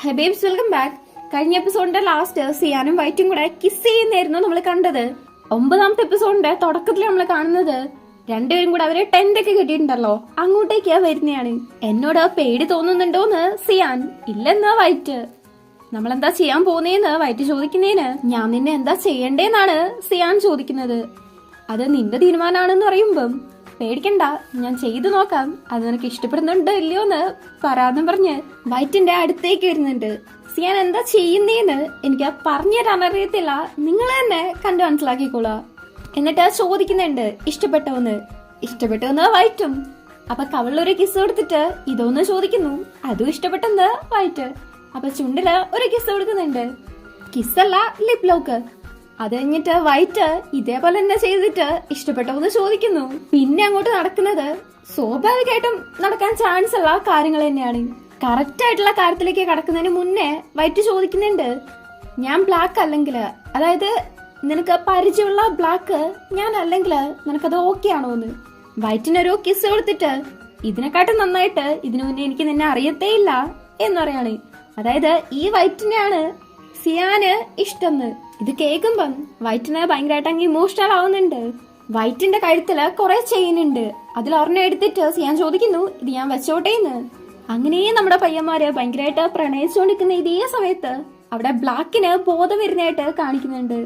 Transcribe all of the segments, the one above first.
ഹബീബ്സ് welcome back. കഴിഞ്ഞ എപ്പിസോഡിന്റെ last സിയാനും വൈറ്റും കൂടെ കിസ് ചെയ്യുന്നായിരുന്നു നമ്മൾ കണ്ടത്. 9ാമത്തെ എപ്പിസോഡിന്റെ തുടക്കത്തിൽ നമ്മൾ കാണുന്നത് രണ്ടുപേരും കൂടെ അവരെ ടെന്റ് ഒക്കെ കിട്ടിയിട്ടുണ്ടല്ലോ, അങ്ങോട്ടേക്ക് വരുന്നതാണ്. എന്നോട് പേടി തോന്നുന്നുണ്ടോന്ന് സിയാൻ. ഇല്ലെന്നാ വൈറ്റ്. നമ്മളെന്താ ചെയ്യാൻ പോന്നേന്ന് വൈറ്റ് ചോദിക്കുന്നതിന് ഞാൻ നിന്നെ എന്താ ചെയ്യണ്ടേന്നാണ് സിയാൻ ചോദിക്കുന്നത്. അത് നിന്റെ തീരുമാനമാണെന്ന് പറയുമ്പം പേടിക്കണ്ട, ഞാൻ ചെയ്തു നോക്കാം, അത് നിനക്ക് ഇഷ്ടപ്പെടുന്നുണ്ടോ ഇല്ലയോന്ന് പറയാന്നും പറഞ്ഞ് വൈറ്റിന്റെ അടുത്തേക്ക് വരുന്നുണ്ട്. സിയാൻ എന്താ ചെയ്യുന്നേന്ന് എനിക്ക് പറഞ്ഞു തരാൻ അറിയത്തില്ല, നിങ്ങൾ തന്നെ കണ്ടു മനസ്സിലാക്കിക്കോളാ. എന്നിട്ട് ചോദിക്കുന്നുണ്ട് ഇഷ്ടപ്പെട്ടോന്ന്. ഇഷ്ടപ്പെട്ടോന്ന് വൈറ്റും. അപ്പൊ കവളിലൊരു കിസ് കൊടുത്തിട്ട് ഇതൊന്ന് ചോദിക്കുന്നു, അതും ഇഷ്ടപ്പെട്ടെന്ന് വൈറ്റ്. അപ്പൊ ചുണ്ടില് ഒരു കിസ് കൊടുക്കുന്നുണ്ട്. കിസ്സല്ല, ലിപ് ലോക്ക്. അത് കഴിഞ്ഞിട്ട് വൈറ്റ് ഇതേപോലെ തന്നെ ചെയ്തിട്ട് ഇഷ്ടപ്പെട്ടോന്ന് ചോദിക്കുന്നു. പിന്നെ അങ്ങോട്ട് നടക്കുന്നത് സ്വാഭാവികമായിട്ടും നടക്കാൻ ചാൻസ് ഉള്ള കാര്യങ്ങൾ തന്നെയാണ്. കറക്റ്റ് ആയിട്ടുള്ള കാര്യത്തിലേക്ക് കടക്കുന്നതിന് മുന്നേ വൈറ്റ് ചോദിക്കുന്നുണ്ട്, ഞാൻ ബ്ലാക്ക് അല്ലെങ്കിൽ, അതായത് നിനക്ക് പരിചയമുള്ള ബ്ലാക്ക് ഞാൻ അല്ലെങ്കിൽ നിനക്കത് ഓക്കെ ആണോന്ന്. വൈറ്റിനൊരു കിസ് കൊടുത്തിട്ട് ഇതിനെക്കാട്ടും നന്നായിട്ട് ഇതിനു മുന്നേ എനിക്ക് നിന്നെ അറിയത്തേ ഇല്ല എന്ന് പറയാണ്. അതായത് ഈ വൈറ്റിനെയാണ് സിയാന് ഇഷ്ടംന്ന്. ഇത് കേൾക്കുമ്പം വൈറ്റിന് ഭയങ്കരമായിട്ട് അങ്ങ് ഇമോഷണൽ ആവുന്നുണ്ട്. വൈറ്റിന്റെ കഴുത്തില് കുറെ ചെയിൻ ഉണ്ട്. അതിൽ ഒരെണ്ണം എടുത്തിട്ട് സിയാൻ ചോദിക്കുന്നു, ഇത് ഞാൻ വെച്ചോട്ടേന്ന്. അങ്ങനെ നമ്മുടെ പയ്യന്മാര് ഭയങ്കരമായിട്ട് പ്രണയിച്ചുകൊണ്ടിരിക്കുന്ന ഇതേ സമയത്ത് അവിടെ ബ്ലാക്കിന് ബോധം വരുന്നതായിട്ട് കാണിക്കുന്നുണ്ട്.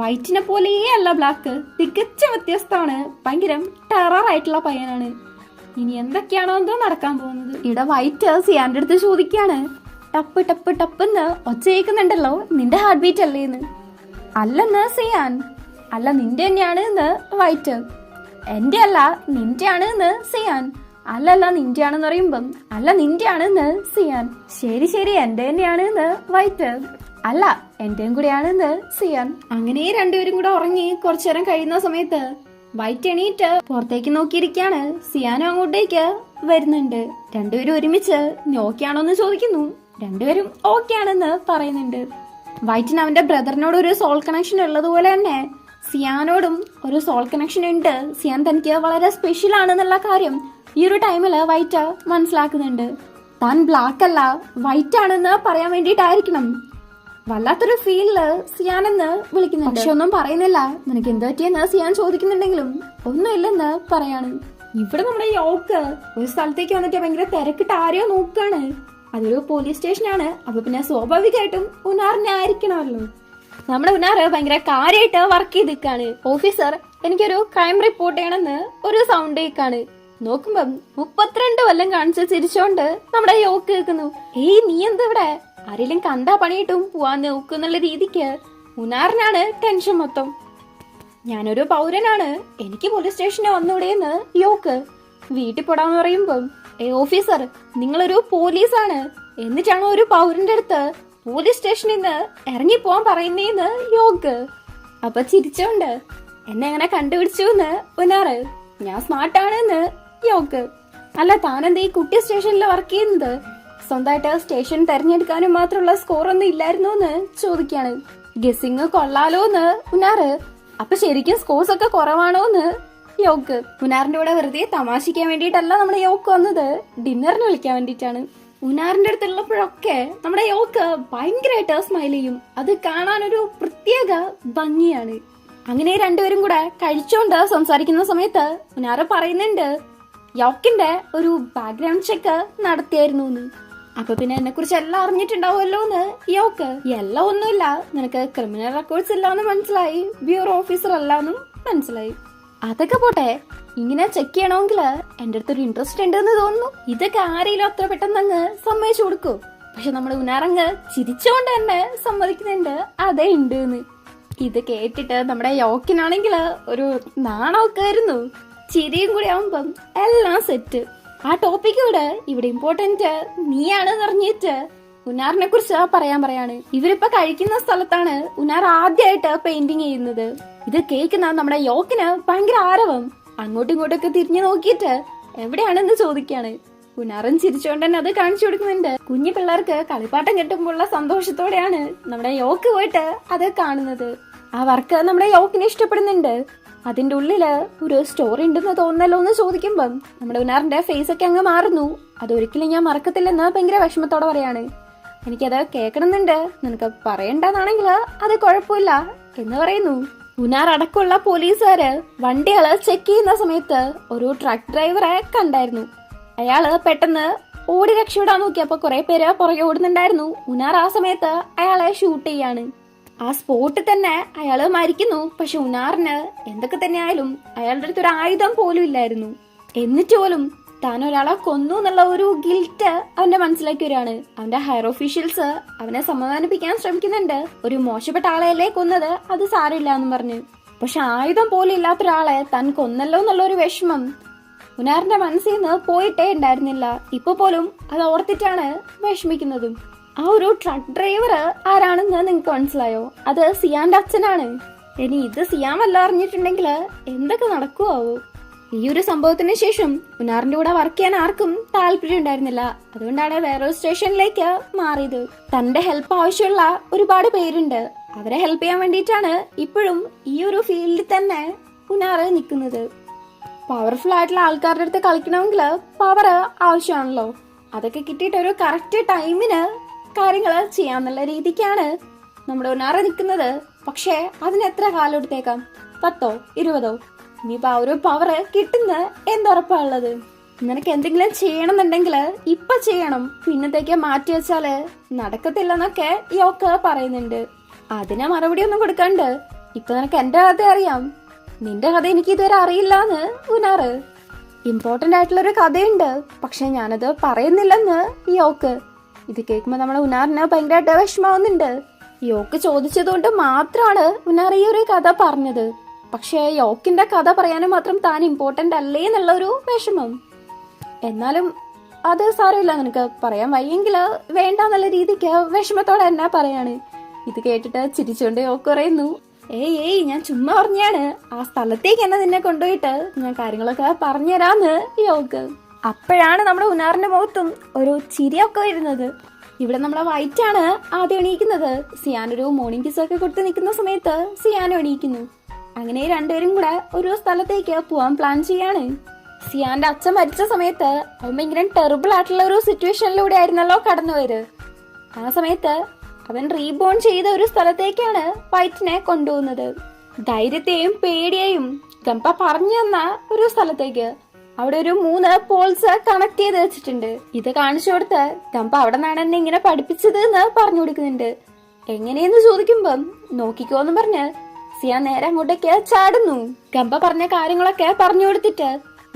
വൈറ്റിനെ പോലെയേ അല്ല ബ്ലാക്ക്, തികച്ച വ്യത്യസ്തമാണ്. ഭയങ്കര ടെറർ ആയിട്ടുള്ള പയ്യനാണ്. ഇനി എന്തൊക്കെയാണോ എന്തോ നടക്കാൻ പോകുന്നത്. ഇവിടെ വൈറ്റ് സിയാന്റെ അടുത്ത് ചോദിക്കാണ്, ടപ്പ് ടപ്പ് ടപ്പെന്ന് ഒച്ച കേൾക്കുന്നുണ്ടല്ലോ, നിന്റെ ഹാർട്ട് ബീറ്റ് അല്ലേന്ന്. അല്ലെന്ന് സിയാൻ. അല്ല നിന്റെ തന്നെയാണ് എന്ന് വൈറ്റ്. എന്റെ അല്ല നിന്റെ ആണ് എന്ന് സിയാൻ. അല്ലല്ല നിന്റെ ആണെന്ന് പറയുമ്പം അല്ല നിന്റെ ആണെന്ന് സിയാൻ. ശരി ശരി എന്റെ തന്നെയാണ് എന്ന് വൈറ്റ്. അല്ല എന്റെയും കൂടെയാണ് എന്ന് സിയാൻ. അങ്ങനെ രണ്ടുപേരും കൂടെ ഉറങ്ങി കുറച്ചു നേരം കഴിയുന്ന സമയത്ത് വൈറ്റ് എണീറ്റ് പുറത്തേക്ക് നോക്കിയിരിക്കാണ്. സിയാനും അങ്ങോട്ടേക്ക് വരുന്നുണ്ട്. രണ്ടുപേരും ഒരുമിച്ച് ഓക്കെയാണോന്ന് ചോദിക്കുന്നു. രണ്ടുപേരും ഓക്കെ ആണെന്ന് പറയുന്നുണ്ട്. വൈറ്റിന് അവന്റെ ബ്രദറിനോട് ഒരു സോൾ കണക്ഷൻ ഉള്ളതുപോലെ തന്നെ സിയാനോടും ഒരു സോൾ കണക്ഷൻ ഉണ്ട്. സിയാൻ തനിക്ക് വളരെ സ്പെഷ്യൽ ആണെന്നുള്ള കാര്യം ഈ ഒരു ടൈമില് വൈറ്റ് മനസ്സിലാക്കുന്നുണ്ട്. താൻ ബ്ലാക്ക് അല്ല വൈറ്റ് ആണെന്ന് പറയാൻ വേണ്ടിയിട്ടായിരിക്കണം വല്ലാത്തൊരു ഫീലില് സിയാൻ എന്ന് വിളിക്കുന്നുണ്ട്. പക്ഷെ ഒന്നും പറയുന്നില്ല. നിനക്ക് എന്ത് പറ്റിയെന്ന് സിയാൻ ചോദിക്കുന്നുണ്ടെങ്കിലും ഒന്നുമില്ലെന്ന് പറയാണ്. ഇവിടെ നമ്മുടെ യോക്ക് ഒരു സ്ഥലത്തേക്ക് വന്നിട്ട് ഭയങ്കര തിരക്കിട്ട് ആരെയോ നോക്കാണ്. അതൊരു പോലീസ് സ്റ്റേഷനാണ്. അപ്പൊ പിന്നെ സ്വാഭാവികമായിട്ടും ഉനാറിനെ ആയിരിക്കണമല്ലോ. നമ്മുടെ ഉനാറ് ഭയങ്കര കാര്യമായിട്ട് വർക്ക് ചെയ്ത് നിൽക്കാണ്. ഓഫീസർ എനിക്കൊരു ക്രൈം റിപ്പോർട്ട് ചെയ്യണമെന്ന് ഒരു സൗണ്ട് കേൾക്കാണ്. നോക്കുമ്പം 32 കൊല്ലം കാണിച്ച് ചിരിച്ചോണ്ട് നമ്മുടെ യോക്ക് കേൾക്കുന്നു. ഏയ് നീ എന്താ ഇവിടെ, ആരെങ്കിലും കണ്ടാ പണിയിട്ടും പോവാൻ നോക്കുന്നുള്ള രീതിക്ക് ഉനാറിനാണ് ടെൻഷൻ മൊത്തം. ഞാനൊരു പൗരനാണ്, എനിക്ക് പോലീസ് സ്റ്റേഷനിൽ വന്നൂടെയെന്ന് യോക്ക്. വീട്ടിൽ പോടാന്ന് പറയുമ്പം ഓഫീസർ നിങ്ങളൊരു പോലീസാണ്, എന്നിട്ടാണോ ഒരു പൗരന്റെ അടുത്ത് പോലീസ് സ്റ്റേഷനിൽ നിന്ന് ഇറങ്ങിപ്പോവാൻ പറയുന്നേന്ന് യോക്ക്. അപ്പൊ ചിരിച്ചോണ്ട് എന്നെ എങ്ങനെ കണ്ടുപിടിച്ചു എന്ന് ഉനാറ്. ഞാൻ സ്മാർട്ടാണ് എന്ന് യോക്ക്. അല്ല താനെന്താ ഈ കുട്ടി സ്റ്റേഷനിൽ വർക്ക് ചെയ്യുന്നത്, സ്വന്തമായിട്ട് സ്റ്റേഷൻ തെരഞ്ഞെടുക്കാനും മാത്രമുള്ള സ്കോർ ഒന്നും ഇല്ലായിരുന്നു എന്ന് ചോദിക്കാണ്. ഗസിങ് കൊള്ളാലോ എന്ന് ഉനാറ്. അപ്പൊ ശരിക്കും സ്കോർസ് ഒക്കെ കുറവാണോ എന്ന് യോക്ക്. ഉനാറിന്റെ കൂടെ വെറുതെ തമാശിക്കാൻ വേണ്ടിയിട്ടല്ല നമ്മുടെ യോക്ക് വന്നത്, ഡിന്നറിന് വിളിക്കാൻ വേണ്ടിയിട്ടാണ്. ഉനാറിന്റെ അടുത്തുള്ളപ്പോഴൊക്കെ നമ്മുടെ യോക്ക് ഭയങ്കരമായിട്ട് സ്മൈൽ ചെയ്യും. അത് കാണാനൊരു പ്രത്യേക ഭംഗിയാണ്. അങ്ങനെ രണ്ടുപേരും കൂടെ കഴിച്ചോണ്ട് സംസാരിക്കുന്ന സമയത്ത് ഉനാറ് പറയുന്നുണ്ട് യോക്കിന്റെ ഒരു ബാക്ക്ഗ്രൗണ്ട് ചെക്ക് നടത്തിയായിരുന്നു എന്ന്. അപ്പൊ പിന്നെ എന്നെ കുറിച്ച് എല്ലാം അറിഞ്ഞിട്ടുണ്ടാവുമല്ലോ എന്ന് യോക്ക്. എല്ലാം ഒന്നുമില്ല, നിനക്ക് ക്രിമിനൽ റെക്കോർഡ്സ് ഇല്ലാന്ന് മനസ്സിലായി, ബ്യൂറോ ഓഫീസർ അല്ലാന്നും മനസ്സിലായി. അതൊക്കെ പോട്ടെ, ഇങ്ങനെ ചെക്ക് ചെയ്യണമെങ്കിൽ എന്റെ അടുത്തൊരു ഇൻട്രസ്റ്റ് ഉണ്ടെന്ന് തോന്നുന്നു. ഇതൊക്കെ ആരെങ്കിലും അത്ര പെട്ടെന്ന് അങ്ങ് സമ്മതിച്ചു കൊടുക്കൂ. പക്ഷെ നമ്മുടെ ഉനാറങ്ങ് ചിരിച്ചുകൊണ്ട് തന്നെ സമ്മതിക്കുന്നുണ്ട് അതെ ഉണ്ട് എന്ന്. ഇത് കേട്ടിട്ട് നമ്മുടെ യോക്കിനാണെങ്കിൽ ഒരു നാണമൊക്കെ ആയിരുന്നു. ചിരിയും കൂടി ആവുമ്പം എല്ലാം സെറ്റ്. ആ ടോപ്പിക് ഇവിടെ ഇമ്പോർട്ടന്റ് നീയാണെന്ന് അറിഞ്ഞിട്ട് ഉനാറിനെ കുറിച്ച് പറയാണ്. ഇവരിപ്പോ കഴിക്കുന്ന സ്ഥലത്താണ് ഉനാർ ആദ്യമായിട്ട് പെയിന്റിങ് ചെയ്യുന്നത്. ഇത് കേൾക്കുന്ന നമ്മുടെ യോക്കിന് ഭയങ്കര ആരവം. അങ്ങോട്ടും ഇങ്ങോട്ടൊക്കെ തിരിഞ്ഞു നോക്കിയിട്ട് എവിടെയാണെന്ന് ചോദിക്കാണ്. ഉനാറും ചിരിച്ചുകൊണ്ട് തന്നെ അത് കാണിച്ചു കൊടുക്കുന്നുണ്ട്. കുഞ്ഞു പിള്ളേർക്ക് കളിപ്പാട്ടം കിട്ടുമ്പോഴുള്ള സന്തോഷത്തോടെയാണ് നമ്മുടെ യോക്ക് പോയിട്ട് അത് കാണുന്നത്. ആ വർക്ക് നമ്മുടെ യോക്കിനെ ഇഷ്ടപ്പെടുന്നുണ്ട്. അതിന്റെ ഉള്ളില് ഒരു സ്റ്റോറി ഉണ്ടെന്ന് തോന്നല്ലോ എന്ന് ചോദിക്കുമ്പം നമ്മുടെ ഉനാറിന്റെ ഫേസ് ഒക്കെ അങ്ങ് മാറുന്നു. അതൊരിക്കലും ഞാൻ മറക്കത്തില്ലെന്ന് ഭയങ്കര വിഷമത്തോടെ പറയാണ്. എനിക്കത് കേൾക്കണമെന്നുണ്ട്, നിനക്ക് പറയണ്ടെന്നാണെങ്കിൽ അത് കുഴപ്പമില്ല എന്ന് പറയുന്നു. ഉനാർ അടക്കമുള്ള പോലീസുകാര് വണ്ടികള് ചെക്ക് ചെയ്യുന്ന സമയത്ത് ഒരു ട്രക്ക് ഡ്രൈവറെ കണ്ടായിരുന്നു. അയാള് പെട്ടെന്ന് ഓടി രക്ഷപ്പെടാൻ നോക്കിയപ്പോ കുറെ പേര് പുറകെ ഓടുന്നുണ്ടായിരുന്നു. ഉനാർ ആ സമയത്ത് അയാളെ ഷൂട്ട് ചെയ്യാണ്. ആ സ്പോട്ടിൽ തന്നെ അയാള് മരിക്കുന്നു. പക്ഷെ ഉനാറിന് എന്തൊക്കെ തന്നെയായാലും അയാളുടെ അടുത്ത് ഒരു ആയുധം പോലും ഇല്ലായിരുന്നു. എന്നിട്ട് പോലും താൻ ഒരാളെ കൊന്നു എന്നുള്ള ഒരു ഗിൽറ്റ് അവന്റെ മനസ്സിലേക്ക് വരികയാണ്. അവന്റെ ഹയർ ഒഫീഷ്യൽസ് അവനെ സമാധാനിപ്പിക്കാൻ ശ്രമിക്കുന്നുണ്ട്. ഒരു മോശപ്പെട്ട ആളെയല്ലേ കൊന്നത്, അത് സാരമില്ല എന്ന് പറഞ്ഞു. പക്ഷെ ആയുധം പോലും ഇല്ലാത്ത ഒരാളെ താൻ കൊന്നല്ലോ എന്നുള്ള ഒരു വിഷമം ഉനാറിന്റെ മനസ്സിൽ നിന്ന് പോയിട്ടേ ഉണ്ടായിരുന്നില്ല. ഇപ്പൊ പോലും അത് ഓർത്തിട്ടാണ് വിഷമിക്കുന്നതും. ആ ഒരു ട്രക്ക് ഡ്രൈവർ ആരാണെന്ന് നിങ്ങൾക്ക് മനസ്സിലായോ? അത് സിയാന്റെ അച്ഛനാണ്. ഇനി ഇത് സിയാമല്ല അറിഞ്ഞിട്ടുണ്ടെങ്കിൽ എന്തൊക്കെ നടക്കുവോ? ഈ ഒരു സംഭവത്തിന് ശേഷം ഉനാറിന്റെ കൂടെ വർക്ക് ചെയ്യാൻ ആർക്കും താല്പര്യം ഉണ്ടായിരുന്നില്ല. അതുകൊണ്ടാണ് വേറൊരു സ്റ്റേഷനിലേക്ക് മാറിയത്. തന്റെ ഹെൽപ്പ് ആവശ്യമുള്ള ഒരുപാട് പേരുണ്ട്. അവരെ ഹെൽപ്പ് ചെയ്യാൻ വേണ്ടിയിട്ടാണ് ഇപ്പോഴും ഈ ഒരു ഫീൽഡിൽ തന്നെ ഉനാറ് നിൽക്കുന്നത്. പവർഫുൾ ആയിട്ടുള്ള ആൾക്കാരുടെ അടുത്ത് കളിക്കണമെങ്കിൽ പവർ ആവശ്യമാണല്ലോ. അതൊക്കെ കിട്ടിയിട്ട് ഒരു കറക്റ്റ് ടൈമിന് കാര്യങ്ങള് ചെയ്യാന്നുള്ള രീതിക്കാണ് നമ്മുടെ ഉനാറ് നിൽക്കുന്നത്. പക്ഷെ അതിന് എത്ര കാലം എടുത്തേക്കാം? 10 20? ഇനിയിപ്പോ ആ ഒരു പവർ കിട്ടുന്ന എന്തുറപ്പാണുള്ളത്? നിനക്ക് എന്തെങ്കിലും ചെയ്യണമെന്നുണ്ടെങ്കിൽ ഇപ്പൊ ചെയ്യണം, പിന്നത്തേക്ക് മാറ്റി വെച്ചാല് നടക്കത്തില്ലെന്നൊക്കെ യോക്ക് പറയുന്നുണ്ട്. അതിനെ മറുപടി ഒന്നും കൊടുക്കാണ്ട് ഇപ്പൊ നിനക്ക് എന്റെ കഥ അറിയാം, നിന്റെ കഥ എനിക്ക് ഇതുവരെ അറിയില്ലാന്ന് ഉനാറ്. ഇമ്പോർട്ടന്റ് ആയിട്ടുള്ള ഒരു കഥയുണ്ട്, പക്ഷെ ഞാനത് പറയുന്നില്ലെന്ന് യോക്ക്. ഇത് കേൾക്കുമ്പോ നമ്മുടെ ഉനാറിന് ഭയങ്കരമായിട്ട് വിഷമാവുന്നുണ്ട്. യോക്ക് ചോദിച്ചതുകൊണ്ട് മാത്രമാണ് ഉനാർ ഈ ഒരു കഥ പറഞ്ഞത്. പക്ഷെ യോക്കിന്റെ കഥ പറയാനും മാത്രം താൻ ഇമ്പോർട്ടന്റ് അല്ലേ എന്നുള്ള ഒരു വിഷമം. എന്നാലും അത് സാരമില്ല, നിനക്ക് പറയാൻ വയ്യെങ്കില് വേണ്ട എന്നുള്ള രീതിക്ക് വിഷമത്തോടെ എന്നാ പറയാണ്. ഇത് കേട്ടിട്ട് ചിരിച്ചുകൊണ്ട് യോക്ക് പറയുന്നു, ഏയ് ഞാൻ ചുമ്മാ പറഞ്ഞാണ്, ആ സ്ഥലത്തേക്ക് എന്നെ നിന്നെ കൊണ്ടുപോയിട്ട് ഞാൻ കാര്യങ്ങളൊക്കെ പറഞ്ഞുതരാന്ന് യോക്ക്. അപ്പോഴാണ് നമ്മുടെ ഉനാറിന്റെ മുഖത്തും ഒരു ചിരിയൊക്കെ വരുന്നത്. ഇവിടെ നമ്മളെ വൈറ്റാണ് ആദ്യം എണീക്കുന്നത്. സിയാൻ ഒരു മോർണിംഗ് കിസ് ഒക്കെ കൊടുത്ത് നിൽക്കുന്ന സമയത്ത് സിയാനും എണീക്കുന്നു. അങ്ങനെ രണ്ടുപേരും കൂടെ ഒരു സ്ഥലത്തേക്ക് പോവാൻ പ്ലാൻ ചെയ്യാണ്. സിയാന്റെ അച്ഛൻ മരിച്ച സമയത്ത് അവൻ ഭയങ്കര ടെറിബിൾ ആയിട്ടുള്ള ഒരു സിറ്റുവേഷനിലൂടെ ആയിരുന്നല്ലോ കടന്നുപോയത്. ആ സമയത്ത് അവൻ റീബോൺ ചെയ്ത ഒരു സ്ഥലത്തേക്കാണ് വൈറ്റിനെ കൊണ്ടുപോകുന്നത്. ധൈര്യത്തെയും പേടിയെയും ഗംപ പറഞ്ഞു തന്ന ഒരു സ്ഥലത്തേക്ക്. അവിടെ ഒരു 3 പോൾസ് കണക്ട് ചെയ്ത് വെച്ചിട്ടുണ്ട്. ഇത് കാണിച്ചു കൊടുത്ത് ഗംപ അവിടെ നിന്നാണ് എന്നെ ഇങ്ങനെ പഠിപ്പിച്ചത് എന്ന് പറഞ്ഞു കൊടുക്കുന്നുണ്ട്. എങ്ങനെയെന്ന് ചോദിക്കുമ്പം നോക്കിക്കോന്ന് പറഞ്ഞ് സിയാൻ നേരെ അങ്ങോട്ടേക്ക് ചാടുന്നു. ഗംപ പറഞ്ഞ കാര്യങ്ങളൊക്കെ പറഞ്ഞു കൊടുത്തിട്ട്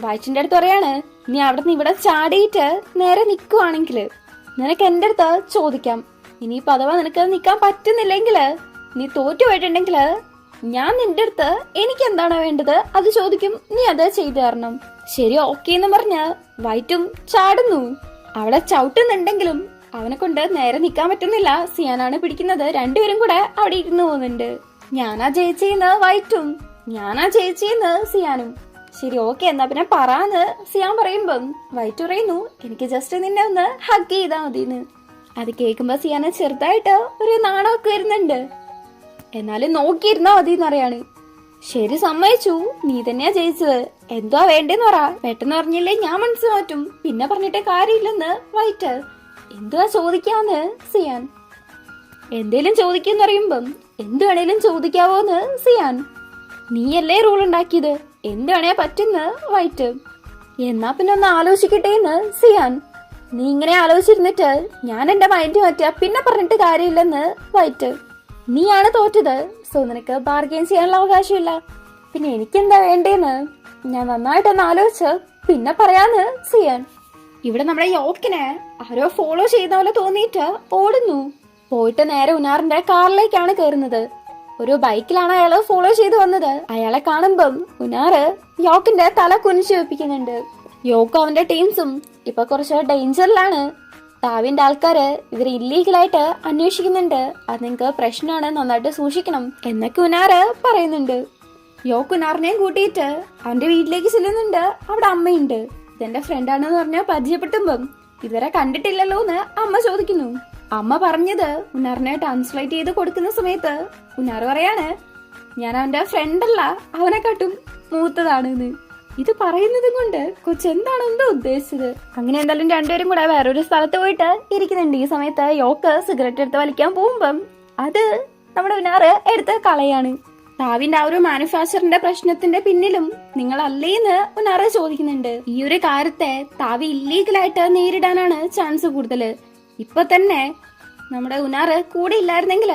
വൈറ്റിന്റെ അടുത്ത് പറയാണ്, നീ അവിടെ നിന്ന് ഇവിടെ ചാടിയിട്ട് നേരെ നിക്കുവാണെങ്കില് നിനക്ക് എന്റെ അടുത്ത് ചോദിക്കാം. ഇനിയിപ്പോ അഥവാ നിനക്ക് നിക്കാൻ പറ്റുന്നില്ലെങ്കില്, നീ തോറ്റു പോയിട്ടുണ്ടെങ്കില് ഞാൻ നിന്റെ അടുത്ത് എനിക്ക് എന്താണ് വേണ്ടത് അത് ചോദിക്കും, നീ അത് ചെയ്തു തരണം. ശരി ഓക്കെ എന്ന് പറഞ്ഞ് വൈറ്റും ചാടുന്നു. അവിടെ ചവിട്ടുന്നുണ്ടെങ്കിലും അവനെ കൊണ്ട് നേരെ നിക്കാൻ പറ്റുന്നില്ല. സിയാനാണ് പിടിക്കുന്നത്. രണ്ടുപേരും കൂടെ അവിടെ ഇരുന്ന് പോകുന്നുണ്ട്. ഞാനാ ജയിച്ചെന്ന് വൈറ്റും, ഞാനാ ജയിച്ചെന്ന് സിയാനും. ശരി ഓക്കെ എന്നാ പിന്നെ പറയാന്ന് സിയാൻ പറയുമ്പം വൈറ്റ് പറയുന്നു, എനിക്ക് ജസ്റ്റ് നിന്നെ ഒന്ന് ഹഗ് ചെയ്താ മതിന്ന്. അത് കേൾക്കുമ്പോ സിയാന് ചെറുതായിട്ട് ഒരു നാണമൊക്കെ വരുന്നുണ്ട്. എന്നാലും നോക്കിയിരുന്നാ മതി എന്നറിയാണ്. ശരി സമ്മതിച്ചു, നീ തന്നെയാ ജയിച്ചത്, എന്തുവാ വേണ്ടേന്ന് പറ, പെട്ടെന്ന് പറഞ്ഞില്ലേ ഞാൻ മനസ്സ് മാറ്റും, പിന്നെ പറഞ്ഞിട്ടേ കാര്യമില്ലെന്ന് വൈറ്റ്. എന്തുവാ ചോദിക്കാന്ന് സിയാൻ. എന്തേലും ചോദിക്കാന്ന് പറയുമ്പം എന്ത് വേണേലും ചോദിക്കാവോന്ന് സിയാൻ. നീയല്ലേ റൂൾ ഉണ്ടാക്കിയത്, എന്ത് വേണേ പറ്റുന്ന് വൈറ്റ്. എന്നാ പിന്നെ ഒന്ന് ആലോചിക്കട്ടേന്ന് സിയാൻ. നീ ഇങ്ങനെ ആലോചിച്ചിരുന്നിട്ട് ഞാൻ എന്റെ മൈൻഡ് മാറ്റിയ പിന്നെ പറഞ്ഞിട്ട് കാര്യമില്ലെന്ന് വൈറ്റ്. നീയാണ് തോറ്റത്, സോ നിനക്ക് ബാർഗെയിൻ ചെയ്യാനുള്ള അവകാശമില്ല. പിന്നെ എനിക്കെന്താ വേണ്ടേന്ന് ഞാൻ നന്നായിട്ടൊന്ന് ആലോചിച്ച് പിന്നെ പറയാന്ന് സിയാൻ. ഇവിടെ നമ്മുടെ യോക്കിനെ ആരോ ഫോളോ ചെയ്യുന്ന പോലെ തോന്നിയിട്ട് ഓടുന്നു. പോയിട്ട് നേരെ ഉനാറിന്റെ കാറിലേക്കാണ് കയറുന്നത്. ഒരു ബൈക്കിലാണ് അയാള് ഫോളോ ചെയ്ത് വന്നത്. അയാളെ കാണുമ്പം ഉനാറ് യോക്കിന്റെ തല കുനിച്ചു വെപ്പിക്കുന്നുണ്ട്. യോക്ക് അവന്റെ ടീംസും ഇപ്പൊ കുറച്ച് ഡേഞ്ചറിലാണ്. താവിന്റെ ആൾക്കാര് ഇവര് ഇല്ലീഗലായിട്ട് അന്വേഷിക്കുന്നുണ്ട്, അത് നിങ്ങക്ക് പ്രശ്നമാണ്, നന്നായിട്ട് സൂക്ഷിക്കണം എന്നൊക്കെ ഉനാറ് പറയുന്നുണ്ട്. യോക്ക് ഉനാറിനെയും കൂട്ടിയിട്ട് അവന്റെ വീട്ടിലേക്ക് ചെല്ലുന്നുണ്ട്. അവിടെ അമ്മയുണ്ട്. ഇതെന്റെ ഫ്രണ്ടാണെന്ന് പറഞ്ഞ് പരിചയപ്പെട്ടുമ്പം ഇതുവരെ കണ്ടിട്ടില്ലല്ലോ എന്ന് അമ്മ ചോദിക്കുന്നു. അമ്മ പറഞ്ഞത് ഉനാറിനെ ട്രാൻസ്ലേറ്റ് ചെയ്ത് കൊടുക്കുന്ന സമയത്ത് ഉനാറ് പറയാണ്, ഞാൻ അവന്റെ ഫ്രണ്ടല്ല, അവനെക്കാട്ടും മൂത്തതാണെന്ന്. ഇത് പറയുന്നതും കൊണ്ട് കൊച്ചെന്താണോ എന്തോ ഉദ്ദേശിച്ചത്. അങ്ങനെ എന്തായാലും രണ്ടുപേരും കൂടെ വേറൊരു സ്ഥലത്ത് പോയിട്ട് ഇരിക്കുന്നുണ്ട്. ഈ സമയത്ത് യോക്ക് സിഗരറ്റ് എടുത്ത് വലിക്കാൻ പോകുമ്പം അത് നമ്മുടെ ഉനാറ് എടുത്ത് കളയാണ്. താവിന്റെ ആ ഒരു മാനുഫാക്ചറിന്റെ പ്രശ്നത്തിന്റെ പിന്നിലും നിങ്ങളല്ലേന്ന് ഉനാറ് ചോദിക്കുന്നുണ്ട്. ഈ ഒരു കാര്യത്തെ താവി ഇല്ലീഗലായിട്ട് നേരിടാനാണ് ചാൻസ് കൂടുതൽ. ഇപ്പൊ തന്നെ നമ്മുടെ ഉനാറ് കൂടെ ഇല്ലായിരുന്നെങ്കിൽ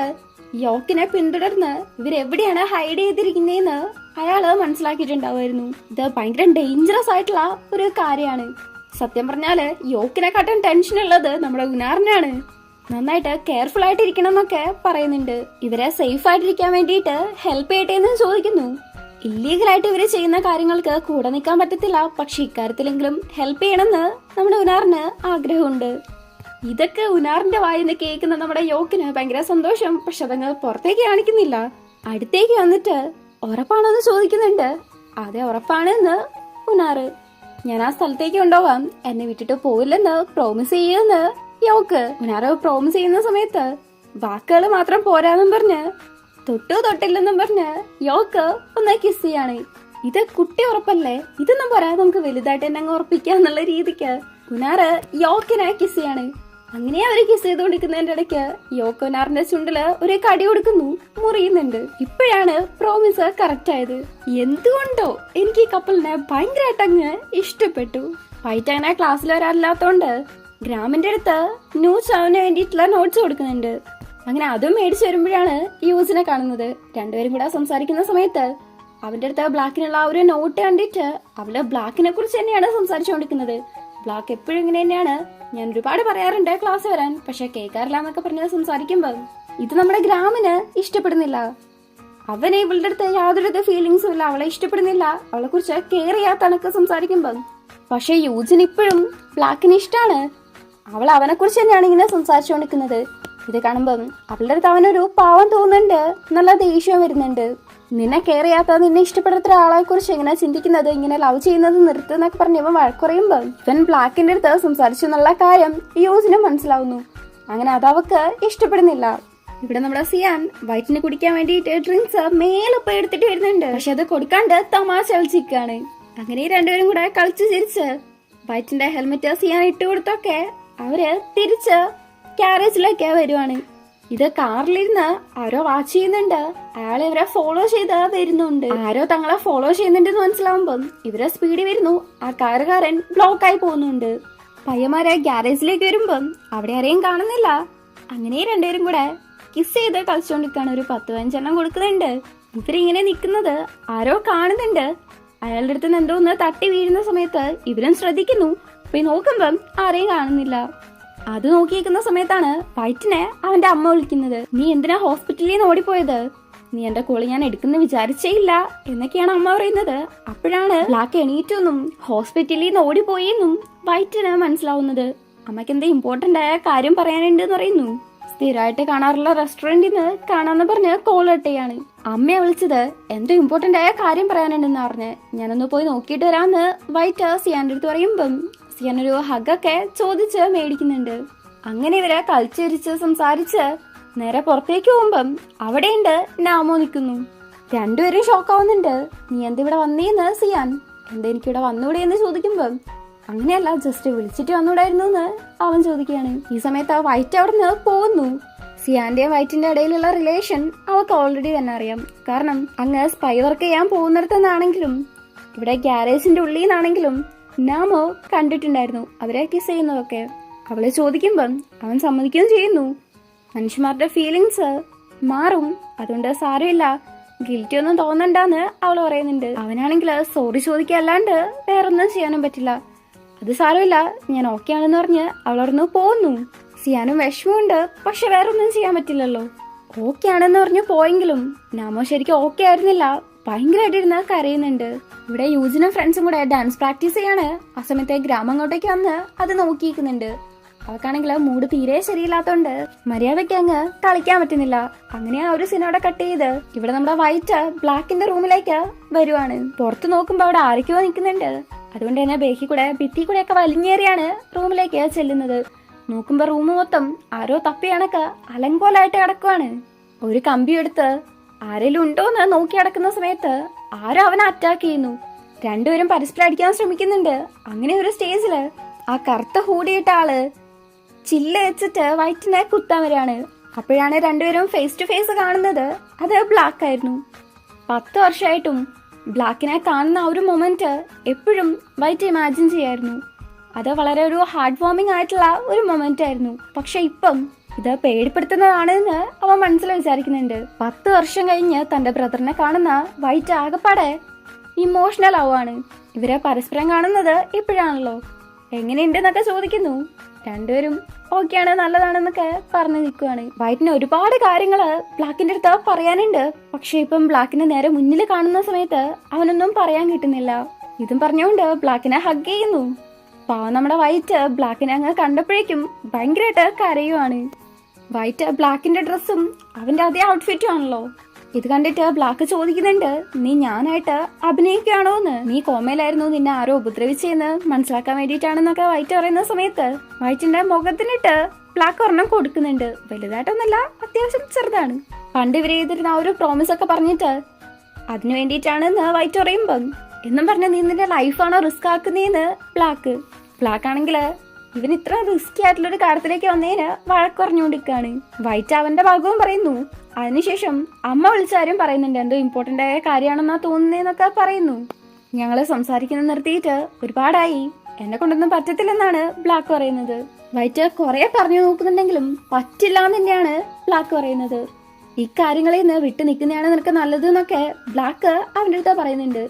യോക്കിനെ പിന്തുടർന്ന് ഇവരെവിടെയാണ് ഹൈഡ് ചെയ്തിരിക്കുന്നതെന്ന് അയാള് മനസ്സിലാക്കിയിട്ടുണ്ടാവുമായിരുന്നു. ഇത് ഭയങ്കര ഡേഞ്ചറസ് ആയിട്ടുള്ള ഒരു കാര്യമാണ്. സത്യം പറഞ്ഞാല് യോക്കിനെക്കാട്ടും ടെൻഷൻ ഉള്ളത് നമ്മുടെ ഉനാറിനാണ്. നന്നായിട്ട് കെയർഫുൾ ആയിട്ടിരിക്കണം എന്നൊക്കെ പറയുന്നുണ്ട്. ഇവരെ സേഫ് ആയിട്ടിരിക്കാൻ വേണ്ടിയിട്ട് ഹെൽപ്പ് ചെയ്യട്ടെ എന്ന് ചോദിക്കുന്നു. ഇല്ലീഗലായിട്ട് ഇവര് ചെയ്യുന്ന കാര്യങ്ങൾക്ക് കൂടെ നിൽക്കാൻ പറ്റത്തില്ല, പക്ഷെ ഇക്കാര്യത്തിലെങ്കിലും ഹെൽപ്പ് ചെയ്യണമെന്ന് നമ്മുടെ ഉനാറിന് ആഗ്രഹമുണ്ട്. ഇതൊക്കെ ഉനാറിന്റെ വായിന്ന് കേൾക്കുന്ന നമ്മുടെ യോക്കിന് ഭയങ്കര സന്തോഷം. പക്ഷെ അതങ്ങ് പുറത്തേക്ക് കാണിക്കുന്നില്ല. അടുത്തേക്ക് വന്നിട്ട് ഉറപ്പാണോന്ന് ചോദിക്കുന്നുണ്ട്. അതെ ഉറപ്പാണെന്ന് ഉനാറ്. ഞാൻ ആ സ്ഥലത്തേക്ക് കൊണ്ടുപോവാം, എന്നെ വിട്ടിട്ട് പോയില്ലെന്ന് പ്രോമിസ് ചെയ്യുമെന്ന് യോക്ക്. ഉനാറ് പ്രോമിസ് ചെയ്യുന്ന സമയത്ത് വാക്കുകൾ മാത്രം പോരാന്നും പറഞ്ഞ് തൊട്ടില്ലെന്നും പറഞ്ഞ് യോക്ക് ഒന്ന് കിസ് ചെയ്യാണ്. ഇത് കുട്ടി ഉറപ്പല്ലേ, ഇതൊന്നും പോരാ, നമുക്ക് വലുതായിട്ട് തന്നെ അങ്ങ് ഉറപ്പിക്കാന്നുള്ള രീതിക്ക് ഉനാറ് യോക്കിനെ കിസ് ചെയ്യാണ്. അങ്ങനെ അവര് കിസ് ചെയ്തുകൊണ്ടിരിക്കുന്നതിന്റെ ഇടയ്ക്ക് യോക്ക് ഉനാറിന്റെ ചുണ്ടില് ഒരു കടി കൊടുക്കുന്നു, മുറിയുന്നുണ്ട്. ഇപ്പോഴാണ് പ്രോമിസ് കറക്റ്റ് ആയത്. എന്തുകൊണ്ടോ എനിക്ക് ഈ കപ്പിളിനെ ഭയങ്കരമായിട്ട് അങ്ങ് ഇഷ്ടപ്പെട്ടു. ഫൈറ്റ് അങ്ങനെ ക്ലാസ്സിൽ വരാറില്ലാത്തോണ്ട് ഗ്രാമിന്റെ അടുത്ത് ന്യൂസ് അവന് വേണ്ടിയിട്ടുള്ള നോട്ട്സ് കൊടുക്കുന്നുണ്ട്. അങ്ങനെ അതും മേടിച്ചു വരുമ്പോഴാണ് യൂസിനെ കാണുന്നത്. രണ്ടുപേരും കൂടെ സംസാരിക്കുന്ന സമയത്ത് അവന്റെ അടുത്ത് ബ്ലാക്കിനുള്ള ആ ഒരു നോട്ട് കണ്ടിട്ട് അവള് ബ്ലാക്കിനെ കുറിച്ച് തന്നെയാണ് സംസാരിച്ചുകൊണ്ടിരിക്കുന്നത്. ബ്ലാക്ക് എപ്പോഴും ഇങ്ങനെ തന്നെയാണ്, ഞാൻ ഒരുപാട് പറയാറുണ്ട് ക്ലാസ് വരാൻ, പക്ഷെ കേൾക്കാറില്ല എന്നൊക്കെ പറഞ്ഞ് സംസാരിക്കുമ്പോ ഇത് നമ്മുടെ ഗ്രാമിന് ഇഷ്ടപ്പെടുന്നില്ല. അവനെ ഇവളുടെ അടുത്ത് യാതൊരു ഫീലിങ്സും ഇല്ല, അവളെ ഇഷ്ടപ്പെടുന്നില്ല, അവളെ കുറിച്ച് കെയർ ചെയ്യാത്തണക്ക് സംസാരിക്കുമ്പോ. പക്ഷെ യൂജിന് ഇപ്പോഴും ബ്ലാക്കിന് ഇഷ്ടമാണ്. അവൾ അവനെ കുറിച്ച് തന്നെയാണ് ഇങ്ങനെ സംസാരിച്ചുകൊണ്ടിരിക്കുന്നത്. ഇത് കാണുമ്പം അവളുടെ അടുത്ത് അവനൊരു പാവം തോന്നുന്നുണ്ട്, നല്ല ദേഷ്യം വരുന്നുണ്ട്. നിന്നെ കെയർ ചെയ്യാത്ത, നിന്നെ ഇഷ്ടപ്പെടാത്ത ഒരാളെ കുറിച്ച് എങ്ങനെ ചിന്തിക്കുന്നത്, ഇങ്ങനെ ലവ് ചെയ്യുന്നത് നിർത്തുന്നൊക്കെ പറഞ്ഞ് ഇവൻ വഴക്കുറയുമ്പോ ഇവൻ ബ്ലാക്കിന്റെ അടുത്ത് സംസാരിച്ചു എന്നുള്ള കാര്യം യൂസിനും മനസ്സിലാവുന്നു. അങ്ങനെ അതവക്ക് ഇഷ്ടപ്പെടുന്നില്ല. ഇവിടെ നമ്മുടെ സിയാൻ വൈറ്റിന് കുടിക്കാൻ വേണ്ടിയിട്ട് ഡ്രിങ്ക്സ് മേലൊപ്പം എടുത്തിട്ട് വരുന്നുണ്ട്. പക്ഷെ അത് കൊടുക്കാണ്ട് തമാശ കളിച്ചിരിക്കാണ്. അങ്ങനെ രണ്ടുപേരും കൂടെ കളിച്ചു ചിരിച്ച് വൈറ്റിന്റെ ഹെൽമെറ്റ് സിയാൻ ഇട്ട് കൊടുത്തൊക്കെ അവര് തിരിച്ച് ക്യാരേജിലേക്ക് വരുവാണ്. ഇത് കാറിലിരുന്ന് ആരോ വാച്ച് ചെയ്യുന്നുണ്ട്. അയാൾ ഇവരെ ഫോളോ ചെയ്ത് വരുന്നുണ്ട്. ആരോ തങ്ങളെ ഫോളോ ചെയ്യുന്നുണ്ടെന്ന് മനസ്സിലാവുമ്പം ഇവരെ സ്പീഡിൽ വരുന്നു. ആ കാറുകാരൻ ബ്ലോക്ക് ആയി പോകുന്നുണ്ട്. പയ്യന്മാരെ ഗ്യാരേജിലേക്ക് വരുമ്പം അവിടെ ആരെയും കാണുന്നില്ല. അങ്ങനെ രണ്ടുപേരും കൂടെ കിസ് ചെയ്ത് കളിച്ചോണ്ടിരിക്കാണ്. ഒരു 10-15 കൊടുക്കുന്നുണ്ട്. ഇവരിങ്ങനെ നിക്കുന്നത് ആരോ കാണുന്നുണ്ട്. അയാളുടെ അടുത്ത് നിന്ന് എന്തോ ഒന്ന് തട്ടി വീഴുന്ന സമയത്ത് ഇവരും ശ്രദ്ധിക്കുന്നു. പോയി നോക്കുമ്പം ആരെയും കാണുന്നില്ല. അത് നോക്കിയിരിക്കുന്ന സമയത്താണ് വൈറ്റിനെ അവന്റെ അമ്മ വിളിക്കുന്നത്. നീ എന്തിനാ ഹോസ്പിറ്റലിൽ നിന്ന് ഓടിപ്പോയത്, നീ എന്റെ കോള് ഞാൻ എടുക്കുന്ന വിചാരിച്ചേ ഇല്ല എന്നൊക്കെയാണ് അമ്മ പറയുന്നത്. അപ്പോഴാണ് ബ്ലാക്ക് എണീറ്റെന്നും ഹോസ്പിറ്റലിൽ നിന്ന് ഓടിപ്പോയെന്നും വൈറ്റിന് മനസ്സിലാവുന്നത്. അമ്മയ്ക്ക് എന്താ ഇമ്പോർട്ടന്റ് ആയ കാര്യം പറയാനുണ്ട് എന്ന് പറയുന്നു. സ്ഥിരമായിട്ട് കാണാറുള്ള റെസ്റ്റോറന്റിൽ നിന്ന് കാണാന്ന് പറഞ്ഞ് കോൾ കട്ട് ചെയ്യാണ്. അമ്മയെ വിളിച്ചത് എന്തോ ഇമ്പോർട്ടന്റ് ആയ കാര്യം പറയാനുണ്ടെന്ന് പറഞ്ഞ് ഞാനൊന്ന് പോയി നോക്കിയിട്ട് വരാന്ന് വൈറ്റ് സിയാന്റെ അടുത്ത് പറയുമ്പം സിയാനൊരു ഹഗൊക്കെ ചോദിച്ച് മേടിക്കുന്നുണ്ട്. അങ്ങനെ ഇവരെ കളിച്ചിരിച്ച് സംസാരിച്ച് നേരെ പുറത്തേക്ക് പോകുമ്പം അവിടെയുണ്ട് നാമോ നിൽക്കുന്നു. രണ്ടുപേരും ഷോക്കാവുന്നുണ്ട്. നീ എന്തിവിടെ വന്നേന്ന് സിയാൻ, എന്താ എനിക്കിവിടെ വന്നൂടെ എന്ന് ചോദിക്കുമ്പം അങ്ങനെയല്ല, ജസ്റ്റ് വിളിച്ചിട്ട് വന്നൂടായിരുന്നു എന്ന് അവൻ ചോദിക്കുകയാണ്. ഈ സമയത്ത് വൈറ്റ് അവിടെ നിന്ന് പോകുന്നു. സിയാന്റെയും വൈറ്റിന്റെ ഇടയിലുള്ള റിലേഷൻ അവൾക്ക് ഓൾറെഡി തന്നെ അറിയാം. കാരണം അങ്ങ് സ്പൈ വർക്ക് ചെയ്യാൻ പോകുന്നിടത്തുനിന്നാണെങ്കിലും ഇവിടെ ഗ്യാരേജിന്റെ ഉള്ളിൽ നിന്നാണെങ്കിലും നാമോ കണ്ടിട്ടുണ്ടായിരുന്നു അവരെ കിസ് ചെയ്യുന്നതൊക്കെ. അവളെ ചോദിക്കുമ്പം അവൻ സമ്മതിക്കുകയും ചെയ്യുന്നു. മനുഷ്യന്മാരുടെ ഫീലിങ്സ് മാറും, അതുകൊണ്ട് സാരമില്ല, ഗിൽറ്റി ഒന്നും തോന്നണ്ടെന്ന് അവൾ പറയുന്നുണ്ട്. അവനാണെങ്കിൽ സോറി ചോദിക്കല്ലാണ്ട് വേറൊന്നും ചെയ്യാനും പറ്റില്ല. അത് സാരമില്ല, ഞാൻ ഓക്കെ ആണെന്ന് പറഞ്ഞ് അവളവിടുന്ന് പോകുന്നു. സിയാനും വിഷമമുണ്ട്, പക്ഷെ വേറൊന്നും ചെയ്യാൻ പറ്റില്ലല്ലോ. ഓക്കെ ആണെന്ന് പറഞ്ഞു പോയെങ്കിലും നാമോ ശരിക്കും ഓക്കെ ആയിരുന്നില്ല. ഭയങ്കരമായിട്ടിരുന്ന് കരയുന്നുണ്ട്. ഇവിടെ യൂജിനും ഫ്രണ്ട്സും കൂടെ ഡാൻസ് പ്രാക്ടീസ് ചെയ്യാണ്. ആ സമയത്തെ ഗ്രാമം അങ്ങോട്ടേക്ക് വന്ന് അത് നോക്കിയിരിക്കുന്നുണ്ട്. അവൾക്കാണെങ്കിൽ മൂഡ് തീരെ ശരിയില്ലാത്തോണ്ട് മര്യാദയ്ക്ക് അങ്ങ് കളിക്കാൻ പറ്റുന്നില്ല. അങ്ങനെ ആ ഒരു സിനോടെ കട്ട് ചെയ്ത് ഇവിടെ നമ്മുടെ വൈറ്റ് ബ്ലാക്കിന്റെ റൂമിലേക്ക് വരുവാണ്. പുറത്ത് നോക്കുമ്പോ അവിടെ ആരൊക്കെയോ നിൽക്കുന്നുണ്ട്. അതുകൊണ്ട് തന്നെ ഭിത്തി കൂടെ ഒക്കെ വലിഞ്ഞേറിയാണ് റൂമിലേക്ക് ചെല്ലുന്നത്. നോക്കുമ്പോ റൂം മൊത്തം ആരോ തപ്പി കണക്ക് അലങ്കോലായിട്ട് കിടക്കുവാണ്. ഒരു കമ്പി എടുത്ത് ആരെങ്കിലും ഉണ്ടോന്ന് നോക്കി അടക്കുന്ന സമയത്ത് ആരോ അവനെ അറ്റാക്ക് ചെയ്യുന്നു. രണ്ടുപേരും പരസ്പരം അടിക്കാൻ ശ്രമിക്കുന്നുണ്ട്. അങ്ങനെ ഒരു സ്റ്റേജില് ആ കറുത്ത ഹൂടിയിട്ട ആള് ചില്ല വെച്ചിട്ട് വൈറ്റിനെ കുത്താൻ വരികയാണ്. അപ്പോഴാണ് രണ്ടുപേരും ഫേസ് ടു ഫേസ് കാണുന്നത്. അത് ബ്ലാക്ക് ആയിരുന്നു. 10 വർഷമായിട്ടും ബ്ലാക്കിനെ കാണുന്ന ആ ഒരു മൊമെന്റ് എപ്പോഴും വൈറ്റ് ഇമാജിൻ ചെയ്യായിരുന്നു. അത് വളരെ ഒരു ഹാർട്ട് വാർമിംഗ് ആയിട്ടുള്ള ഒരു മൊമെന്റ് ആയിരുന്നു. പക്ഷെ ഇപ്പം ഇത് പേടിപ്പെടുത്തുന്നതാണെന്ന് അവൻ മനസ്സിൽ വിചാരിക്കുന്നുണ്ട്. 10 വർഷം കഴിഞ്ഞ് തന്റെ ബ്രദറിനെ കാണുന്ന വൈറ്റ് ആകെപ്പാടെ ഇമോഷണൽ ആവുകയാണ്. ഇവരെ പരസ്പരം കാണുന്നത് ഇപ്പോഴാണല്ലോ. എങ്ങനെയുണ്ടെന്നൊക്കെ ചോദിക്കുന്നു. രണ്ടുപേരും ഓക്കെയാണ്, നല്ലതാണെന്നൊക്കെ പറഞ്ഞു നിൽക്കുവാണ്. വൈറ്റിന് ഒരുപാട് കാര്യങ്ങള് ബ്ലാക്കിന്റെ അടുത്ത് പറയാനുണ്ട്. പക്ഷെ ഇപ്പം ബ്ലാക്കിനെ നേരെ മുന്നിൽ കാണുന്ന സമയത്ത് അവനൊന്നും പറയാൻ കിട്ടുന്നില്ല. ഇതും പറഞ്ഞുകൊണ്ട് ബ്ലാക്കിനെ ഹഗ് ചെയ്യുന്നു. പാവം നമ്മുടെ വൈറ്റ് ബ്ലാക്കിനെ അങ്ങ് കണ്ടപ്പോഴേക്കും ഭയങ്കരമായിട്ട് കരയുവാണ്. വൈറ്റ് ബ്ലാക്കിന്റെ ഡ്രസ്സും അവന്റെ അതേ ഔട്ട്ഫിറ്റും ആണല്ലോ. ഇത് കണ്ടിട്ട് ബ്ലാക്ക് ചോദിക്കുന്നുണ്ട്, നീ ഞാനായിട്ട് അഭിനയിക്കുകയാണോന്ന്? നീ കോമയിലായിരുന്നു, നിന്നെ ആരോ ഉപദ്രവിച്ചെന്ന് മനസ്സിലാക്കാൻ വേണ്ടിയിട്ടാണെന്നൊക്കെ വൈറ്റ് പറയുന്ന സമയത്ത് വൈറ്റിന്റെ മുഖത്തിനിട്ട് ബ്ലാക്ക് ഒരെണ്ണം കൊടുക്കുന്നുണ്ട്. വലുതായിട്ടൊന്നല്ല, അത്യാവശ്യം ചെറുതാണ്. പണ്ട് ഇവര് ചെയ്തിരുന്ന ആ ഒരു പ്രോമിസ് ഒക്കെ പറഞ്ഞിട്ട് അതിനു വേണ്ടിയിട്ടാണെന്ന് വൈറ്റ് പറയുമ്പം എന്നും പറഞ്ഞ നീ നിന്റെ ലൈഫാണോ റിസ്ക് ആക്കുന്നേന്ന് ബ്ലാക്ക് ആണെങ്കില് ഇവൻ ഇത്ര റിസ്കി ആയിട്ടുള്ള ഒരു കാര്യത്തിലേക്ക് വന്നതിന് വഴക്കുറഞ്ഞുകൊണ്ടിരിക്കുകയാണ്. വൈറ്റ് അവന്റെ ഭാഗവും പറയുന്നു. അതിനുശേഷം അമ്മ വിളിച്ചാരും പറയുന്നുണ്ട്, എന്തോ ഇമ്പോർട്ടന്റ് ആയ കാര്യമാണെന്നാ തോന്നുന്നേന്നൊക്കെ പറയുന്നു. ഞങ്ങള് സംസാരിക്കുന്നത് നിർത്തിയിട്ട് ഒരുപാടായി, എന്നെ കൊണ്ടൊന്നും പറ്റത്തില്ലെന്നാണ് ബ്ലാക്ക് പറയുന്നത്. വൈറ്റ് കുറെ പറഞ്ഞു നോക്കുന്നുണ്ടെങ്കിലും പറ്റില്ല എന്ന് തന്നെയാണ് ബ്ലാക്ക് പറയുന്നത്. ഇക്കാര്യങ്ങളിൽ നിന്ന് വിട്ടു നിൽക്കുന്നതാണ് നിനക്ക് നല്ലത് എന്നൊക്കെ ബ്ലാക്ക് അവന്റെ അടുത്ത് പറയുന്നുണ്ട്.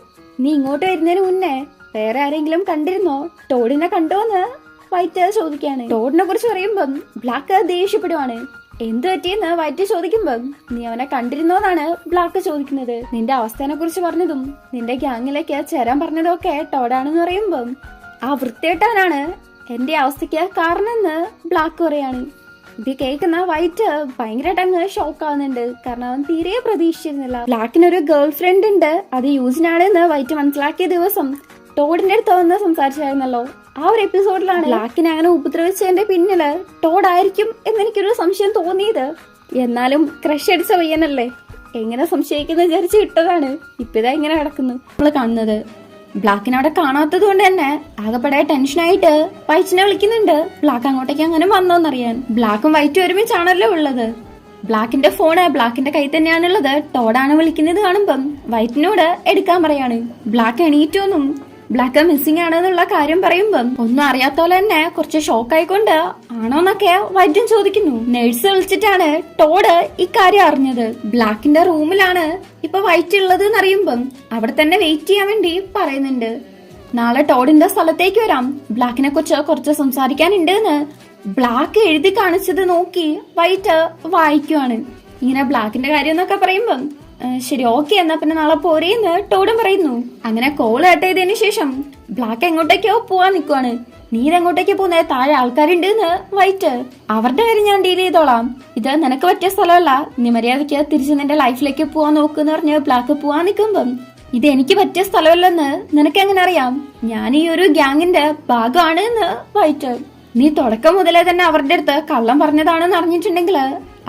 നീ ഇങ്ങോട്ട് വരുന്നതിന് മുന്നേ വേറെ ആരെങ്കിലും കണ്ടിരുന്നോ? ടോഡിനെ കണ്ടോന്ന് വൈറ്റ് ചോദിക്കാണ്. ടോഡിനെ കുറിച്ച് പറയുമ്പം ബ്ലാക്ക് ദേഷ്യപ്പെടുവാണ്. എന്ത് പറ്റിയെന്ന് വൈറ്റ് ചോദിക്കുമ്പം നീ അവനെ കണ്ടിരുന്നോന്നാണ് ബ്ലാക്ക് ചോദിക്കുന്നത്. നിന്റെ അവസ്ഥനെ കുറിച്ച് പറഞ്ഞതും നിന്റെ ഗ്യാങ്ങിലേക്ക് ചേരാൻ പറഞ്ഞതും ഒക്കെ ടോഡാണെന്ന് പറയുമ്പം ആ വൃത്തികെട്ടവനാണ് എന്റെ അവസ്ഥയ്ക്ക് കാരണമെന്ന് ബ്ലാക്ക് പറയാണ്. ഇത് കേൾക്കുന്ന വൈറ്റ് ഭയങ്കരമായിട്ട് അങ്ങ് ഷോക്ക് ആവുന്നുണ്ട്. കാരണം അവൻ തീരെ പ്രതീക്ഷിച്ചിരുന്നില്ല. ബ്ലാക്കിനൊരു ഗേൾ ഫ്രണ്ട് ഉണ്ട്, അത് യൂസിനാണെന്ന് വൈറ്റ് മനസ്സിലാക്കിയ ദിവസം ടോഡിന്റെ അടുത്ത് വന്ന് സംസാരിച്ചായിരുന്നല്ലോ. ആ ഒരു എപ്പിസോഡിലാണ് ബ്ലാക്കിനെ അങ്ങനെ ഉപദ്രവിച്ചതിന്റെ പിന്നില് ടോഡായിരിക്കും എന്നെനിക്കൊരു സംശയം തോന്നിയത്. എന്നാലും ക്രഷ് അടിച്ച പയ്യനല്ലേ, എങ്ങനെ സംശയിക്കുന്ന വിചാരിച്ച് ഇട്ടതാണ്. ഇപ്പിതാ ഇങ്ങനെ കിടക്കുന്നു. നമ്മള് കാണുന്നത് ബ്ലാക്കിനെ അവിടെ കാണാത്തത് കൊണ്ട് തന്നെ ആകെപ്പെടെ ടെൻഷനായിട്ട് വൈറ്റിനെ വിളിക്കുന്നുണ്ട്. ബ്ലാക്ക് അങ്ങോട്ടേക്ക് അങ്ങനെ വന്നോന്നറിയാൻ. ബ്ലാക്കും വൈറ്റും ഒരുമിച്ചാണല്ലോ ഉള്ളത്. ബ്ലാക്കിന്റെ ഫോണ് ബ്ലാക്കിന്റെ കൈ തന്നെയാണുള്ളത്. ടോഡാണ് വിളിക്കുന്നത് കാണുമ്പം വൈറ്റിനോട് എടുക്കാൻ പറയാണ്. ബ്ലാക്ക് എണീറ്റോന്നും ബ്ലാക്ക് മിസ്സിംഗ് ആണെന്നുള്ള കാര്യം പറയുമ്പം ഒന്നും അറിയാത്ത പോലെ തന്നെ കുറച്ച് ഷോക്ക് ആയിക്കൊണ്ട് ആണോന്നൊക്കെ വൈറ്റും ചോദിക്കുന്നു. നേഴ്സ് വിളിച്ചിട്ടാണ് ടോഡ് ഇക്കാര്യം അറിഞ്ഞത്. ബ്ലാക്കിന്റെ റൂമിലാണ് ഇപ്പൊ വൈറ്റ് ഉള്ളത് എന്നറിയുമ്പം അവിടെ തന്നെ വെയിറ്റ് ചെയ്യാൻ വേണ്ടി പറയുന്നുണ്ട്. നാളെ ടോഡിന്റെ സ്ഥലത്തേക്ക് വരാം, ബ്ലാക്കിനെ കുറിച്ച് കുറച്ച് സംസാരിക്കാനുണ്ട് എന്ന് ബ്ലാക്ക് എഴുതി കാണിച്ചത് നോക്കി വൈറ്റ് വായിക്കുവാണ്. ഇങ്ങനെ ബ്ലാക്കിന്റെ കാര്യം എന്നൊക്കെ പറയുമ്പം ശരി ഓക്കെ എന്നാ പിന്നെ നാളെ പോരേന്ന് ടോഡും പറയുന്നു. അങ്ങനെ കോൾ കട്ട് ചെയ്തതിനു ശേഷം ബ്ലാക്ക് എങ്ങോട്ടേക്കോ പോവാൻ നിൽക്കുവാണ്. നീ ഇതെങ്ങോട്ടേക്ക് പോകുന്നേ? താഴെ ആൾക്കാരുണ്ട് എന്ന് വൈറ്റ്. അവരുടെ കാര്യം ഞാൻ ഡീൽ ചെയ്തോളാം, ഇത് നിനക്ക് പറ്റിയ സ്ഥലമല്ല, നീ മര്യാദയ്ക്ക് തിരിച്ച് നിന്റെ ലൈഫിലേക്ക് പോവാൻ നോക്കുന്ന് പറഞ്ഞ് ബ്ലാക്ക് പോവാൻ നിൽക്കുമ്പം ഇത് എനിക്ക് പറ്റിയ സ്ഥലമല്ലെന്ന് നിനക്ക് എങ്ങനെ അറിയാം? ഞാൻ ഈ ഒരു ഗ്യാങ്ങിന്റെ ഭാഗമാണ് എന്ന് വൈറ്റ്. നീ തുടക്കം മുതലേ തന്നെ അവരുടെ അടുത്ത് കള്ളം പറഞ്ഞതാണെന്ന് അറിഞ്ഞിട്ടുണ്ടെങ്കിൽ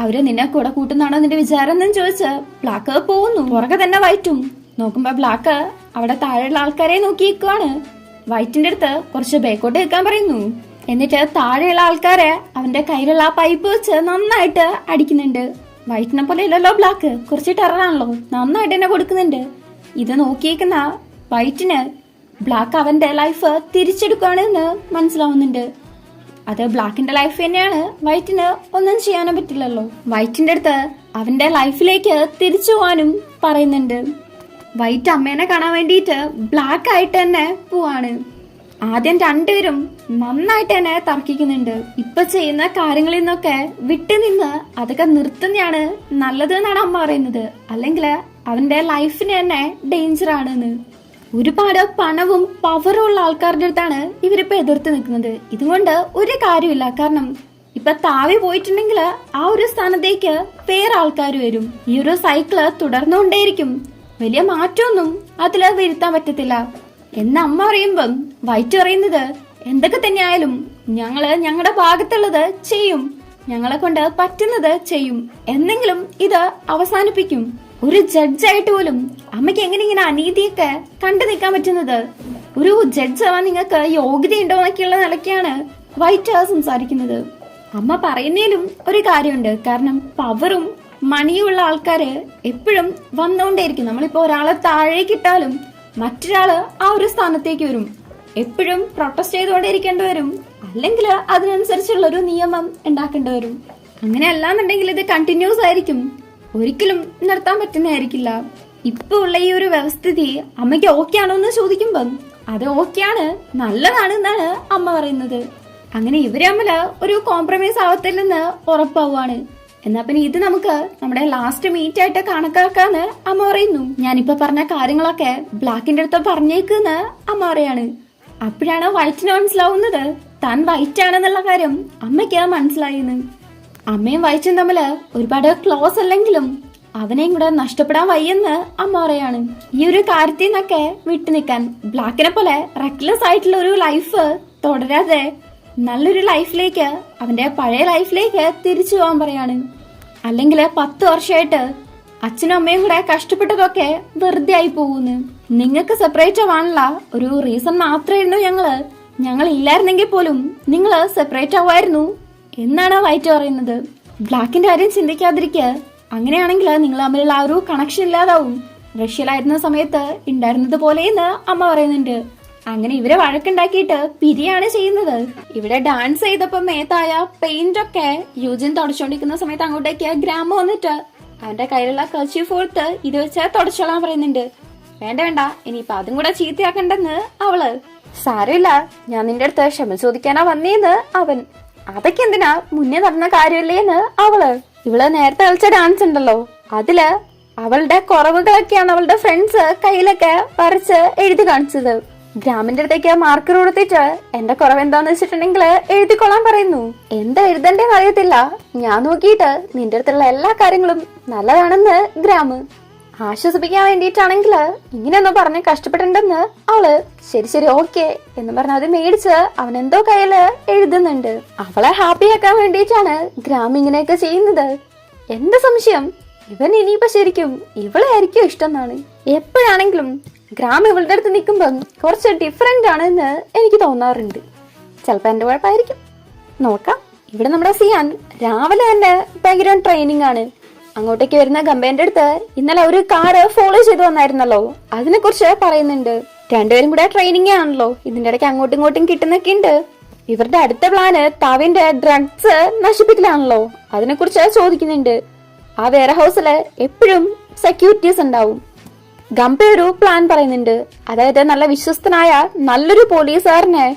അവര് നിന്നെ കൂടെ കൂട്ടുന്നാണോ നിന്റെ വിചാരം എന്നും ചോദിച്ച് ബ്ലാക്ക് പോകുന്നു. പുറകെ തന്നെ വൈറ്റും. നോക്കുമ്പോ ബ്ലാക്ക് അവിടെ താഴെയുള്ള ആൾക്കാരെ നോക്കി നിൽക്കുവാണ്. വൈറ്റിന്റെ അടുത്ത് കുറച്ച് ബേക്കോട്ട് നിൽക്കാൻ പറയുന്നു. എന്നിട്ട് താഴെയുള്ള ആൾക്കാരെ അവന്റെ കയ്യിലുള്ള ആ പൈപ്പ് വെച്ച് നന്നായിട്ട് അടിക്കുന്നുണ്ട്. വൈറ്റിനെ പോലെ ഇല്ലല്ലോ ബ്ലാക്ക്, കുറച്ച് ടെററാണല്ലോ, നന്നായിട്ട് തന്നെ കൊടുക്കുന്നുണ്ട്. ഇത് നോക്കിയേക്കുന്ന വൈറ്റിന് ബ്ലാക്ക് അവന്റെ ലൈഫ് തിരിച്ചെടുക്കുകയാണ് എന്ന് മനസ്സിലാവുന്നുണ്ട്. അത് ബ്ലാക്കിന്റെ ലൈഫ് തന്നെയാണ്, വൈറ്റിന് ഒന്നും ചെയ്യാനും പറ്റില്ലല്ലോ. വൈറ്റിന്റെ അടുത്ത് അവന്റെ ലൈഫിലേക്ക് തിരിച്ചു പോവാനും പറയുന്നുണ്ട്. വൈറ്റ് അമ്മേനെ കാണാൻ വേണ്ടിയിട്ട് ബ്ലാക്ക് ആയിട്ട് തന്നെ പോവാണ്. ആദ്യം രണ്ടുപേരും നന്നായിട്ട് തന്നെ തർക്കിക്കുന്നുണ്ട്. ഇപ്പൊ ചെയ്യുന്ന കാര്യങ്ങളിൽ നിന്നൊക്കെ വിട്ടുനിന്ന് അതൊക്കെ നിർത്തുന്നതാണ് നല്ലത് എന്നാണ് അമ്മ പറയുന്നത്. അല്ലെങ്കിൽ അവന്റെ ലൈഫിന് തന്നെ ഡേഞ്ചർ ആണെന്ന്. ഒരുപാട് പണവും പവറും ഉള്ള ആൾക്കാരുടെ അടുത്താണ് ഇവരിപ്പോ എതിർത്ത് നിൽക്കുന്നത്. ഇതുകൊണ്ട് ഒരു കാര്യമില്ല. കാരണം ഇപ്പൊ താവി പോയിട്ടുണ്ടെങ്കിൽ ആ ഒരു സ്ഥാനത്തേക്ക് വേറെ ആൾക്കാർ വരും. ഈ ഒരു സൈക്കിള് തുടർന്നുകൊണ്ടേയിരിക്കും. വലിയ മാറ്റമൊന്നും അതില് വരുത്താൻ പറ്റത്തില്ല എന്ന് അമ്മ പറയുമ്പം വൈറ്റ് പറയുന്നത് എന്തൊക്കെ തന്നെയായാലും ഞങ്ങള് ഞങ്ങളുടെ ഭാഗത്തുള്ളത് ചെയ്യും, ഞങ്ങളെ കൊണ്ട് പറ്റുന്നത് ചെയ്യും, എന്നെങ്കിലും ഇത് അവസാനിപ്പിക്കും. ഒരു ജഡ്ജായിട്ട് പോലും അമ്മയ്ക്ക് എങ്ങനെ ഇങ്ങനെ അനീതിയൊക്കെ കണ്ടു നിൽക്കാൻ പറ്റുന്നത്? ഒരു ജഡ്ജ് ആവാൻ നിങ്ങൾക്ക് യോഗ്യതയുണ്ടോ എന്നൊക്കെയുള്ള നിലയ്ക്കാണ് വൈറ്റ് സംസാരിക്കുന്നത്. അമ്മ പറയുന്നതിലും ഒരു കാര്യമുണ്ട്. കാരണം പവറും മണിയുള്ള ആൾക്കാര് എപ്പോഴും വന്നുകൊണ്ടേയിരിക്കും. നമ്മളിപ്പോ ഒരാളെ താഴേക്കിട്ടാലും മറ്റൊരാള് ആ ഒരു സ്ഥാനത്തേക്ക് വരും. എപ്പോഴും പ്രൊട്ടസ്റ്റ് ചെയ്തുകൊണ്ടേയിരിക്കേണ്ടി വരും, അല്ലെങ്കിൽ അതിനനുസരിച്ചുള്ള ഒരു നിയമം ഉണ്ടാക്കേണ്ടി വരും. അങ്ങനെ അല്ലാന്നുണ്ടെങ്കിൽ ഇത് കണ്ടിന്യൂസ് ആയിരിക്കും, ഒരിക്കലും നിർത്താൻ പറ്റുന്നതായിരിക്കില്ല. ഇപ്പൊ ഉള്ള ഈ ഒരു വ്യവസ്ഥിതി അമ്മയ്ക്ക് ഓക്കെ ആണോ എന്ന് ചോദിക്കുമ്പം അത് ഓക്കെയാണ്, നല്ലതാണ് എന്നാണ് അമ്മ പറയുന്നത്. അങ്ങനെ ഇവര് തമ്മില് ഒരു കോംപ്രമൈസ് ആവത്തില്ലെന്ന് ഉറപ്പാവുകയാണ്. എന്നാ പിന്നെ ഇത് നമുക്ക് നമ്മുടെ ലാസ്റ്റ് മീറ്റ് ആയിട്ട് കണക്കാക്കാന്ന് അമ്മ പറയുന്നു. ഞാനിപ്പോ പറഞ്ഞ കാര്യങ്ങളൊക്കെ ബ്ലാക്കിന്റെ അടുത്ത് പറഞ്ഞേക്കെന്ന് അമ്മ പറയാണ്. അപ്പോഴാണ് വൈറ്റിന് മനസ്സിലാവുന്നത് താൻ വൈറ്റ് ആണെന്നുള്ള കാര്യം അമ്മയ്ക്ക് മനസ്സിലായിന്ന്. അമ്മയും വൈറ്റും തമ്മില് ഒരുപാട് ക്ലോസ് അല്ലെങ്കിലും അവനെയും കൂടെ നഷ്ടപ്പെടാൻ വയ്യെന്ന് അമ്മ പറയാണ്. ഈ ഒരു കാര്യത്തിൽ നിന്നൊക്കെ വിട്ടു നിൽക്കാൻ ബ്ലാക്കിനെ പോലെ റെക്ലെസ് ആയിട്ടുള്ള ഒരു ലൈഫ് തുടരാതെ നല്ലൊരു ലൈഫിലേക്ക്, അവന്റെ പഴയ ലൈഫിലേക്ക് തിരിച്ചു പോകാൻ പറയാണ്. അല്ലെങ്കിൽ 10 വർഷമായിട്ട് അച്ഛനും അമ്മയും കൂടെ കഷ്ടപ്പെട്ടതൊക്കെ വെറുതെ ആയി പോകുന്നു. നിങ്ങൾക്ക് സെപ്പറേറ്റ് ആവാനുള്ള ഒരു റീസൺ മാത്രമായിരുന്നു ഞങ്ങൾ ഇല്ലായിരുന്നെങ്കിൽ പോലും നിങ്ങൾ സെപ്പറേറ്റ് ആവുമായിരുന്നു എന്നാണ് വൈറ്റ് പറയുന്നത്. ബ്ലാക്കിന്റെ കാര്യം ചിന്തിക്കാതിരിക്കുക. അങ്ങനെയാണെങ്കിൽ നിങ്ങൾ തമ്മിലുള്ള ആ ഒരു കണക്ഷൻ ഇല്ലാതാവും. റഷ്യയിലായിരുന്ന സമയത്ത് ഉണ്ടായിരുന്നത് പോലെയെന്ന് അമ്മ പറയുന്നുണ്ട്. അങ്ങനെ ഇവരെ വഴക്കുണ്ടാക്കിയിട്ട് പിരിയാണ് ചെയ്യുന്നത്. ഇവിടെ ഡാൻസ് ചെയ്തപ്പോ മേത്തായ പെയിന്റ് ഒക്കെ യൂജിൻ തുടച്ചോണ്ടിരിക്കുന്ന സമയത്ത് അങ്ങോട്ടേക്ക് ഗ്രാമം വന്നിട്ട് അവന്റെ കയ്യിലുള്ള കർച്ചീഫ് കൊടുത്ത് ഇത് വെച്ച് തുടച്ചോളാൻ പറയുന്നുണ്ട്. വേണ്ട ഇനിയിപ്പൊ അതും കൂടെ ചീത്തയാക്കണ്ടെന്ന് അവള്. സാരമില്ല, ഞാൻ നിന്റെ അടുത്ത് ക്ഷമ ചോദിക്കാനാ വന്നേന്ന് അവൻ. അതൊക്കെ എന്തിനാ, മുന്നേ നടന്ന കാര്യമല്ലേന്ന് അവള്. ഇവള് നേരത്തെ കളിച്ച ഡാൻസ് ഉണ്ടല്ലോ, അതില് അവളുടെ കുറവുകളൊക്കെയാണ് അവളുടെ ഫ്രണ്ട്സ് കയ്യിലൊക്കെ വരച്ച് എഴുതി കാണിച്ചത്. ഗ്രാമിന്റെ അടുത്തേക്ക് മാർക്കർ കൊടുത്തിട്ട് എന്റെ കുറവ് എന്താന്ന് വെച്ചിട്ടുണ്ടെങ്കിൽ എഴുതിക്കൊള്ളാൻ പറയുന്നു. എന്താ എഴുതണ്ടേന്ന് അറിയത്തില്ല, ഞാൻ നോക്കിയിട്ട് നിന്റെ അടുത്തുള്ള എല്ലാ കാര്യങ്ങളും നല്ലതാണെന്ന് ഗ്രാമ് ആശ്വസിപ്പിക്കാൻ വേണ്ടിയിട്ടാണെങ്കിൽ ഇങ്ങനെയൊന്നും പറഞ്ഞ് കഷ്ടപ്പെട്ടിട്ടുണ്ടെന്ന് അവള്. ശരി ഓക്കെ എന്ന് പറഞ്ഞ അത് മേടിച്ച് അവൻ എന്തോ കയ്യില് എഴുതുന്നുണ്ട്. അവളെ ഹാപ്പിയാക്കാൻ വേണ്ടിയിട്ടാണ് ഗ്രാം ഇങ്ങനെയൊക്കെ ചെയ്യുന്നത്. എന്റെ സംശയം ഇവൻ ഇനിയിപ്പോ ശരിക്കും ഇവളെ ആയിരിക്കും ഇഷ്ടം എന്നാണ്. എപ്പോഴാണെങ്കിലും ഗ്രാം ഇവളുടെ അടുത്ത് നിൽക്കുമ്പം കുറച്ച് ഡിഫറെന്റ് ആണെന്ന് എനിക്ക് തോന്നാറുണ്ട്. ചിലപ്പോ എന്റെ കുഴപ്പമായിരിക്കും, നോക്കാം. ഇവിടെ നമ്മുടെ സിയാൻ രാവിലെ തന്നെ ഭയങ്കര ട്രെയിനിങ് ആണ്. അങ്ങോട്ടേക്ക് വരുന്ന ഗംഭേന്റെ അടുത്ത് ഇന്നലെ ഒരു കാറ് ഫോളോ ചെയ്ത് വന്നായിരുന്നല്ലോ, അതിനെ കുറിച്ച് പറയുന്നുണ്ട്. രണ്ടുപേരും കൂടെ ട്രെയിനിങ് ആണല്ലോ, ഇതിന്റെ ഇടയ്ക്ക് അങ്ങോട്ടും ഇങ്ങോട്ടും കിട്ടുന്നൊക്കെ ഉണ്ട്. ഇവരുടെ അടുത്ത പ്ലാന് താവിന്റെ ഡ്രഗ്സ് നശിപ്പിക്കലാണല്ലോ, അതിനെ കുറിച്ച് ചോദിക്കുന്നുണ്ട്. ആ വെയർ ഹൗസില് എപ്പോഴും സെക്യൂരിറ്റീസ് ഉണ്ടാവും. ഗംഭ ഒരു പ്ലാൻ പറയുന്നുണ്ട്. അതായത് നല്ല വിശ്വസ്തനായ നല്ലൊരു പോലീസുകാരനെ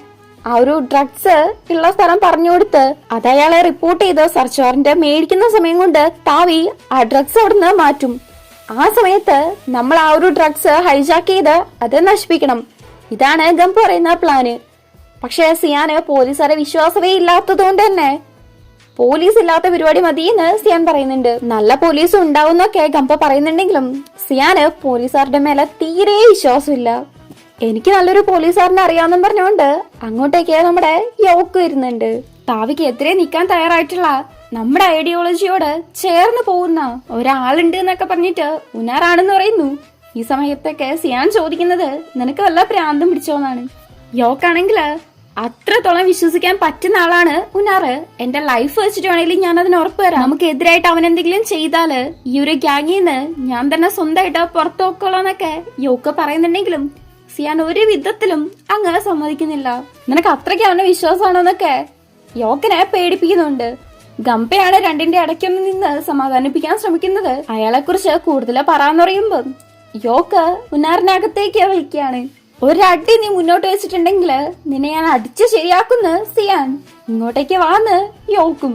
ആ ഒരു ഡ്രഗ്സ് ഉള്ള സ്ഥലം പറഞ്ഞു കൊടുത്ത് അത് അയാളെ റിപ്പോർട്ട് ചെയ്ത് സെർച്ച് വാറന്റ് മേടിക്കുന്ന സമയം കൊണ്ട് താവി ആ ഡ്രഗ്സ് അവിടുന്ന് മാറ്റും. ആ സമയത്ത് നമ്മൾ ആ ഒരു ഡ്രഗ്സ് ഹൈജാക്ക് ചെയ്ത് അത് നശിപ്പിക്കണം. ഇതാണ് ഗംഭ പറയുന്ന പ്ലാന്. പക്ഷെ സിയാന് പോലീസുകാരെ വിശ്വാസമേ ഇല്ലാത്തത് കൊണ്ട് തന്നെ പോലീസ് ഇല്ലാത്ത പരിപാടി മതിയെന്ന് സിയാൻ പറയുന്നുണ്ട്. നല്ല പോലീസ് ഉണ്ടാവുന്നൊക്കെ ഗംഭ പറയുന്നുണ്ടെങ്കിലും സിയാന് പോലീസുകാരുടെ മേലെ തീരെ വിശ്വാസമില്ല. എനിക്ക് നല്ലൊരു പോലീസുകാരനെ അറിയാമെന്നും പറഞ്ഞുകൊണ്ട് അങ്ങോട്ടേക്ക് നമ്മുടെ യോക്ക് വരുന്നുണ്ട്. താവിക്ക് എത്രയും നിൽക്കാൻ തയ്യാറായിട്ടുള്ള നമ്മുടെ ഐഡിയോളജിയോട് ചേർന്ന് പോകുന്ന ഒരാളുണ്ട് എന്നൊക്കെ പറഞ്ഞിട്ട് ഉനാറാണെന്ന് പറയുന്നു. ഈ സമയത്തൊക്കെ സിയാൻ ചോദിക്കുന്നത് നിനക്ക് വല്ല പ്രാന്തം പിടിച്ചോന്നാണ്. യോക്കാണെങ്കില് അത്രത്തോളം വിശ്വസിക്കാൻ പറ്റുന്ന ആളാണ് ഉനാറ്. എന്റെ ലൈഫ് വെച്ചിട്ട് വേണമെങ്കിലും ഞാൻ അതിന് ഉറപ്പ് തരാം. നമുക്ക് എതിരായിട്ട് അവൻ എന്തെങ്കിലും ചെയ്താല് ഈ ഒരു ഗ്യാങ്ങിന്ന് ഞാൻ തന്നെ സ്വന്തമായിട്ട് പുറത്തു നോക്കോളാന്നൊക്കെ യോക്ക് പറയുന്നുണ്ടെങ്കിലും സിയാൻ ഒരു വിധത്തിലും അങ്ങ് സമ്മതിക്കുന്നില്ല. നിനക്ക് അത്രയ്ക്ക് അവന്റെ വിശ്വാസമാണോന്നൊക്കെ യോക്കിനെ പേടിപ്പിക്കുന്നുണ്ട്. ഗംഭയാണ് രണ്ടിന്റെ ഇടയ്ക്കൊന്ന് നിന്ന് സമാധാനിപ്പിക്കാൻ ശ്രമിക്കുന്നത്. അയാളെ കുറിച്ച് കൂടുതൽ പറയാന്ന് പറയുമ്പോ യോക്ക് ഉന്നാറിനകത്തേക്ക് വിളിക്കുകയാണ്. ഒരടി നീ മുന്നോട്ട് വെച്ചിട്ടുണ്ടെങ്കിൽ നിന്നെ ഞാൻ അടിച്ച് ശരിയാക്കുന്ന സിയാൻ, ഇങ്ങോട്ടേക്ക് വാന്ന് യോക്കും.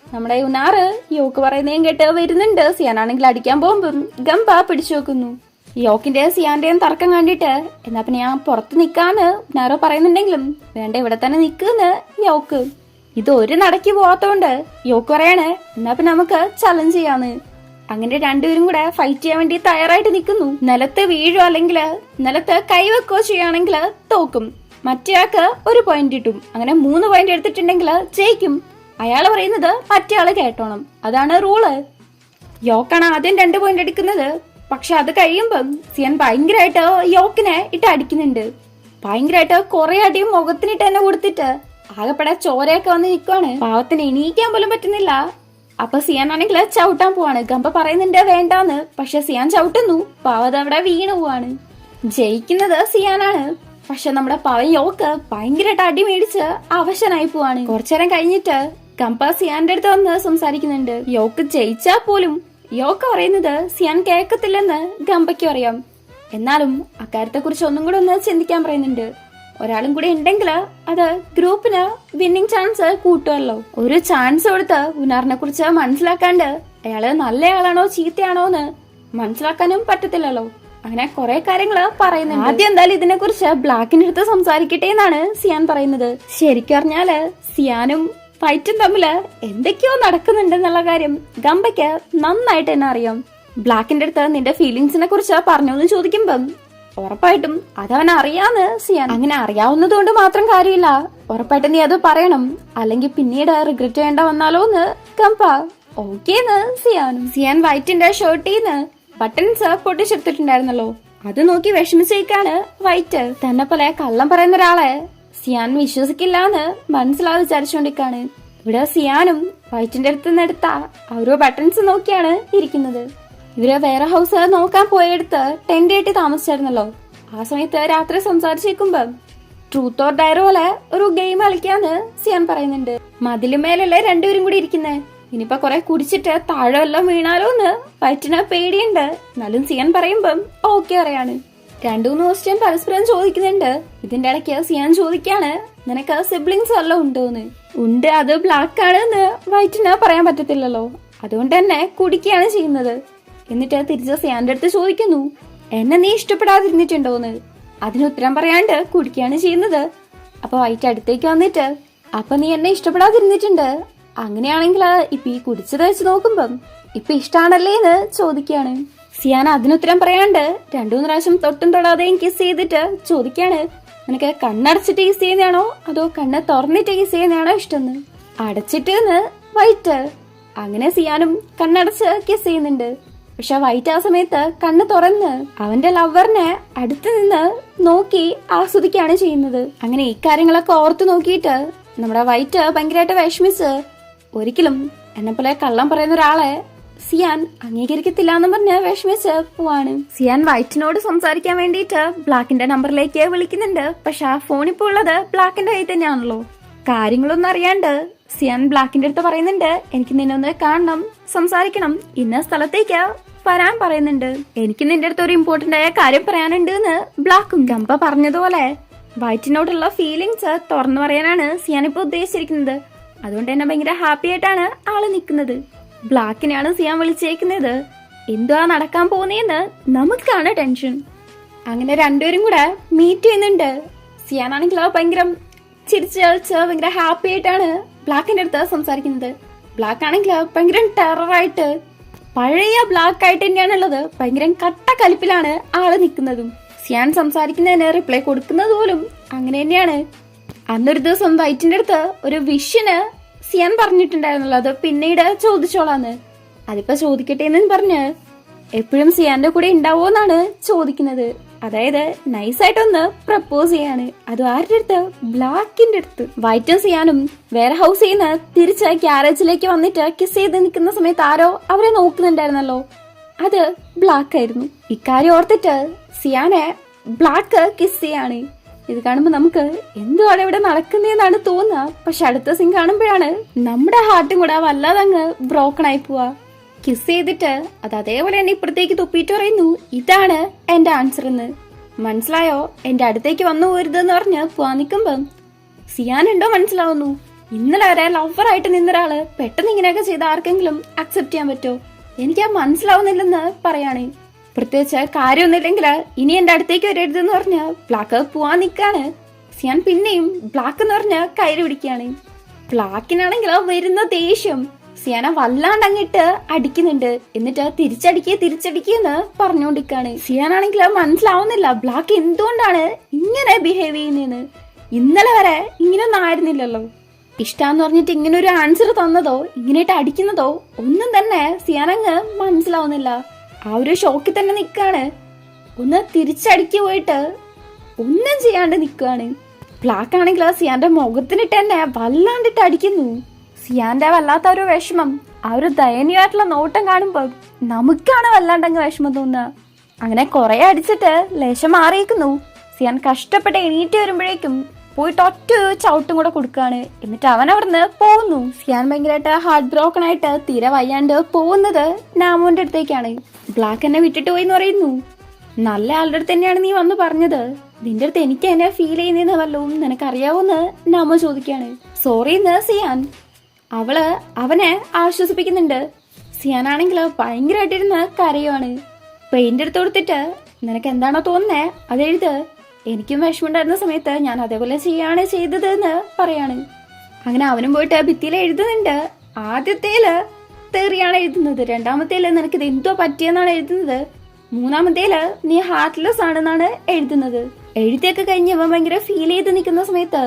നമ്മുടെ ഉനാറ് യോക്ക് പറയുന്നതും കേട്ട് വരുന്നുണ്ട്. സിയാനാണെങ്കിൽ അടിക്കാൻ പോകുമ്പം ഗംഭ പിടിച്ചു വെക്കുന്നു. യോക്കിന്റെ സിയാന്റെയും തർക്കം കണ്ടിട്ട് എന്നാ പിന്നെ ഞാൻ പുറത്ത് നിക്കാന്ന് ഉനാറ് പറയുന്നുണ്ടെങ്കിലും വേണ്ട ഇവിടെ തന്നെ നിൽക്കുന്ന് യോക്ക്. ഇത് ഒരു നടക്ക് പോവാത്തോണ്ട് യോക്ക് പറയാണ് എന്നാ പിന്നെ നമുക്ക് ചലഞ്ച് ചെയ്യാന്ന്. അങ്ങനെ രണ്ടുപേരും കൂടെ ഫൈറ്റ് ചെയ്യാൻ വേണ്ടി തയ്യാറായിട്ട് നിൽക്കുന്നു. നിലത്ത് വീഴോ അല്ലെങ്കിൽ നിലത്ത് കൈവെക്കോ ചെയ്യുകയാണെങ്കിൽ തോക്കും, മറ്റേയാൾക്ക് 1 പോയിന്റ് കിട്ടും. അങ്ങനെ 3 പോയിന്റ് എടുത്തിട്ടുണ്ടെങ്കിൽ ജയിക്കും. അയാള് പറയുന്നത് മറ്റേ ആള് കേട്ടോണം, അതാണ് റൂള്. യോക്കാണ് ആദ്യം 2 പോയിന്റ് എടുക്കുന്നത്. പക്ഷെ അത് കഴിയുമ്പം സിയാൻ ഭയങ്കരമായിട്ട് യോക്കിനെ ഇട്ട് അടിക്കുന്നുണ്ട്. ഭയങ്കരമായിട്ട് കുറെ അടിയും മുഖത്തിനിട്ട് തന്നെ കൊടുത്തിട്ട് ആകെപ്പെടെ ചോരയൊക്കെ വന്ന് നിൽക്കുവാണ്. പാവത്തിന് എണീക്കാൻ പോലും പറ്റുന്നില്ല. അപ്പൊ സിയാൻ ആണെങ്കിൽ ചവിട്ടാൻ പോവാണ്. ഗംബ പറയുന്നുണ്ട് വേണ്ടാന്ന്. പക്ഷെ സിയാൻ ചവിട്ടുന്നു. പാവത് അവിടെ വീണു പോവാണ്. ജയിക്കുന്നത് സിയാനാണ്. പക്ഷെ നമ്മുടെ പവൻ യോക്ക് ഭയങ്കരമായിട്ട് അടി മേടിച്ച് അവശനായി പോവാണ്. കുറച്ചേരം കഴിഞ്ഞിട്ട് ഗംബ സിയാന്റെ അടുത്ത് വന്ന് സംസാരിക്കുന്നുണ്ട്. യോക്ക് ജയിച്ചാൽ പോലും യോക്ക് പറയുന്നത് സിയാൻ കേൾക്കത്തില്ലെന്ന് ഗംബയ്ക്കും അറിയാം. എന്നാലും അക്കാര്യത്തെ കുറിച്ച് ഒന്നും കൂടെ ഒന്ന് ചിന്തിക്കാൻ പറയുന്നുണ്ട്. ഒരാളും കൂടി ഉണ്ടെങ്കിൽ അത് ഗ്രൂപ്പിന് വിന്നിംഗ് ചാൻസ് കൂട്ടുമല്ലോ. ഒരു ചാൻസ് കൊടുത്ത് ഉനാറിനെ കുറിച്ച് മനസ്സിലാക്കാണ്ട് അയാള് നല്ലയാളാണോ ചീത്തയാണോ എന്ന് മനസ്സിലാക്കാനും പറ്റത്തില്ലല്ലോ. അങ്ങനെ കുറെ കാര്യങ്ങള് പറയുന്നുണ്ട്. ആദ്യം എന്തായാലും ഇതിനെ കുറിച്ച് ബ്ലാക്കിന്റെ അടുത്ത് സംസാരിക്കട്ടെ എന്നാണ് സിയാൻ പറയുന്നത്. ശരിക്കും പറഞ്ഞാല് സിയാനും ഫൈറ്റും തമ്മില് എന്തൊക്കെയോ നടക്കുന്നുണ്ടെന്നുള്ള കാര്യം ഗംബയ്ക്ക് നന്നായിട്ട് തന്നെ അറിയാം. ബ്ലാക്കിന്റെ അടുത്ത് നിന്റെ ഫീലിങ്സിനെ കുറിച്ച് പറഞ്ഞോന്ന് ചോദിക്കുമ്പം ഉറപ്പായിട്ടും അതവൻ അറിയാന്ന് സിയാൻ. അങ്ങനെ അറിയാവുന്നത് കൊണ്ട് മാത്രം കാര്യമില്ല, ഉറപ്പായിട്ടും നീ അത് പറയണം, അല്ലെങ്കിൽ പിന്നീട് റിഗ്രറ്റ് ചെയ്യേണ്ട വന്നാലോന്ന് ഗംബ. ഓക്കേന്ന് സിയാനും. സിയാൻ വൈറ്റിന്റെ ഷർട്ടീന്ന് ബട്ടൺസ് പൊട്ടിച്ചെടുത്തിട്ടുണ്ടായിരുന്നല്ലോ, അത് നോക്കി വിഷമിച്ചേക്കാണ് വൈറ്റ്. തന്നെ പോലെ കള്ളം പറയുന്ന ഒരാളെ സിയാൻ വിശ്വസിക്കില്ലാന്ന് മനസ്സിലാവ് വിചാരിച്ചോണ്ടിരിക്കാണ്. ഇവിടെ സിയാനും വൈറ്റിന്റെ അടുത്ത് നിന്ന് എടുത്ത ഓരോ ബട്ടൺസ് നോക്കിയാണ് ഇരിക്കുന്നത്. ഇവര് വേറെ ഹൗസ് നോക്കാൻ പോയെടുത്ത് ടെന്റ് കെട്ടി താമസിച്ചായിരുന്നല്ലോ. ആ സമയത്ത് രാത്രി സംസാരിച്ചേക്കുമ്പോ ട്രൂത്ത് ഓർ ഡയർ പോലെ ഒരു ഗെയിം കളിക്കാന്ന് സിയാൻ പറയുന്നുണ്ട്. മതിലുമേലല്ലേ രണ്ടുപേരും കൂടി ഇരിക്കുന്നേ. ഇനിയിപ്പൊ കുറെ കുടിച്ചിട്ട് താഴെ വല്ലതും വീണാലോ എന്ന് വൈറ്റിന് പേടിയുണ്ട്. എന്നാലും സിയാൻ പറയുമ്പം ഓക്കെ പറയാണ്. 2-3 ക്വസ്റ്റ്യൻ പരസ്പരം ചോദിക്കുന്നുണ്ട്. ഇതിന്റെ ഇടയ്ക്ക് സിയാൻ ചോദിക്കാണ്, നിനക്ക് സിബ്ലിങ്സ് വല്ലതും ഉണ്ടോന്ന്. ഉണ്ട്, അത് ബ്ലാക്ക് ആണ് എന്ന് വൈറ്റിന് പറയാൻ പറ്റത്തില്ലല്ലോ. അതുകൊണ്ട് തന്നെ കുടിക്കുകയാണ് ചെയ്യുന്നത്. എന്നിട്ട് തിരിച്ച് സിയാന്റെ അടുത്ത് ചോദിക്കുന്നു, എന്നെ നീ ഇഷ്ടപ്പെടാതിരുന്നിട്ടുണ്ടോന്ന്. അതിന് ഉത്തരം പറയാണ്ട് കുടിക്കുകയാണ് ചെയ്യുന്നത്. അപ്പൊ വൈറ്റ് അടുത്തേക്ക് വന്നിട്ട്, അപ്പൊ നീ എന്നെ ഇഷ്ടപ്പെടാതിരുന്നിട്ടുണ്ട്, അങ്ങനെയാണെങ്കിൽ ഇപ്പൊ ഈ കുടിച്ചത് വെച്ച് നോക്കുമ്പം ഇപ്പൊ ഇഷ്ടാണല്ലേന്ന് ചോദിക്കുകയാണ്. സിയാൻ അതിനുത്തരം പറയാണ്ട് 2-3 പ്രാവശ്യം തൊട്ടും തൊടാതെയും കിസ് ചെയ്തിട്ട് ചോദിക്കാണ്, നിനക്ക് കണ്ണടച്ചിട്ട് കിസ് ചെയ്യുന്നതാണോ അതോ കണ്ണ് തുറന്നിട്ട് കിസ് ചെയ്യുന്നതാണോ ഇഷ്ടമെന്ന്. അടച്ചിട്ട് വൈറ്റ്. അങ്ങനെ സിയാനും കണ്ണടച്ച് കിസ് ചെയ്യുന്നുണ്ട്. പക്ഷെ വൈറ്റ് ആ സമയത്ത് കണ്ണ് തുറന്ന് അവന്റെ ലവറിനെ അടുത്ത് നിന്ന് നോക്കി ആസ്വദിക്കുകയാണ് ചെയ്യുന്നത്. അങ്ങനെ ഈ കാര്യങ്ങളൊക്കെ ഓർത്ത് നോക്കിയിട്ട് നമ്മുടെ വൈറ്റ് ഭയങ്കരമായിട്ട് വിഷമിച്ച് ഒരിക്കലും എന്നെ പോലെ കള്ളം പറയുന്ന ഒരാളെ സിയാൻ അംഗീകരിക്കത്തില്ല എന്ന് പറഞ്ഞ് വിഷമിച്ച് പോവാണ്. സിയാൻ വൈറ്റിനോട് സംസാരിക്കാൻ വേണ്ടിയിട്ട് ബ്ലാക്കിന്റെ നമ്പറിലേക്ക് വിളിക്കുന്നുണ്ട്. പക്ഷെ ആ ഫോൺ ഇപ്പോൾ ഉള്ളത് ബ്ലാക്കിന്റെ കയ്യിൽ തന്നെയാണല്ലോ. കാര്യങ്ങളൊന്നും അറിയാണ്ട് സിയാൻ ബ്ലാക്കിന്റെ അടുത്ത് പറയുന്നുണ്ട്, എനിക്ക് നിന്നെ ഒന്ന് കാണണം, സംസാരിക്കണം, ഇന്ന സ്ഥലത്തേക്ക് വരാൻ പറയുന്നുണ്ട്. എനിക്ക് നിന്റെ അടുത്ത് ഒരു ഇമ്പോർട്ടന്റ് ആയ കാര്യം പറയാനുണ്ട് എന്ന് ബ്ലാക്കും. ഗംബ പറഞ്ഞതുപോലെ വൈറ്റിനോടുള്ള ഫീലിങ്സ് തുറന്നു പറയാനാണ് സിയാൻ ഇപ്പൊ ഉദ്ദേശിച്ചിരിക്കുന്നത്. അതുകൊണ്ട് തന്നെ ഭയങ്കര ഹാപ്പി ആയിട്ടാണ് ആള് നിൽക്കുന്നത്. ബ്ലാക്കിനെയാണ് സിയാൻ വിളിച്ചേക്കുന്നത്. എന്തുവാ നടക്കാൻ പോകുന്നതെന്ന് നമുക്കാണ് ടെൻഷൻ. അങ്ങനെ രണ്ടുപേരും കൂടെ മീറ്റ് ചെയ്യുന്നുണ്ട്. സിയാൻ ആണെങ്കിൽ ഭയങ്കര ചിരിച്ച് കളിച്ച് ഭയങ്കര ഹാപ്പി ആയിട്ടാണ് ബ്ലാക്കിന്റെ അടുത്ത് സംസാരിക്കുന്നത്. ബ്ലാക്ക് ആണെങ്കിൽ ഭയങ്കര ടെററായിട്ട് പഴയ ബ്ലാക്ക് ആയിട്ട് തന്നെയാണുള്ളത്. ഭയങ്കര കട്ട കലിപ്പിലാണ് ആള് നിൽക്കുന്നതും. സിയാൻ സംസാരിക്കുന്നതിന് റിപ്ലൈ കൊടുക്കുന്നത് പോലും അങ്ങനെ തന്നെയാണ്. അന്നൊരു ദിവസം വൈറ്റിന്റെ അടുത്ത് ഒരു വിഷിന് സിയാൻ പറഞ്ഞിട്ടുണ്ടായിരുന്നല്ലോ, അത് പിന്നീട് ചോദിച്ചോളാന്ന്. അതിപ്പോ ചോദിക്കട്ടെ എന്ന് പറഞ്ഞ് എപ്പോഴും സിയാന്റെ കൂടെ ഉണ്ടാവോന്നാണ് ചോദിക്കുന്നത്. അതായത് നൈസായിട്ടൊന്ന് പ്രപ്പോസ് ചെയ്യാണ്. അത് ആരുടെ അടുത്ത്? ബ്ലാക്കിന്റെ അടുത്ത്. വൈറ്റും സിയാനും വേറെ ഹൗസിൽ നിന്ന് തിരിച്ച് ഗ്യാരേജിലേക്ക് വന്നിട്ട് കിസ് ചെയ്ത് നിൽക്കുന്ന സമയത്ത് ആരോ അവരെ നോക്കുന്നുണ്ടായിരുന്നല്ലോ, അത് ബ്ലാക്ക് ആയിരുന്നു. ഇക്കാര്യം ഓർത്തിട്ട് സിയാനെ ബ്ലാക്ക് കിസ് ചെയ്യാണ്. ഇത് കാണുമ്പോ നമുക്ക് എന്തുവാണ് ഇവിടെ നടക്കുന്നതെന്നാണ് തോന്നുക. പക്ഷെ അടുത്ത സീൻ കാണുമ്പോഴാണ് നമ്മുടെ ഹാർട്ടും കൂടെ വല്ലാതെ അങ്ങ് ബ്രോക്കൺ ആയി പോവാ. കിസ് ചെയ്തിട്ട് അത് അതേപോലെ തന്നെ ഇപ്പുറത്തേക്ക് തുപ്പിയിട്ട് പറയുന്നു, ഇതാണ് എന്റെ ആൻസർ എന്ന്. മനസ്സിലായോ? എന്റെ അടുത്തേക്ക് വന്നു പോരുതെന്ന് പറഞ്ഞ് പോവാൻ നിൽക്കുമ്പം സിയാനുണ്ടോ മനസ്സിലാവുന്നു. ഇന്നലെ വരെ ലവറായിട്ട് നിന്നൊരാള് പെട്ടെന്ന് ഇങ്ങനെയൊക്കെ ചെയ്ത് ആർക്കെങ്കിലും അക്സെപ്റ്റ് ചെയ്യാൻ പറ്റുമോ? എനിക്ക് മനസ്സിലാവുന്നില്ലെന്ന് പറയാണ്. പ്രത്യേകിച്ച് കാര്യമൊന്നുമില്ലെങ്കിൽ ഇനി എന്റെ അടുത്തേക്ക് വരരുതെന്ന് പറഞ്ഞ് ബ്ലാക്ക് പോവാൻ നിൽക്കാണ്. സിയാൻ പിന്നെയും ബ്ലാക്ക് എന്ന് പറഞ്ഞ് കയറി പിടിക്കുകയാണ്. ബ്ലാക്കിനാണെങ്കിൽ വരുന്ന ദേഷ്യം സിയാന വല്ലാണ്ട് അങ്ങിട്ട് അടിക്കുന്നുണ്ട്. എന്നിട്ട് തിരിച്ചടിക്കെന്ന് പറഞ്ഞുകൊണ്ടിരിക്കാണ്. സിയാനാണെങ്കിൽ മനസ്സിലാവുന്നില്ല ബ്ലാക്ക് എന്തുകൊണ്ടാണ് ഇങ്ങനെ ബിഹേവ് ചെയ്യുന്നതെന്ന്. ഇന്നലെ വരെ ഇങ്ങനെയൊന്നും ആയിരുന്നില്ലല്ലോ. ഇഷ്ടാന്ന് പറഞ്ഞിട്ട് ഇങ്ങനെ ഒരു ആൻസർ തന്നതോ ഇങ്ങനെയിട്ട് അടിക്കുന്നതോ ഒന്നും തന്നെ സിയാനങ്ങ് മനസ്സിലാവുന്നില്ല. ആ ഒരു ഷോക്കിൽ തന്നെ നിക്കാണ്. ഒന്ന് തിരിച്ചടിക്ക് പോയിട്ട് ഒന്നും ചെയ്യാണ്ട് നിൽക്കുകയാണ്. ബ്ലാക്ക് ആണെങ്കിൽ സിയാന്റെ മുഖത്തിനിട്ട് തന്നെ വല്ലാണ്ടിട്ട് അടിക്കുന്നു. സിയാന്റെ വല്ലാത്ത ഒരു വിഷമം, ആ ഒരു ദയനീയമായിട്ടുള്ള നോട്ടം കാണുമ്പോൾ നമുക്കാണ് വല്ലാണ്ടങ്ങ് വിഷമം തോന്നുക. അങ്ങനെ കുറെ അടിച്ചിട്ട് ലേശം മാറിയിരിക്കുന്നു. സിയാൻ കഷ്ടപ്പെട്ട് എണീറ്റ് വരുമ്പോഴേക്കും പോയിട്ട് ഒറ്റ ചവിട്ടും കൂടെ കൊടുക്കുകയാണ്. എന്നിട്ട് അവൻ അവിടുന്ന് പോകുന്നു. സിയാൻ ഭയങ്കരമായിട്ട് ഹാർട്ട് ബ്രോക്കൺ ആയിട്ട് തീരെ വയ്യാണ്ട് പോകുന്നത് നാമോന്റെ അടുത്തേക്കാണ്. ബ്ലാക്ക് എന്നെ വിട്ടിട്ട് പോയി എന്ന് പറയുന്നു. നല്ല ആളുടെ അടുത്ത് തന്നെയാണ് നീ വന്ന് പറഞ്ഞത്, നിന്റെ അടുത്ത് എനിക്ക് എന്നെ ഫീൽ ചെയ്യുന്നതെന്ന് വല്ലതും നിനക്കറിയാവോന്ന് നാമോ ചോദിക്കാണ്. സോറി എന്ന് സിയാൻ അവനെ ആശ്വസിപ്പിക്കുന്നുണ്ട്. സിയാൻ ആണെങ്കിൽ ഭയങ്കരമായിട്ടിരുന്ന് കരയുവാണ്. പെയിന്റ് എടുത്ത് കൊടുത്തിട്ട് നിനക്ക് എന്താണോ തോന്നുന്നേ അതെഴുത്, എനിക്കും വിഷമുണ്ടായിരുന്ന സമയത്ത് ഞാൻ അതേപോലെ ചെയ്യാണ് ചെയ്തത് എന്ന് പറയാണ്. അങ്ങനെ അവനും പോയിട്ട് ഭിത്തിയിൽ എഴുതുന്നുണ്ട്. ആദ്യത്തേല് തെറിയാണ് എഴുതുന്നത്, രണ്ടാമത്തേല് നിനക്ക് ഇത് എന്തോ പറ്റിയെന്നാണ് എഴുതുന്നത്, മൂന്നാമത്തേല് നീ ഹാർട്ട്ലെസ് ആണെന്നാണ് എഴുതുന്നത്. എഴുതിയൊക്കെ കഴിഞ്ഞവൻ ഭയങ്കര ഫീൽ ചെയ്ത് നിൽക്കുന്ന സമയത്ത്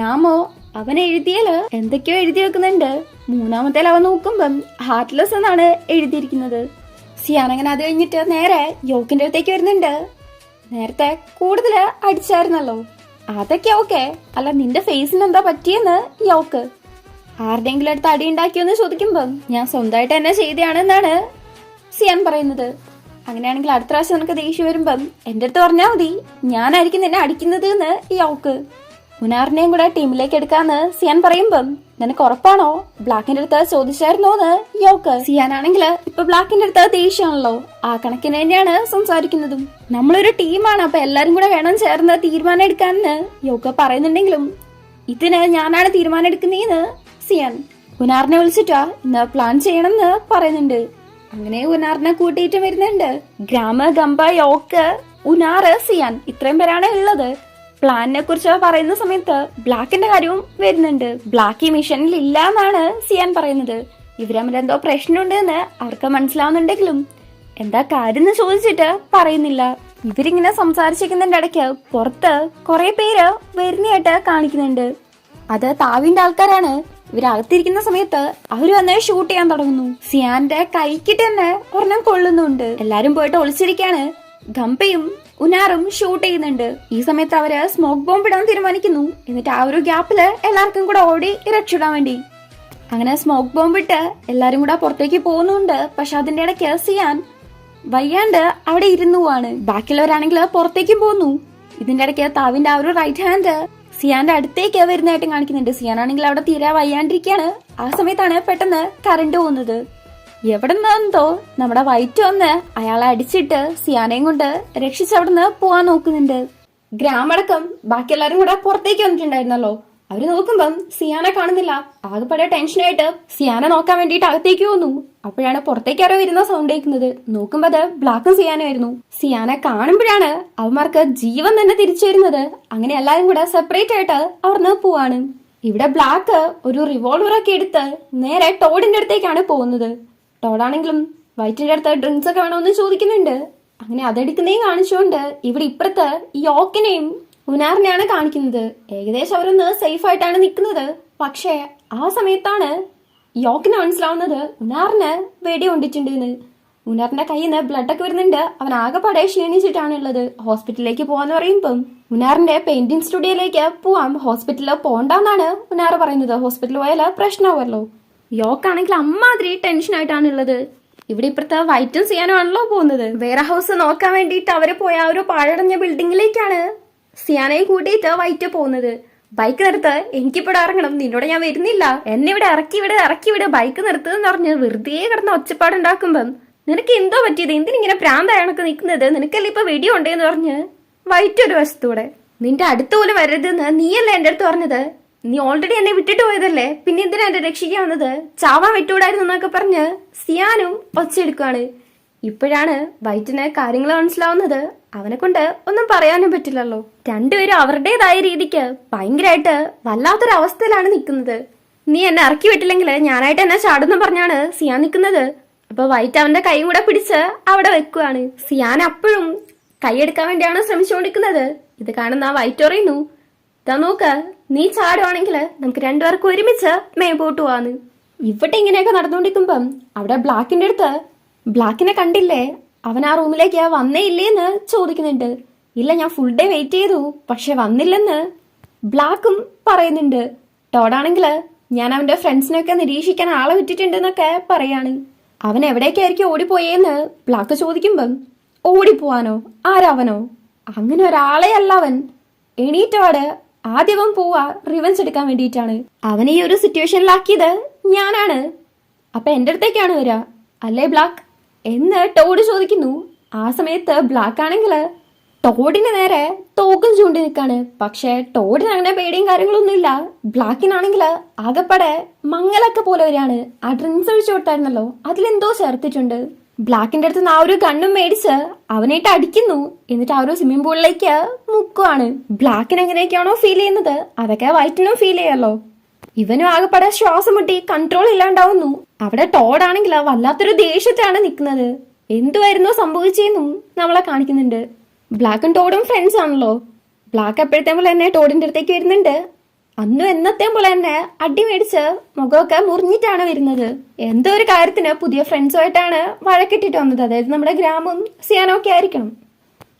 നാമോ അവൻ എഴുതിയാല് എന്തൊക്കെയോ എഴുതി വെക്കുന്നുണ്ട്. മൂന്നാമത്തേൽ അവൻ നോക്കുമ്പം ഹാർട്ട്ലെസ് എന്നാണ് എഴുതിയിരിക്കുന്നത്. സിയാൻ അങ്ങനെ അത് കഴിഞ്ഞിട്ട് നേരെ യോക്കിന്റെ അടുത്തേക്ക് വരുന്നുണ്ട്. നേരത്തെ കൂടുതൽ അടിച്ചായിരുന്നല്ലോ, അതൊക്കെ ഓക്കെ, അല്ല നിന്റെ ഫേസിന് എന്താ പറ്റിയെന്ന് യോക്ക്. ആരുടെയെങ്കിലും അടുത്ത് അടി ഉണ്ടാക്കിയോന്ന് ചോദിക്കുമ്പം ഞാൻ സ്വന്തമായിട്ട് എന്നെ ചെയ്തതാണെന്നാണ് സിയാൻ പറയുന്നത്. അങ്ങനെയാണെങ്കിൽ അടുത്ത പ്രാവശ്യം നിനക്ക് ദേഷ്യം വരുമ്പം എന്റെ അടുത്ത് പറഞ്ഞാൽ മതി, ഞാനായിരിക്കും നിന്നെ അടിക്കുന്നത് എന്ന് യോക്ക്. മുനാറിനെയും കൂടെ ടീമിലേക്ക് എടുക്കാന്ന് സിയാൻ പറയുമ്പം നിനക്ക് ഉറപ്പാണോ, ബ്ലാക്കിന്റെ അടുത്ത് ചോദിച്ചായിരുന്നോന്ന് യോക്ക്. സിയാനാണെങ്കിൽ ഇപ്പൊ ബ്ലാക്കിന്റെ അടുത്ത് ദേഷ്യമാണല്ലോ, ആ കണക്കിന് തന്നെയാണ് സംസാരിക്കുന്നതും. നമ്മളൊരു ടീമാണ്, അപ്പൊ എല്ലാരും കൂടെ വേണം ചേർന്ന് തീരുമാനം എടുക്കാന്ന് യോക്ക് പറയുന്നുണ്ടെങ്കിലും ഇതിന് ഞാനാണ് തീരുമാനം എടുക്കുന്നതെന്ന് സിയാൻ മുനാറിനെ വിളിച്ചിട്ടാ ഇന്ന് പ്ലാൻ ചെയ്യണമെന്ന് പറയുന്നുണ്ട്. അങ്ങനെ ഉനാറിനെ കൂട്ടിയിട്ട് വരുന്നുണ്ട്. ഗ്രാമ, ഗംബ, യോക്ക്, ഉനാറ്, സിയാൻ ഇത്രയും പേരാണ് ഉള്ളത്. പ്ലാനിനെ കുറിച്ച് പറയുന്ന സമയത്ത് ബ്ലാക്കിന്റെ കാര്യവും വരുന്നുണ്ട്. ബ്ലാക്ക് ഈ മിഷനിൽ ഇല്ല എന്നാണ് സിയാൻ പറയുന്നത്. ഇവര് തമ്മിൽ എന്തോ പ്രശ്നമുണ്ട് എന്ന് അവർക്ക് മനസ്സിലാവുന്നുണ്ടെങ്കിലും എന്താ കാര്യം എന്ന് ചോദിച്ചിട്ട് പറയുന്നില്ല. ഇവരിങ്ങനെ സംസാരിച്ചിരിക്കുന്നതിന്റെ ഇടയ്ക്ക് പുറത്ത് കുറെ പേര് വരുന്നതായിട്ട് കാണിക്കുന്നുണ്ട്. അത് താവിന്റെ ആൾക്കാരാണ്. ഇവരകത്തിരിക്കുന്ന സമയത്ത് അവര് വന്ന് ഷൂട്ട് ചെയ്യാൻ തുടങ്ങുന്നു. സിയാന്റെ കൈക്കിട്ട് തന്നെ ഒരെണ്ണം കൊള്ളുന്നുണ്ട്. എല്ലാരും പോയിട്ട് ഒളിച്ചിരിക്കാണ്. ഗംബയും ഉനാറും ഷൂട്ട് ചെയ്യുന്നുണ്ട്. ഈ സമയത്ത് അവര് സ്മോക്ക് ബോംബ് ഇടാൻ തീരുമാനിക്കുന്നു. എന്നിട്ട് ആ ഒരു ഗ്യാപ്പില് എല്ലാവർക്കും കൂടെ ഓടി രക്ഷപ്പെടാൻ വേണ്ടി അങ്ങനെ സ്മോക്ക് ബോംബ് ഇട്ട് എല്ലാരും കൂടെ പുറത്തേക്ക് പോകുന്നുണ്ട്. പക്ഷെ അതിന്റെ ഇടയ്ക്ക് സിയാൻ വയ്യാണ്ട് അവിടെ ഇരുന്നു പോവാണ്. ബാക്കിയുള്ളവരാണെങ്കിൽ പുറത്തേക്കും പോകുന്നു. ഇതിന്റെ ഇടയ്ക്ക് താവിന്റെ ആ ഒരു റൈറ്റ് ഹാൻഡ് സിയാന്റെ അടുത്തേക്ക് വരുന്നതായിട്ടും കാണിക്കുന്നുണ്ട്. സിയാൻ ആണെങ്കിൽ അവിടെ തീരെ വയ്യാണ്ടിരിക്കാണ്. ആ സമയത്താണ് പെട്ടെന്ന് കറണ്ട് പോകുന്നത്. എവിടെ നിന്നെന്തോ നമ്മുടെ വൈറ്റ് വന്ന് അയാളെ അടിച്ചിട്ട് സിയാനയും കൊണ്ട് രക്ഷിച്ചവിടുന്ന് പോവാൻ നോക്കുന്നുണ്ട്. ഗ്രാമടക്കം ബാക്കി എല്ലാരും കൂടെ പുറത്തേക്ക് വന്നിട്ടുണ്ടായിരുന്നല്ലോ. അവര് നോക്കുമ്പം സിയാനെ കാണുന്നില്ല. ആകെപ്പാടെ ടെൻഷനായിട്ട് സിയാനെ നോക്കാൻ വേണ്ടിയിട്ട് അകത്തേക്ക് പോന്നു. അപ്പോഴാണ് പുറത്തേക്ക് ആരോ വരുന്ന സൗണ്ട് കേൾക്കുന്നത്. നോക്കുമ്പോ അത് ബ്ലാക്കും സിയാനായിരുന്നു. സിയാനെ കാണുമ്പോഴാണ് അവന്മാർക്ക് ജീവൻ തന്നെ തിരിച്ചു വരുന്നത്. അങ്ങനെ എല്ലാരും കൂടെ സെപ്പറേറ്റ് ആയിട്ട് അവിടുന്ന് പോവാണ്. ഇവിടെ ബ്ലാക്ക് ഒരു റിവോൾവർ ഒക്കെ എടുത്ത് നേരെ ടോഡിന്റെ അടുത്തേക്കാണ് പോകുന്നത്. ടോഡാണെങ്കിലും വൈറ്റിന്റെ അടുത്ത് ഡ്രിങ്ക്സ് ഒക്കെ വേണമെന്ന് ചോദിക്കുന്നുണ്ട്. അങ്ങനെ അതെടുക്കുന്നേയും കാണിച്ചുകൊണ്ട് ഇവിടെ ഇപ്പുറത്ത് യോക്കിനെയും ഉനാറിനെയാണ് കാണിക്കുന്നത്. ഏകദേശം അവരൊന്ന് സേഫ് ആയിട്ടാണ് നിൽക്കുന്നത്. പക്ഷേ ആ സമയത്താണ് യോക്കിന് മനസ്സിലാവുന്നത് ഉനാറിന് വെടി കൊണ്ടിട്ടുണ്ടെന്ന്. ഉനാറിന്റെ കയ്യിൽ നിന്ന് ബ്ലഡ് ഒക്കെ വരുന്നുണ്ട്. അവൻ ആകെപ്പാടെ ക്ഷീണിച്ചിട്ടാണുള്ളത്. ഹോസ്പിറ്റലിലേക്ക് പോവാന്ന് പറയുമ്പം ഉനാറിന്റെ പെയിന്റിംഗ് സ്റ്റുഡിയോയിലേക്ക് പോവാം, ഹോസ്പിറ്റലിൽ പോണ്ടെന്നാണ് ഉനാർ പറയുന്നത്. ഹോസ്പിറ്റലിൽ പോയാല് പ്രശ്നമാവുമല്ലോ. യോക്കാണെങ്കിൽ അമ്മാതിരി ടെൻഷനായിട്ടാണുള്ളത്. ഇവിടെ ഇപ്പുറത്തെ വൈറ്റും സിയാനുമാണല്ലോ പോകുന്നത്. വേറെ ഹൗസ് നോക്കാൻ വേണ്ടിയിട്ട് അവര് പോയ ഒരു പാഴടഞ്ഞ ബിൽഡിങ്ങിലേക്കാണ് സിയാനയെ കൂട്ടിയിട്ട് വൈറ്റ് പോകുന്നത്. ബൈക്ക് നിർത്ത്, എനിക്കിവിടെ ഇറങ്ങണം, നിന്നോട് ഞാൻ വരുന്നില്ല, എന്നെ ഇവിടെ ഇറക്കി വിട് ബൈക്ക് നിർത്തുമെന്ന് പറഞ്ഞ് വെറുതെ കിടന്ന് ഒച്ചപ്പാടുണ്ടാക്കുമ്പം നിനക്ക് എന്തോ പറ്റിയത്, എന്തിനിങ്ങനെ പ്രാന്തായ കണക്ക് നിൽക്കുന്നത്, നിനക്കല്ലേ ഇപ്പൊ വെടി ഉണ്ടേന്ന് പറഞ്ഞ് വൈറ്റ് ഒരു വശത്തൂടെ. നിന്റെ അടുത്ത് പോലും വരരുതെന്ന് നീയല്ലേ എന്റെ അടുത്ത് പറഞ്ഞത്, നീ ഓൾറെഡി എന്നെ വിട്ടിട്ട് പോയതല്ലേ, പിന്നെ എന്തിനാ എന്നെ രക്ഷിക്കാവുന്നത്, ചാവാൻ വിട്ടുകൂടായിരുന്നു എന്നൊക്കെ പറഞ്ഞ് സിയാനും ഒച്ചയെടുക്കുകയാണ്. ഇപ്പോഴാണ് വൈറ്റിന് കാര്യങ്ങൾ മനസ്സിലാവുന്നത്. അവനെ കൊണ്ട് ഒന്നും പറയാനും പറ്റില്ലല്ലോ. രണ്ടുപേരും അവരുടേതായ രീതിക്ക് ഭയങ്കരമായിട്ട് വല്ലാത്തൊരവസ്ഥയിലാണ് നിൽക്കുന്നത്. നീ എന്നെ ഇറക്കി വിട്ടില്ലെങ്കിൽ ഞാനായിട്ട് എന്നെ ചാടുന്നു പറഞ്ഞാണ് സിയാൻ നിൽക്കുന്നത്. അപ്പൊ വൈറ്റ് അവന്റെ കൈ കൂടെ പിടിച്ച് അവിടെ വെക്കുകയാണ്. സിയാൻ അപ്പോഴും കൈയെടുക്കാൻ വേണ്ടിയാണ് ശ്രമിച്ചുകൊണ്ടിരിക്കുന്നത്. ഇത് കാണുന്ന വൈറ്റ് പറയുന്നു, ഇതാ നോക്ക്, നീ ചാടുവാണെങ്കിൽ നമുക്ക് രണ്ടുപേർക്കും ഒരുമിച്ച് മേമ്പോട്ട് പോവാന്ന്. ഇവിടെ ഇങ്ങനെയൊക്കെ നടന്നുകൊണ്ടിരിക്കുമ്പം അവിടെ ബ്ലാക്കിന്റെ അടുത്ത് ബ്ലാക്കിനെ കണ്ടില്ലേ, അവൻ ആ റൂമിലേക്ക് വന്നേ ഇല്ലേന്ന് ചോദിക്കുന്നുണ്ട്. ഇല്ല, ഞാൻ ഫുൾ ഡേ വെയിറ്റ് ചെയ്തു, പക്ഷെ വന്നില്ലെന്ന് ബ്ലാക്കും പറയുന്നുണ്ട്. ടോഡാണെങ്കിൽ ഞാൻ അവന്റെ ഫ്രണ്ട്സിനെയൊക്കെ നിരീക്ഷിക്കാൻ ആളെ വിട്ടിട്ടുണ്ടെന്നൊക്കെ പറയാണ്. അവൻ എവിടേക്കായിരിക്കും ഓടിപ്പോയേന്ന് ബ്ലാക്ക് ചോദിക്കുമ്പം ഓടിപ്പോവാനോ, ആരാവനോ, അങ്ങനെ ഒരാളെ അല്ല അവൻ. എണീറ്റോട് ആദ്യം പോവാ റിവെഞ്ച് എടുക്കാൻ വേണ്ടിയിട്ടാണ്. അവൻ ഈ ഒരു സിറ്റുവേഷനിലാക്കിയത് ഞാനാണ്, അപ്പൊ എന്റെ അടുത്തേക്കാണ് വരിക അല്ലേ ബ്ലാക്ക് എന്ന് ടോഡ് ചോദിക്കുന്നു. ആ സമയത്ത് ബ്ലാക്ക് ആണെങ്കില് ടോഡിന് നേരെ തോക്കും ചൂണ്ടി നിൽക്കാണ്. പക്ഷെ ടോഡിന് അങ്ങനെ പേടിയും കാര്യങ്ങളൊന്നുമില്ല. ബ്ലാക്കിനാണെങ്കില് ആകെപ്പടെ മങ്ങലൊക്കെ പോലെ വരികയാണ്. ആ ഡ്രിങ്ക്സ് ഒഴിച്ചു കൊടുത്തായിരുന്നല്ലോ, അതിലെന്തോ ചേർത്തിട്ടുണ്ട്. ബ്ലാക്കിന്റെ അടുത്ത് ആ ഒരു ഗണ്ണും മേടിച്ച് അവനായിട്ട് അടിക്കുന്നു. എന്നിട്ട് ആ ഒരു സ്വിമ്മിംഗ് പൂളിലേക്ക് മുക്കുവാണ്. ബ്ലാക്കിന് എങ്ങനെയൊക്കെയാണോ ഫീൽ ചെയ്യുന്നത് അതൊക്കെ വൈറ്റിനും ഫീൽ ചെയ്യാലോ. ഇവനും ആകെപ്പടെ ശ്വാസം മുട്ടി കൺട്രോൾ ഇല്ലാണ്ടാവുന്നു. അവിടെ ടോഡാണെങ്കിൽ വല്ലാത്തൊരു ദേഷ്യത്താണ് നിൽക്കുന്നത്. എന്തുവായിരുന്നോ സംഭവിച്ചെന്നും നമ്മളെ കാണിക്കുന്നുണ്ട്. ബ്ലാക്കും ടോഡും ഫ്രണ്ട്സ് ആണല്ലോ. ബ്ലാക്ക് എപ്പോഴത്തെ പോലെ തന്നെ ടോഡിന്റെ അടുത്തേക്ക് വരുന്നുണ്ട്. അന്നും എന്നത്തെ പോലെ തന്നെ അടി മേടിച്ച് മുഖമൊക്കെ മുറിഞ്ഞിട്ടാണ് വരുന്നത്. എന്തോ ഒരു കാര്യത്തിന് പുതിയ ഫ്രണ്ട്സുമായിട്ടാണ് വഴക്കിട്ടിട്ട് വന്നത്. അതായത് നമ്മുടെ ഗ്രാമം സിയാനൊക്കെ ആയിരിക്കണം.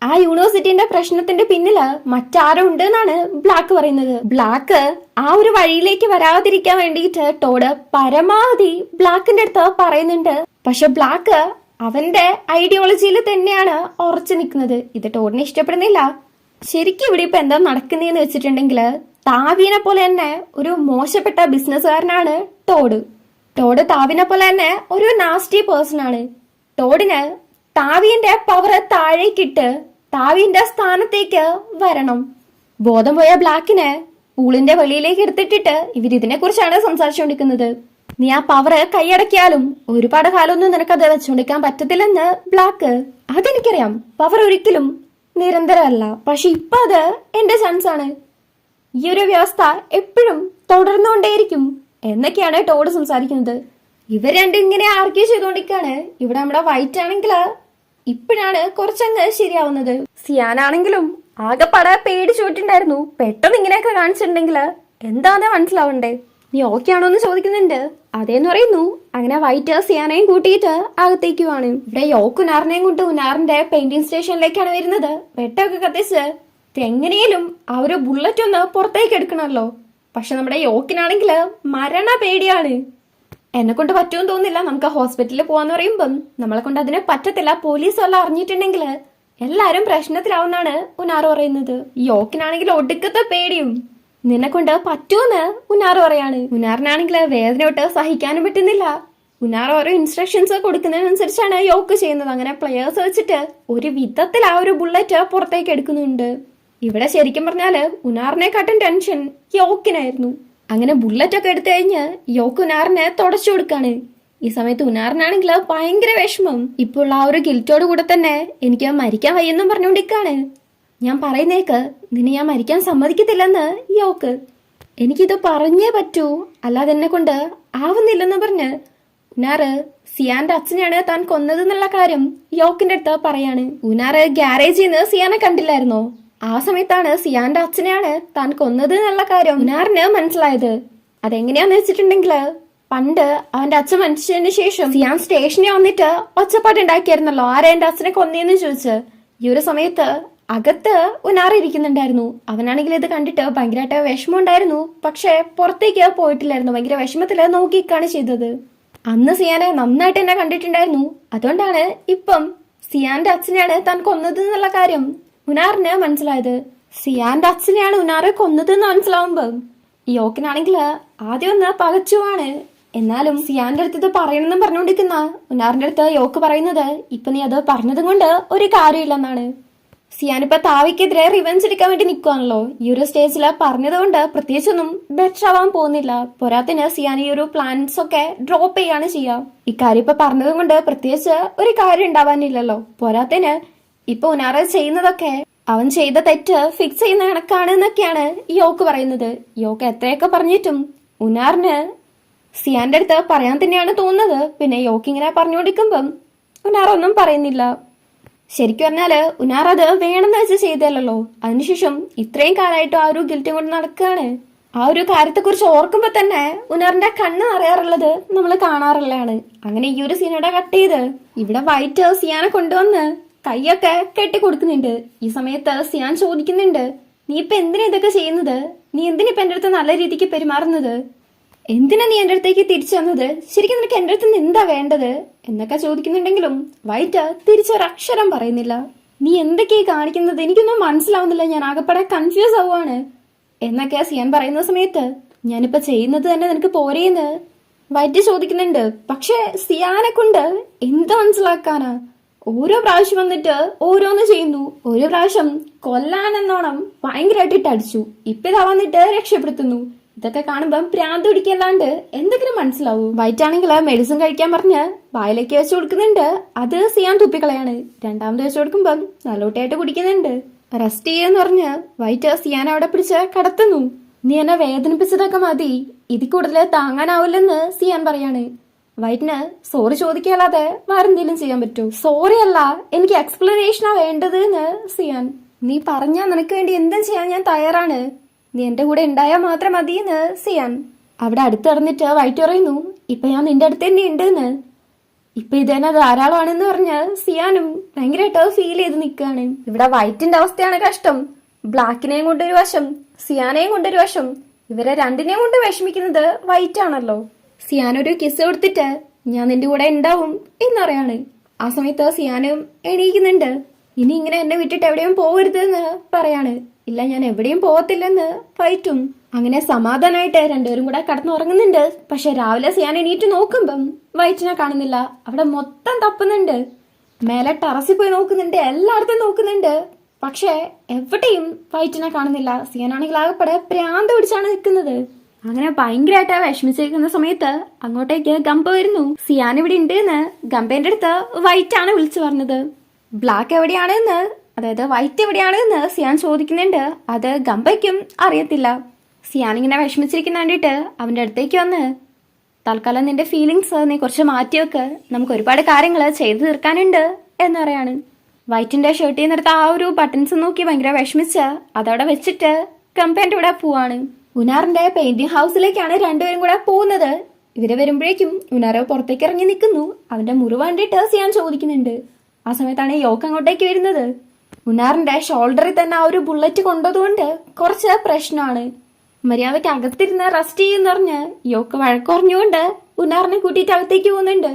ആ യൂണിവേഴ്സിറ്റിന്റെ പ്രശ്നത്തിന്റെ പിന്നില് മറ്റാരോ ഉണ്ട് എന്നാണ് ബ്ലാക്ക് പറയുന്നത്. ബ്ലാക്ക് ആ ഒരു വഴിയിലേക്ക് വരാതിരിക്കാൻ വേണ്ടിയിട്ട് ടോഡ് പരമാവധി ബ്ലാക്കിന്റെ അടുത്ത് പറയുന്നുണ്ട്. പക്ഷെ ബ്ലാക്ക് അവന്റെ ഐഡിയോളജിയിൽ തന്നെയാണ് ഉറച്ചു നിൽക്കുന്നത്. ഇത് ടോഡിനെ ഇഷ്ടപ്പെടുന്നില്ല. ശരിക്കും ഇവിടെ ഇപ്പൊ എന്താ നടക്കുന്നതെന്ന് വെച്ചിട്ടുണ്ടെങ്കിൽ താവീനെ പോലെ തന്നെ ഒരു മോശപ്പെട്ട ബിസിനസ്സുകാരനാണ് ടോഡ്. ടോഡ് താവിനെ പോലെ തന്നെ ഒരു നാസ്റ്റി പേഴ്സൺ ആണ്. ടോഡിന് താവിന്റെ പവർ താഴേക്കിട്ട് താവിന്റെ സ്ഥാനത്തേക്ക് വരണം. ബോധം പോയ ബ്ലാക്കിനെ പൂളിന്റെ വെളിയിലേക്ക് എടുത്തിട്ടിട്ട് ഇവരിതിനെ കുറിച്ചാണ് സംസാരിച്ചുകൊണ്ടിരിക്കുന്നത്. നീ ആ പവർ കൈയടക്കിയാലും ഒരുപാട് കാലമൊന്നും നിനക്കത് വെച്ചുകൊണ്ടിരിക്കാൻ പറ്റത്തില്ലെന്ന് ബ്ലാക്ക്. അതെനിക്കറിയാം, പവർ ഒരിക്കലും നിരന്തരമല്ല, പക്ഷെ ഇപ്പൊ അത് എന്റെ ചാൻസ് ആണ്. ഈ ഒരു വ്യവസ്ഥ എപ്പോഴും തുടർന്നുകൊണ്ടേയിരിക്കും എന്നൊക്കെയാണ് ടോഡ് സംസാരിക്കുന്നത്. ഇവർ രണ്ടും ഇങ്ങനെ ആർഗ്യൂ ചെയ്തുകൊണ്ടിരിക്കാണ്. ഇവിടെ നമ്മുടെ വൈറ്റ് ആണെങ്കിൽ ഇപ്പോഴാണ് കുറച്ചങ്ങ് ശരിയാവുന്നത്. സിയാനാണെങ്കിലും ആകെപ്പാടെ പേടിച്ചോട്ടുണ്ടായിരുന്നു. പെട്ടെന്ന് ഇങ്ങനെയൊക്കെ കാണിച്ചിട്ടുണ്ടെങ്കിൽ എന്താന്ന് മനസ്സിലാവണ്ടേ. നീ ഓക്കെ ആണോ എന്ന് ചോദിക്കുന്നുണ്ട്. അതേന്ന് പറയുന്നു. അങ്ങനെ വൈറ്റ് സിയാനയും കൂട്ടിയിട്ട് അകത്തേക്ക് പോവാണ്. ഇവിടെ യോക്ക് ഉനാറിനെയും കൊണ്ട് ഉനാറിന്റെ പെയിന്റിംഗ് സ്റ്റേഷനിലേക്കാണ് വരുന്നത്. വെട്ടമൊക്കെ കത്തിച്ച് എങ്ങനെയും ആ ഒരു ബുള്ളറ്റ് ഒന്ന് പുറത്തേക്ക് എടുക്കണമല്ലോ. പക്ഷെ നമ്മുടെ യോക്കിനാണെങ്കിൽ മരണ പേടിയാണ്. എന്നെ കൊണ്ട് പറ്റുമെന്ന് തോന്നുന്നില്ല. നമുക്ക് ഹോസ്പിറ്റലിൽ പോവാന്ന് പറയുമ്പം നമ്മളെ കൊണ്ട് അതിനെ പറ്റത്തില്ല. പോലീസ് എല്ലാം അറിഞ്ഞിട്ടുണ്ടെങ്കിൽ എല്ലാരും പ്രശ്നത്തിലാവുന്നാണ് ഉനാറ് പറയുന്നത്. യോക്കിനാണെങ്കിൽ ഒടുക്കത്തെ പേടിയും. നിന്നെ കൊണ്ട് പറ്റുമെന്ന് ഉനാറ് പറയാണ്. ഉനാറിനാണെങ്കിൽ വേദനയോട്ട് സഹിക്കാനും പറ്റുന്നില്ല. ഉനാർ ഓരോ ഇൻസ്ട്രക്ഷൻസ് കൊടുക്കുന്നതിനനുസരിച്ചാണ് യോക്ക് ചെയ്യുന്നത്. അങ്ങനെ പ്ലെയേഴ്സ് വെച്ചിട്ട് ഒരു വിധത്തിൽ ആ ഒരു ബുള്ളറ്റ് പുറത്തേക്ക് എടുക്കുന്നുണ്ട്. ഇവിടെ ശരിക്കും പറഞ്ഞാല് ഉനാറിനെക്കാട്ടും ടെൻഷൻ യോക്കിനായിരുന്നു. അങ്ങനെ ബുള്ളറ്റ് ഒക്കെ എടുത്തു കഴിഞ്ഞ് യോക്ക് ഉനാറിനെ തുടച്ചു കൊടുക്കാണ്. ഈ സമയത്ത് ഉനാറിനാണെങ്കിൽ ഭയങ്കര വിഷമം. ഇപ്പോൾ ആ ഒരു ഗിൽറ്റോട് കൂടെ തന്നെ എനിക്ക് മരിക്കാൻ വയ്യെന്നും പറഞ്ഞുകൊണ്ടിരിക്കാണ്. ഞാൻ പറയുന്നേക്ക്, നിന്നെ ഞാൻ മരിക്കാൻ സമ്മതിക്കത്തില്ലെന്ന് യോക്ക്. എനിക്കിത് പറഞ്ഞേ പറ്റൂ, അല്ലാതെ എന്നെ കൊണ്ട് ആവുന്നില്ലെന്ന് പറഞ്ഞ് ഉനാറ് സിയാന്റെ അച്ഛനെയാണ് താൻ കൊന്നത് എന്നുള്ള കാര്യം യോക്കിന്റെ അടുത്ത് പറയാണ്. ഉനാറ് ഗ്യാരേജിൽ നിന്ന് സിയാനെ കണ്ടില്ലായിരുന്നോ? ആ സമയത്താണ് സിയാന്റെ അച്ഛനെയാണ് താൻ കൊന്നത് എന്നുള്ള കാര്യം ഉനാറിന് മനസ്സിലായത്. അതെങ്ങനെയാന്ന് വെച്ചിട്ടുണ്ടെങ്കില് പണ്ട് അവന്റെ അച്ഛൻ മരിച്ചതിന് ശേഷം സിയാൻ സ്റ്റേഷനിൽ വന്നിട്ട് ഒച്ചപ്പാട് ഉണ്ടാക്കിയായിരുന്നല്ലോ, ആരെ എന്റെ അച്ഛനെ കൊന്നേന്ന് ചോദിച്ച്. ഈ ഒരു സമയത്ത് അകത്ത് ഉനാർ ഇരിക്കുന്നുണ്ടായിരുന്നു. അവനാണെങ്കിൽ ഇത് കണ്ടിട്ട് ഭയങ്കരമായിട്ട് വിഷമം ഉണ്ടായിരുന്നു. പക്ഷെ പുറത്തേക്ക് പോയിട്ടില്ലായിരുന്നു. ഭയങ്കര വിഷമത്തില് നോക്കിക്കാണ് ചെയ്തത്. അന്ന് സിയാനെ നന്നായിട്ട് എന്നെ കണ്ടിട്ടുണ്ടായിരുന്നു. അതുകൊണ്ടാണ് ഇപ്പം സിയാന്റെ അച്ഛനെയാണ് താൻ കൊന്നത് എന്നുള്ള കാര്യം ഉനാറിന് മനസ്സിലായത്. സിയാന്റെ അച്ഛനെയാണ് ഉനാറെ കൊന്നത് എന്ന് മനസ്സിലാവുമ്പോ യോക്കിനാണെങ്കിൽ ആദ്യം ഒന്ന് പകച്ചുവാണ്. എന്നാലും സിയാന്റെ അടുത്ത് ഇത് പറയണമെന്നും പറഞ്ഞുകൊണ്ടിരിക്കുന്ന ഉനാറിന്റെ അടുത്ത് യോക്ക് പറയുന്നത്, ഇപ്പൊ നീ അത് പറഞ്ഞതും കൊണ്ട് ഒരു കാര്യമില്ലെന്നാണ്. സിയാനിപ്പോ താവിക്കെതിരെ റിവെഞ്ച് എടുക്കാൻ വേണ്ടി നിൽക്കുവാണല്ലോ. ഈ ഒരു സ്റ്റേജില് പറഞ്ഞതുകൊണ്ട് പ്രത്യേകിച്ചൊന്നും ബെറ്റർ ആവാൻ പോകുന്നില്ല. പോരാത്തിന് സിയാൻ ഈ ഒരു പ്ലാൻസ് ഒക്കെ ഡ്രോപ്പ് ചെയ്യാണ് ചെയ്യാം. ഇക്കാര്യം ഇപ്പൊ പറഞ്ഞതും കൊണ്ട് പ്രത്യേകിച്ച് ഒരു കാര്യം ഉണ്ടാവാനില്ലല്ലോ. പോരാത്തിന് ഇപ്പൊ ഉനാറ് ചെയ്യുന്നതൊക്കെ അവൻ ചെയ്ത തെറ്റ് ഫിക്സ് ചെയ്യുന്ന കണക്കാണ് എന്നൊക്കെയാണ് യോക്ക് പറയുന്നത്. യോക്ക് എത്രയൊക്കെ പറഞ്ഞിട്ടും ഉനാറിന് സിയാന്റെ അടുത്ത് പറയാൻ തന്നെയാണ് തോന്നുന്നത്. പിന്നെ യോക്ക് ഇങ്ങനെ പറഞ്ഞുകൊണ്ടിരിക്കുമ്പം ഉനാർ ഒന്നും പറയുന്നില്ല. ശരിക്കും പറഞ്ഞാല് ഉനാർ അത് വേണമെന്ന് വെച്ച് ചെയ്തല്ലോ. അതിനുശേഷം ഇത്രയും കാലമായിട്ട് ആ ഒരു ഗിൽറ്റും കൊണ്ട് നടക്കുകയാണ്. ആ ഒരു കാര്യത്തെക്കുറിച്ച് ഓർക്കുമ്പോ തന്നെ ഉനാറിന്റെ കണ്ണ് നിറയാറുള്ളത് നമ്മൾ കാണാറുള്ളതാണ്. അങ്ങനെ ഈ ഒരു സീനോടെ കട്ട് ചെയ്ത് ഇവിടെ വൈറ്റ് സിയാനെ കൊണ്ടുവന്ന് കൈയൊക്കെ കെട്ടി കൊടുക്കുന്നുണ്ട്. ഈ സമയത്ത് സിയാൻ ചോദിക്കുന്നുണ്ട്, നീ ഇപ്പൊ എന്തിനാ ഇതൊക്കെ ചെയ്യുന്നത്? നീ എന്തിനാ ഇപ്പൊ എന്റെ അടുത്ത് നല്ല രീതിക്ക് പെരുമാറുന്നത്? എന്തിനാ നീ എന്റെ അടുത്തേക്ക് തിരിച്ചു വന്നത്? ശരിക്കും നിനക്ക് എന്റെ അടുത്ത് നിന്ന് എന്താ വേണ്ടത് എന്നൊക്കെ ചോദിക്കുന്നുണ്ടെങ്കിലും വൈറ്റ് തിരിച്ചൊരക്ഷരം പറയുന്നില്ല. നീ എന്തൊക്കെയാ കാണിക്കുന്നത്? എനിക്കൊന്നും മനസ്സിലാവുന്നില്ല, ഞാൻ ആകെപ്പാടെ കൺഫ്യൂസ് ആവുകയാണ് എന്നൊക്കെ സിയാൻ പറയുന്ന സമയത്ത് ഞാനിപ്പോ ചെയ്യുന്നത് തന്നെ നിനക്ക് പോരേന്ന് വൈറ്റ് ചോദിക്കുന്നുണ്ട്. പക്ഷെ സിയാനെ കൊണ്ട് എന്ത് മനസ്സിലാക്കാനാ? ഓരോ പ്രാവശ്യം വന്നിട്ട് ഓരോന്ന് ചെയ്യുന്നു. ഓരോ പ്രാവശ്യം കൊല്ലാനെന്നോണം ഭയങ്കരമായിട്ട് ഇട്ടടിച്ചു. ഇപ്പൊ ഇതാ വന്നിട്ട് രക്ഷപ്പെടുത്തുന്നു. ഇതൊക്കെ കാണുമ്പം ഭ്രാന്ത് പിടിക്കല്ലാണ്ട് എന്തെങ്കിലും മനസ്സിലാവൂ. വൈറ്റ് ആണെങ്കിൽ മെഡിസിൻ കഴിക്കാൻ പറഞ്ഞ് വായിലേക്ക് വെച്ച് കൊടുക്കുന്നുണ്ട്. അത് സിയാൻ തുപ്പിക്കളയാണ്. രണ്ടാമത് വെച്ച് കൊടുക്കുമ്പം നല്ലോട്ടായിട്ട് കുടിക്കുന്നുണ്ട്. റെസ്റ്റ് ചെയ്യാന്ന് പറഞ്ഞ് വൈറ്റ് സിയാൻ അവിടെ പിടിച്ച് കടത്തുന്നു. നീ എന്നെ വേദനിപ്പിച്ചതൊക്കെ മതി, ഇതിൽ കൂടുതൽ താങ്ങാനാവില്ലെന്ന് സിയാൻ പറയാണ്. വൈറ്റിന് സോറി ചോദിക്കാതെ വേറെന്തെങ്കിലും ചെയ്യാൻ പറ്റുമോ? സോറി അല്ല, എനിക്ക് എക്സ്പ്ലനേഷനാ വേണ്ടത് എന്ന് സിയാൻ. നീ പറഞ്ഞാ നിനക്ക് വേണ്ടി എന്തും ചെയ്യാൻ ഞാൻ തയ്യാറാണ്, നീ എന്റെ കൂടെ ഉണ്ടായാൽ മാത്രം മതിയെന്ന് സിയാൻ. അവിടെ അടുത്ത് നടന്നിട്ട് വൈറ്റ് പറയുന്നു, ഇപ്പൊ ഞാൻ നിന്റെ അടുത്ത് തന്നെ ഉണ്ടെന്ന്. ഇപ്പൊ ഇത് തന്നെ ധാരാളമാണെന്ന് പറഞ്ഞ് സിയാനും ഭയങ്കരമായിട്ട് ഫീൽ ചെയ്ത് നിൽക്കുകയാണ്. ഇവിടെ വൈറ്റിന്റെ അവസ്ഥയാണ് കഷ്ടം. ബ്ലാക്കിനെയും കൊണ്ടൊരു വശം, സിയാനെയും കൊണ്ടൊരു വശം. ഇവരെ രണ്ടിനെയും കൊണ്ട് വിഷമിക്കുന്നത് വൈറ്റ് ആണല്ലോ. സിയാനൊരു കിസ് കൊടുത്തിട്ട് ഞാൻ നിന്റെ കൂടെ ഉണ്ടാവും എന്നറിയാണ്. ആ സമയത്ത് സിയാനും എണീക്കുന്നുണ്ട്. ഇനി ഇങ്ങനെ എന്നെ വിട്ടിട്ട് എവിടെയും പോകരുത് എന്ന് പറയാണ്. ഇല്ല, ഞാൻ എവിടെയും പോകത്തില്ലെന്ന് വൈറ്റും. അങ്ങനെ സമാധാനമായിട്ട് രണ്ടുപേരും കൂടെ കടന്നുറങ്ങുന്നുണ്ട്. പക്ഷെ രാവിലെ സിയാൻ എണീറ്റ് നോക്കുമ്പം വൈറ്റിനെ കാണുന്നില്ല. അവിടെ മൊത്തം തപ്പുന്നുണ്ട്. മേലെ ടെറസിൽ പോയി നോക്കുന്നുണ്ട്, എല്ലായിടത്തും നോക്കുന്നുണ്ട്. പക്ഷെ എവിടെയും വൈറ്റിനെ കാണുന്നില്ല. സിയാനാണെങ്കിൽ ആകെപ്പെടെ ഭ്രാന്ത് പിടിച്ചാണ് നിൽക്കുന്നത്. അങ്ങനെ ഭയങ്കരമായിട്ട് വിഷമിച്ചിരിക്കുന്ന സമയത്ത് അങ്ങോട്ടേക്ക് ഗംബ വരുന്നു. സിയാൻ ഇവിടെ ഉണ്ട് എന്ന് ഗംബേന്റെ അടുത്ത് വൈറ്റ് ആണ് വിളിച്ചു പറഞ്ഞത്. ബ്ലാക്ക് എവിടെയാണെന്ന്, അതായത് വൈറ്റ് എവിടെയാണെന്ന് സിയാൻ ചോദിക്കുന്നുണ്ട്. അത് ഗംബയ്ക്കും അറിയത്തില്ല. സിയാൻ ഇങ്ങനെ വിഷമിച്ചിരിക്കുന്ന കണ്ടിട്ട് അവന്റെ അടുത്തേക്ക് വന്ന്, തൽക്കാലം നിന്റെ ഫീലിങ്സ് നീ കുറച്ച് മാറ്റി വെക്ക്, നമുക്ക് ഒരുപാട് കാര്യങ്ങൾ ചെയ്തു തീർക്കാനുണ്ട് എന്ന് പറയാണ്. വൈറ്റിന്റെ ഷർട്ടിൽ നിന്നെടുത്ത ആ ഒരു ബട്ടൺസ് നോക്കി ഭയങ്കര വിഷമിച്ച് അതവിടെ വെച്ചിട്ട് ഗംബേന്റെ കൂടെ പോവാണ്. ഉനാറിന്റെ പെയിന്റിംഗ് ഹൗസിലേക്കാണ് രണ്ടുപേരും കൂടെ പോകുന്നത്. ഇവര് വരുമ്പോഴേക്കും ഉനാറോ പുറത്തേക്ക് ഇറങ്ങി നിൽക്കുന്നു. അവന്റെ മുറിവ് കണ്ടിട്ട് സിയാൻ ചോദിക്കുന്നുണ്ട്. ആ സമയത്താണ് യോക്ക് അങ്ങോട്ടേക്ക് വരുന്നത്. ഉനാറിന്റെ ഷോൾഡറിൽ തന്നെ ആ ഒരു ബുള്ളറ്റ് കൊണ്ടതുകൊണ്ട് കുറച്ച് പ്രശ്നമാണ്. മര്യാദയ്ക്ക് അകത്തിരുന്ന് റെസ്റ്റ് ചെയ്യുന്ന പറഞ്ഞ് യോക്ക് വഴക്കുറഞ്ഞുകൊണ്ട് ഉനാറിനെ കൂട്ടിയിട്ട് അകത്തേക്ക് പോകുന്നുണ്ട്.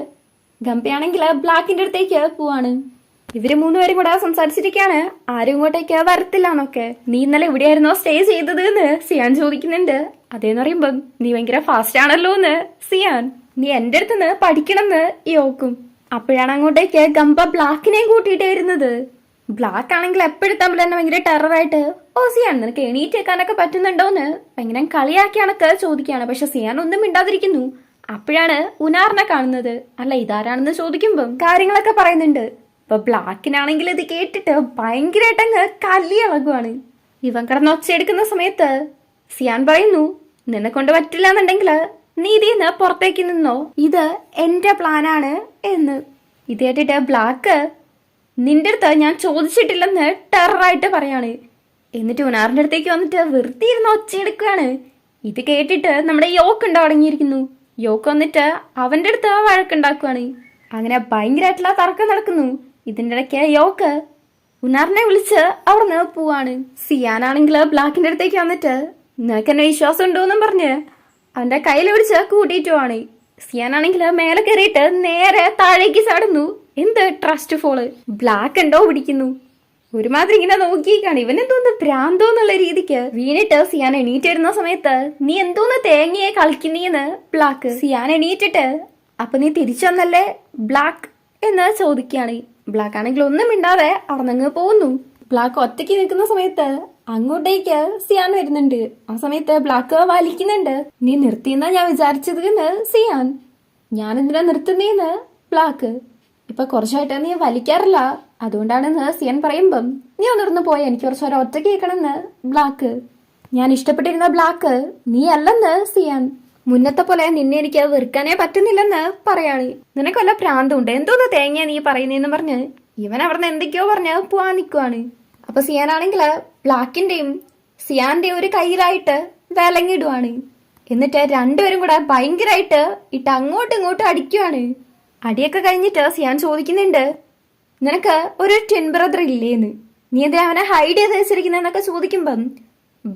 ഗംബയാണെങ്കിൽ ബ്ലാക്കിന്റെ അടുത്തേക്ക് പോവാണ്. ഇവര് മൂന്നുപേരും കൂടെ സംസാരിച്ചിരിക്കാണ് ആരും ഇങ്ങോട്ടേക്ക് വരത്തില്ലാന്നൊക്കെ. നീ ഇന്നലെ എവിടെയായിരുന്നോ സ്റ്റേ ചെയ്തത് എന്ന് സിയാൻ ചോദിക്കുന്നുണ്ട്. അതേന്ന് പറയുമ്പം നീ ഭയങ്കര ഫാസ്റ്റ് ആണല്ലോ എന്ന് സിയാൻ. നീ എന്റെ അടുത്തുനിന്ന് പഠിക്കണമെന്ന് യോക്കും. അപ്പോഴാണ് അങ്ങോട്ടേക്ക് ഗംബ ബ്ലാക്കിനെയും കൂട്ടിയിട്ട് വരുന്നത്. ബ്ലാക്ക് ആണെങ്കിൽ എപ്പോഴും തമ്മിൽ തന്നെ ഭയങ്കര ടെററായിട്ട്, ഓ സിയാൻ നിനക്ക് എണീറ്റ് വെക്കാനൊക്കെ പറ്റുന്നുണ്ടോന്ന് ഭയങ്കര കളിയാക്കിയാണൊക്കെ ചോദിക്കുകയാണ്. പക്ഷെ സിയാൻ ഒന്നും മിണ്ടാതിരിക്കുന്നു. അപ്പോഴാണ് ഉനാറിനെ കാണുന്നത്. അല്ല ഇതാരാണെന്ന് ചോദിക്കുമ്പം കാര്യങ്ങളൊക്കെ പറയുന്നുണ്ട്. ഇപ്പൊ ബ്ലാക്കിനാണെങ്കിൽ ഇത് കേട്ടിട്ട് ഭയങ്കരമായിട്ട് അങ്ങ് കല്ലിളകുവാണ്. ഇവൻ കിടന്ന് ഒച്ചയെടുക്കുന്ന സമയത്ത് സിയാൻ പറയുന്നു, നിന്നെ കൊണ്ട് പറ്റില്ല എന്നുണ്ടെങ്കിൽ നീ ഇതിന്ന് പുറത്തേക്ക് നിന്നോ, ഇത് എന്റെ പ്ലാനാണ് എന്ന്. ഇത് കേട്ടിട്ട് ബ്ലാക്ക്, നിന്റെ അടുത്ത് ഞാൻ ചോദിച്ചിട്ടില്ലെന്ന് ടെററായിട്ട് പറയാണ്. എന്നിട്ട് ഉനാറിന്റെ അടുത്തേക്ക് വന്നിട്ട് വെറുതെ ഇരുന്ന് ഒച്ചയെടുക്കുകയാണ്. ഇത് കേട്ടിട്ട് നമ്മുടെ യോക്ക് ഉണ്ടോ അടങ്ങിയിരിക്കുന്നു. യോക്ക് വന്നിട്ട് അവന്റെ അടുത്ത് വഴക്കുണ്ടാക്കുവാണ്. അങ്ങനെ ഭയങ്കരമായിട്ടുള്ള തർക്കം നടക്കുന്നു. ഇതിന്റെ ഇടയ്ക്ക് യോക്ക് ഉനാറിനെ വിളിച്ച് അവിടുന്ന് പോവാണ്. സിയാനാണെങ്കിൽ ബ്ലാക്കിന്റെ അടുത്തേക്ക് വന്നിട്ട് നിനക്ക് എന്നെ വിശ്വാസം ഉണ്ടോന്നും പറഞ്ഞ് അവന്റെ കയ്യിൽ പിടിച്ച് കൂട്ടിയിട്ട് പോവാണ്. സിയാനാണെങ്കിൽ മേലെ കയറിയിട്ട് നേരെ താഴേക്ക് ചാടുന്നു. എന്ത് ട്രസ്റ്റ് ഫോള്. ബ്ലാക്ക് ഉണ്ടോ പിടിക്കുന്നു. ഒരുമാതിരി ഇങ്ങനെ നോക്കിയേക്കാണ്. ഇവൻ എന്തോന്ന് ഭ്രാന്തോന്നുള്ള രീതിക്ക് വീണിട്ട് സിയാൻ എണീറ്റ് വരുന്ന സമയത്ത് നീ എന്തോന്ന് തേങ്ങയെ കളിക്കുന്നീന്ന് ബ്ലാക്ക്. സിയാൻ എണീറ്റിട്ട് അപ്പൊ നീ തിരിച്ചു വന്നല്ലേ ബ്ലാക്ക് എന്ന് ചോദിക്കുകയാണ്. ബ്ലാക്ക് ആണെങ്കിൽ ഒന്നും മിണ്ടാതെ അവിടെന്നങ്ങ് പോകുന്നു. ബ്ലാക്ക് ഒറ്റയ്ക്ക് നിൽക്കുന്ന സമയത്ത് അങ്ങോട്ടേക്ക് സിയാൻ വരുന്നുണ്ട്. ആ സമയത്ത് ബ്ലാക്ക് വലിക്കുന്നുണ്ട്. നീ നിർത്തിയെന്നാ ഞാൻ വിചാരിച്ചത് എന്ന് സിയാൻ. ഞാൻ എന്തിനാ നിർത്തുന്നേന്ന് ബ്ലാക്ക്. ഇപ്പൊ കുറച്ചായിട്ട് നീ വലിക്കാറില്ല, അതുകൊണ്ടാണെന്ന് സിയാൻ പറയുമ്പം നീ ഒന്നിർന്ന് പോയ എനിക്ക് കുറച്ചൊരു ഒറ്റയ്ക്ക് കേൾക്കണമെന്ന് ബ്ലാക്ക്. ഞാൻ ഇഷ്ടപ്പെട്ടിരുന്ന ബ്ലാക്ക് നീ അല്ലെന്ന് സിയാൻ. മുന്നത്തെ പോലെ നിന്നെ എനിക്ക് വെറുക്കാനേ പറ്റുന്നില്ലെന്ന് പറയാണ്. നിനക്ക് വല്ല പ്രാന്തമുണ്ട്, എന്തോന്ന് തേങ്ങ നീ പറയുന്നേന്ന് പറഞ്ഞ് ഇവൻ അവിടുന്ന് എന്തൊക്കെയോ പറഞ്ഞ് പോവാൻ നിൽക്കുവാണ്. അപ്പൊ സിയാനാണെങ്കിൽ ബ്ലാക്കിന്റെയും സിയാന്റെയും ഒരു കയ്യിലായിട്ട് വിലങ്ങിടുവാണ്. എന്നിട്ട് രണ്ടുപേരും കൂടെ ഭയങ്കരമായിട്ട് ഇട്ട് അങ്ങോട്ടും ഇങ്ങോട്ടും അടിക്കുവാണ്. അടിയൊക്കെ കഴിഞ്ഞിട്ട് സിയാൻ ചോദിക്കുന്നുണ്ട്, നിനക്ക് ഒരു ട്വിൻ ബ്രദർ ഇല്ലേന്ന്, നീ എന്തിനാ അവനെ ഹൈഡ് ചെയ്ത് വെച്ചിരിക്കുന്നതെന്നൊക്കെ ചോദിക്കുമ്പം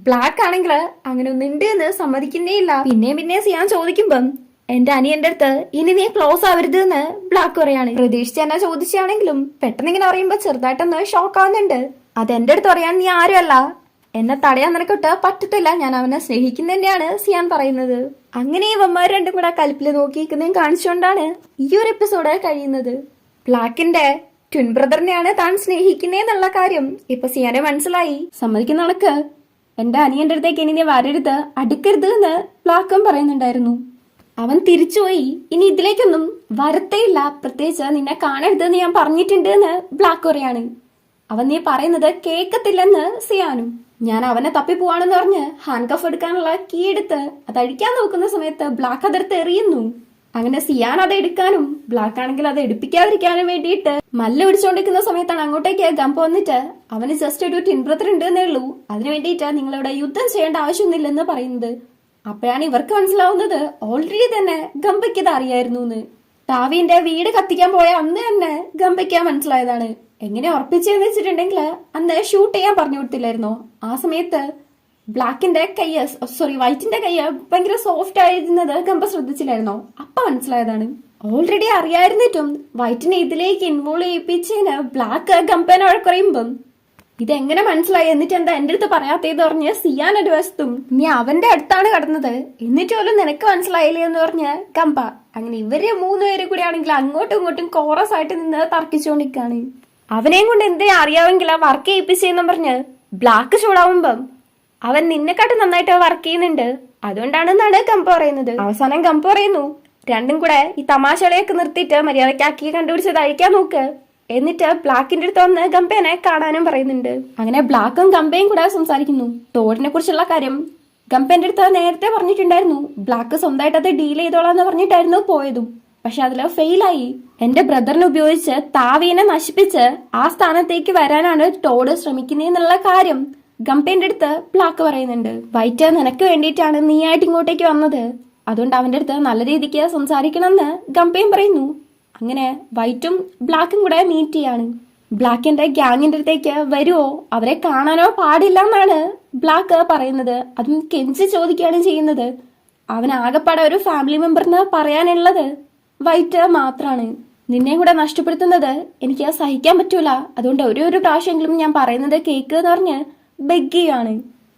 ബ്ലാക്ക് ആണെങ്കിൽ അങ്ങനെ ഒന്നുണ്ട് എന്ന് സമ്മതിക്കുന്നേ ഇല്ല. പിന്നെ സിയാൻ ചോദിക്കുമ്പം എന്റെ അനിയന്റെ അടുത്ത് ഇനി നീ ക്ലോസ് ആവരുത് എന്ന് ബ്ലാക്ക് പറയാണ്. പ്രതീക്ഷിച്ച് തന്നെ ചോദിച്ചാണെങ്കിലും പെട്ടെന്ന് ഇങ്ങനെ പറയുമ്പോ ചെറുതായിട്ടൊന്ന് ഷോക്ക് ആവുന്നുണ്ട്. അതെന്റെ അടുത്ത് പറയാൻ നീ ആരുമല്ല, എന്നെ തടയാൻ നിനക്കൊട്ട് പറ്റത്തില്ല, ഞാൻ അവനെ സ്നേഹിക്കുന്ന തന്നെയാണ് സിയാൻ പറയുന്നത്. അങ്ങനെ ഇവന്മാർ രണ്ടും കൂടെ കലിപ്പില് നോക്കിയിരിക്കുന്നതും കാണിച്ചുകൊണ്ടാണ് ഈ ഒരു എപ്പിസോഡ് കഴിയുന്നത്. ബ്ലാക്കിന്റെ ട്വിൻ ബ്രദറിനെയാണ് താൻ സ്നേഹിക്കുന്നേന്നുള്ള കാര്യം ഇപ്പൊ സിയാനെ മനസ്സിലായി. സമ്മതിക്കുന്ന ആൾക്ക് എന്റെ അനിയന്റെ അടുത്തേക്ക് ഇനി നീ വരരുത്, അടുക്കരുത് എന്ന് ബ്ലാക്കും പറയുന്നുണ്ടായിരുന്നു. അവൻ തിരിച്ചുപോയി ഇനി ഇതിലേക്കൊന്നും വരത്തേയില്ല, പ്രത്യേകിച്ച് നിന്നെ കാണരുത് എന്ന് ഞാൻ പറഞ്ഞിട്ടുണ്ട് എന്ന് ബ്ലാക്ക് പറയാണ്. അവൻ നീ പറയുന്നത് കേൾക്കത്തില്ലെന്ന് സിയാനും. ഞാൻ അവനെ തപ്പിപ്പോവാണെന്ന് പറഞ്ഞ് ഹാൻഡ് കഫ് എടുക്കാനുള്ള കീ എടുത്ത് അത് അഴിക്കാൻ നോക്കുന്ന സമയത്ത് ബ്ലാക്ക് അതെടുത്ത് എറിയുന്നു. അങ്ങനെ സിയാൻ അത് എടുക്കാനും ബ്ലാക്ക് ആണെങ്കിൽ അത് എടുപ്പിക്കാതിരിക്കാനും വേണ്ടിയിട്ട് മല്ല പിടിച്ചുകൊണ്ടിരിക്കുന്ന സമയത്താണ് അങ്ങോട്ടേക്ക് ഗംപ വന്നിട്ട് അവന് ജസ്റ്റ് ഒരു ട്വിൻ ബ്രദർ ഉണ്ട് എന്നേ ഉള്ളൂ, അതിനു വേണ്ടിയിട്ട് നിങ്ങളിവിടെ യുദ്ധം ചെയ്യേണ്ട ആവശ്യമൊന്നുമില്ലെന്ന് പറയുന്നത്. അപ്പോഴാണ് ഇവർക്ക് മനസ്സിലാവുന്നത് ഓൾറെഡി തന്നെ ഗംപയ്ക്ക് ഇത് അറിയായിരുന്നു എന്ന്. ടാവിന്റെ വീട് കത്തിക്കാൻ പോയ അന്ന് തന്നെ ഗംപയ്ക്ക് മനസ്സിലായതാണ്. എങ്ങനെ ഉറപ്പിച്ചെന്ന് വെച്ചിട്ടുണ്ടെങ്കിൽ അന്ന് ഷൂട്ട് ചെയ്യാൻ പറഞ്ഞു കൊടുത്തില്ലായിരുന്നോ, ആ സമയത്ത് ബ്ലാക്കിന്റെ വൈറ്റിന്റെ കൈ ഭയങ്കര സോഫ്റ്റ് ആയിരുന്നത് ഗംപ ശ്രദ്ധിച്ചില്ലായിരുന്നോ, അപ്പൊ മനസ്സിലായതാണ്. ഓൾറെഡി അറിയായിരുന്നിട്ടും വൈറ്റിനെ ഇതിലേക്ക് ഇൻവോൾവ് ചെയ്യിപ്പിച്ചതിന് ബ്ലാക്ക് ഗംപേനെ വഴക്കുറയുമ്പം ഇതെങ്ങനെ മനസ്സിലായി, എന്നിട്ട് എന്താ എന്റെ അടുത്ത് പറയാത്തേന്ന് പറഞ്ഞ് സിയാൻ ഒരു വശത്തും നീ അവന്റെ അടുത്താണ് കടന്നത് എന്നിട്ട് പോലും നിനക്ക് മനസ്സിലായില്ലേ എന്ന് പറഞ്ഞ് ഗംപ. അങ്ങനെ ഇവര് മൂന്നുപേരും കൂടി ആണെങ്കിൽ അങ്ങോട്ടും ഇങ്ങോട്ടും കോറസ് ആയിട്ട് നിന്ന് തർക്കിച്ചുകൊണ്ടിരിക്കാണ്. അവനെയും കൊണ്ട് എന്തിനാ അറിയാമെങ്കിൽ വർക്ക് ചെയ്യിപ്പിച്ചെന്ന് പറഞ്ഞ് ബ്ലാക്ക് ചൂടാവുമ്പം അവൻ നിന്നെക്കാട്ടും നന്നായിട്ട് വർക്ക് ചെയ്യുന്നുണ്ട്, അതുകൊണ്ടാണെന്നാണ് ഗംപ പറയുന്നത്. അവസാനം ഗംപ പറയുന്നു, രണ്ടും കൂടെ ഈ തമാശകളെയൊക്കെ നിർത്തിയിട്ട് മര്യാദക്കാക്കി കണ്ടുപിടിച്ചത് അഴിക്കാൻ നോക്ക്, എന്നിട്ട് ബ്ലാക്കിന്റെ അടുത്ത് വന്ന് ഗംപേനെ കാണാനും പറയുന്നുണ്ട്. അങ്ങനെ ബ്ലാക്കും ഗംപയും കൂടെ സംസാരിക്കുന്നു. തോടിനെ കുറിച്ചുള്ള കാര്യം ഗംപേന്റെ അടുത്ത് നേരത്തെ പറഞ്ഞിട്ടുണ്ടായിരുന്നു. ബ്ലാക്ക് സ്വന്തമായിട്ട് അത് ഡീൽ ചെയ്തോളാന്ന് പറഞ്ഞിട്ടായിരുന്നു പോയതും, പക്ഷെ അതില് ഫെയിലായി. എന്റെ ബ്രദറിനെ ഉപയോഗിച്ച് താവീനെ നശിപ്പിച്ച് ആ സ്ഥാനത്തേക്ക് വരാനാണ് ടോഡ് ശ്രമിക്കുന്നതെന്നുള്ള കാര്യം ഗംപേന്റെ അടുത്ത് ബ്ലാക്ക് പറയുന്നുണ്ട്. വൈറ്റ് നിനക്ക് വേണ്ടിയിട്ടാണ് നീ ആയിട്ട് ഇങ്ങോട്ടേക്ക് വന്നത്, അതുകൊണ്ട് അവന്റെ അടുത്ത് നല്ല രീതിക്ക് സംസാരിക്കണമെന്ന് ഗംപയും പറയുന്നു. അങ്ങനെ വൈറ്റും ബ്ലാക്കും കൂടെ മീറ്റ് ചെയ്യാണ്. ബ്ലാക്കിന്റെ ഗ്യാങ്ങിന്റെ അടുത്തേക്ക് വരുവോ, അവരെ കാണാനോ പാടില്ല എന്നാണ് ബ്ലാക്ക് പറയുന്നത്. അതും കെഞ്ചി ചോദിക്കുകയാണ് ചെയ്യുന്നത്. അവൻ ആകെപ്പാടെ ഒരു ഫാമിലി മെമ്പറിന് പറയാനുള്ളത് വൈറ്റ് മാത്രാണ്. നിന്നെ കൂടെ നഷ്ടപ്പെടുത്തുന്നത് എനിക്ക് സഹിക്കാൻ പറ്റൂല, അതുകൊണ്ട് ഒരു പ്രാവശ്യമെങ്കിലും ഞാൻ പറയുന്നത് കേക്ക് എന്ന് പറഞ്ഞ് ബെഗ്ഗിയാണ്.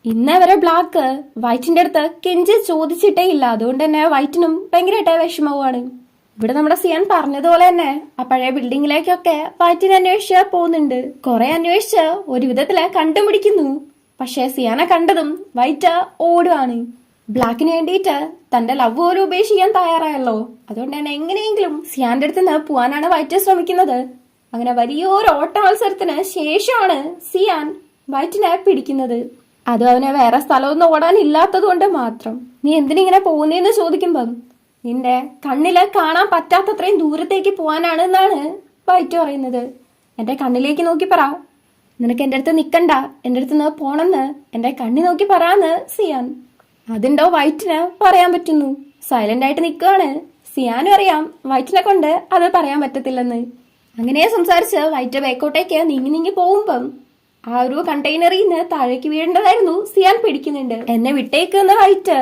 ഇന്നേ വരെ ബ്ലാക്ക് വൈറ്റിന്റെ അടുത്ത് കെഞ്ചി ചോദിച്ചിട്ടേ ഇല്ല, അതുകൊണ്ട് തന്നെ വൈറ്റിനും ഭയങ്കരമായിട്ട് വിഷമവുമാണ്. ഇവിടെ നമ്മുടെ സിയാൻ പറഞ്ഞതുപോലെ തന്നെ ആ പഴയ ബിൽഡിങ്ങിലേക്കൊക്കെ വൈറ്റിനെ അന്വേഷിച്ച് പോകുന്നുണ്ട്. കുറെ അന്വേഷിച്ച് ഒരു വിധത്തില് കണ്ടുപിടിക്കുന്നു. പക്ഷെ സിയാനെ കണ്ടതും വൈറ്റ് ഓടുവാണ്. ബ്ലാക്കിന് വേണ്ടിയിട്ട് തന്റെ ലവ് പോലും ഉപേക്ഷിക്കാൻ തയ്യാറായല്ലോ, അതുകൊണ്ട് തന്നെ എങ്ങനെയെങ്കിലും സിയാന്റെ അടുത്ത് നിന്ന് പോവാനാണ് വൈറ്റ് ശ്രമിക്കുന്നത്. അങ്ങനെ വലിയൊരു ഓട്ട മത്സരത്തിന് ശേഷമാണ് സിയാൻ വൈറ്റിനെ പിടിക്കുന്നത്. അത് അവനെ വേറെ സ്ഥലമൊന്നും ഓടാനില്ലാത്തത് കൊണ്ട് മാത്രം. നീ എന്തിനിങ്ങനെ പോകുന്നേന്ന് ചോദിക്കുമ്പം നിന്റെ കണ്ണില് കാണാൻ പറ്റാത്തത്രയും ദൂരത്തേക്ക് പോവാനാണ് എന്നാണ് വൈറ്റ് പറയുന്നത്. എന്റെ കണ്ണിലേക്ക് നോക്കി പറ, നിനക്ക് എന്റെ അടുത്ത് നിക്കണ്ട, എന്റെ അടുത്ത് നിന്ന് പോണെന്ന് എന്റെ കണ്ണി നോക്കി പറയാന്ന് സിയാൻ. അതുണ്ടോ വൈറ്റിന് പറയാൻ പറ്റുന്നു. സൈലന്റ് ആയിട്ട് നിൽക്കുകയാണ്. സിയാനും അറിയാം വൈറ്റിനെ കൊണ്ട് അത് പറയാൻ പറ്റത്തില്ലെന്ന്. അങ്ങനെ സംസാരിച്ച് വൈറ്റ് ബേക്കോട്ടേക്ക് നീങ്ങി പോകുമ്പം ആ ഒരു കണ്ടെയ്നറിൽ നിന്ന് താഴേക്ക് വീഴേണ്ടതായിരുന്നു സിയാൻ പിടിക്കുന്നുണ്ട്. എന്നെ വിട്ടേക്കുന്ന വൈറ്റ്,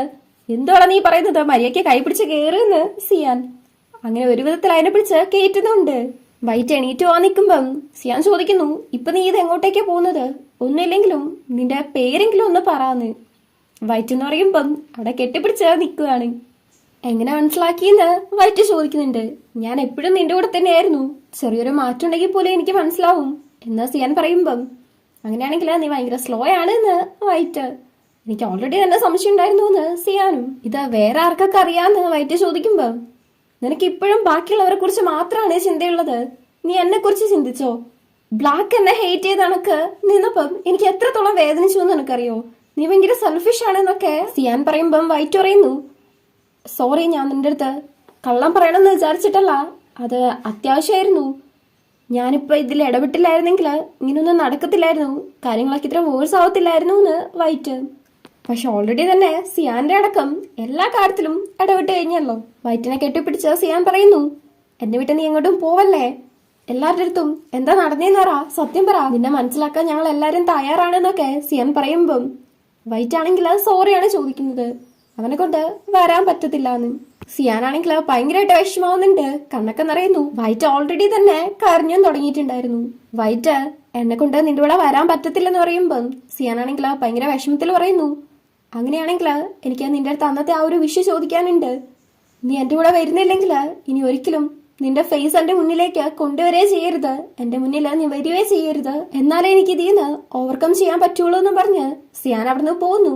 എന്തോടാ നീ പറയുന്നത്, മര്യാദയ്ക്ക് കൈ പിടിച്ച് കയറുന്ന് സിയാൻ. അങ്ങനെ ഒരു വിധത്തിൽ അതിനെ പിടിച്ച് കയറ്റുന്നുണ്ട്. വൈറ്റ് എണീറ്റ് പോവാൻ നിൽക്കുമ്പം സിയാൻ ചോദിക്കുന്നു, ഇപ്പൊ നീ ഇത് എങ്ങോട്ടേക്കാ പോകുന്നത്, ഒന്നുമില്ലെങ്കിലും നിന്റെ പേരെങ്കിലും ഒന്ന് പറയാന്ന്. വൈറ്റ് എന്ന് പറയുമ്പം അവിടെ കെട്ടിപ്പിടിച്ച് നിൽക്കുകയാണ്. എങ്ങനെ മനസ്സിലാക്കിയെന്ന് വൈറ്റ് ചോദിക്കുന്നുണ്ട്. ഞാൻ എപ്പോഴും നിന്റെ കൂടെ തന്നെയായിരുന്നു, ചെറിയൊരു മാറ്റം ഉണ്ടെങ്കിൽ പോലും എനിക്ക് മനസ്സിലാവും എന്ന് സിയാൻ പറയുമ്പം അങ്ങനെയാണെങ്കിൽ നീ ഭയങ്കര സ്ലോ ആണ് എന്ന് വൈറ്റ്. എനിക്ക് ഓൾറെഡി തന്നെ സംശയം ഉണ്ടായിരുന്നു എന്ന് സിയാനും. ഇത് വേറെ ആർക്കൊക്കെ അറിയാന്ന് വൈറ്റ് ചോദിക്കുമ്പോ നിനക്ക് ഇപ്പോഴും ബാക്കിയുള്ളവരെ കുറിച്ച് മാത്രമാണ് ചിന്തയുള്ളത്, നീ എന്നെ കുറിച്ച് ചിന്തിച്ചോ? ബ്ലാക്ക് എന്നെ ഹേറ്റ് ചെയ്ത് കണക്ക് നിന്നപ്പം എനിക്ക് എത്രത്തോളം വേദനിച്ചു എന്ന് നിനക്കറിയോ? നീ ഭയങ്കര സെൽഫിഷ് ആണെന്നൊക്കെ സിയാൻ പറയുമ്പം വൈറ്റ് പറയുന്നു, സോറി, ഞാൻ നിന്റെ അടുത്ത് കള്ളം പറയണമെന്ന് വിചാരിച്ചിട്ടല്ല, അത് അത്യാവശ്യമായിരുന്നു. ഞാനിപ്പോ ഇതിൽ ഇടപെട്ടില്ലായിരുന്നെങ്കിൽ ഇങ്ങനൊന്നും നടക്കത്തില്ലായിരുന്നു, കാര്യങ്ങളൊക്കെ ഇത്ര വേഴ്സ് ആവത്തില്ലായിരുന്നു എന്ന് വൈറ്റ്. പക്ഷെ ഓൾറെഡി തന്നെ സിയാന്റെ അടക്കം എല്ലാ കാര്യത്തിലും ഇടപെട്ട് കഴിഞ്ഞല്ലോ. വൈറ്റിനെ കെട്ടിപ്പിടിച്ച് സിയാൻ പറയുന്നു, എന്നെ വിട്ട് നീ എങ്ങോട്ടും പോവല്ലേ, എല്ലാവരുടെ അടുത്തും എന്താ നടന്നേന്ന് പറ, സത്യം പറ, നിന്നെ മനസ്സിലാക്കാൻ ഞങ്ങൾ എല്ലാരും തയ്യാറാണെന്നൊക്കെ സിയാൻ പറയുമ്പം വൈറ്റ് ആണെങ്കിൽ സോറിയാണ് ചോദിക്കുന്നത്, അവനെ കൊണ്ട് വരാൻ പറ്റത്തില്ല എന്ന്. സിയാനാണെങ്കിൽ ഭയങ്കരമായിട്ട് വിഷമാവുന്നുണ്ട്, കണ്ണൊക്കെ നിറയുന്നു. വൈറ്റ് ഓൾറെഡി തന്നെ കരഞ്ഞും തുടങ്ങിയിട്ടുണ്ടായിരുന്നു. വൈറ്റ് എന്നെ കൊണ്ട് നിന്റെ കൂടെ വരാൻ പറ്റത്തില്ലെന്ന് പറയുമ്പം സിയാനാണെങ്കിൽ ഭയങ്കര വിഷമത്തിൽ പറയുന്നു, അങ്ങനെയാണെങ്കിൽ എനിക്ക് നിന്റെ അടുത്ത് അന്നത്തെ ആ ഒരു വിഷയം ചോദിക്കാനുണ്ട്. നീ എന്റെ കൂടെ വരുന്നില്ലെങ്കിൽ ഇനി ഒരിക്കലും നിന്റെ ഫേസ് എന്റെ മുന്നിലേക്ക് കൊണ്ടുവരേ ചെയ്യരുത്, എന്റെ മുന്നിൽ നീ വരികയേ ചെയ്യരുത്, എന്നാലേ എനിക്ക് ഇതിന്ന് ഓവർകം ചെയ്യാൻ പറ്റുള്ളൂ എന്ന് പറഞ്ഞ് സിയാൻ അവിടുന്ന് പോകുന്നു.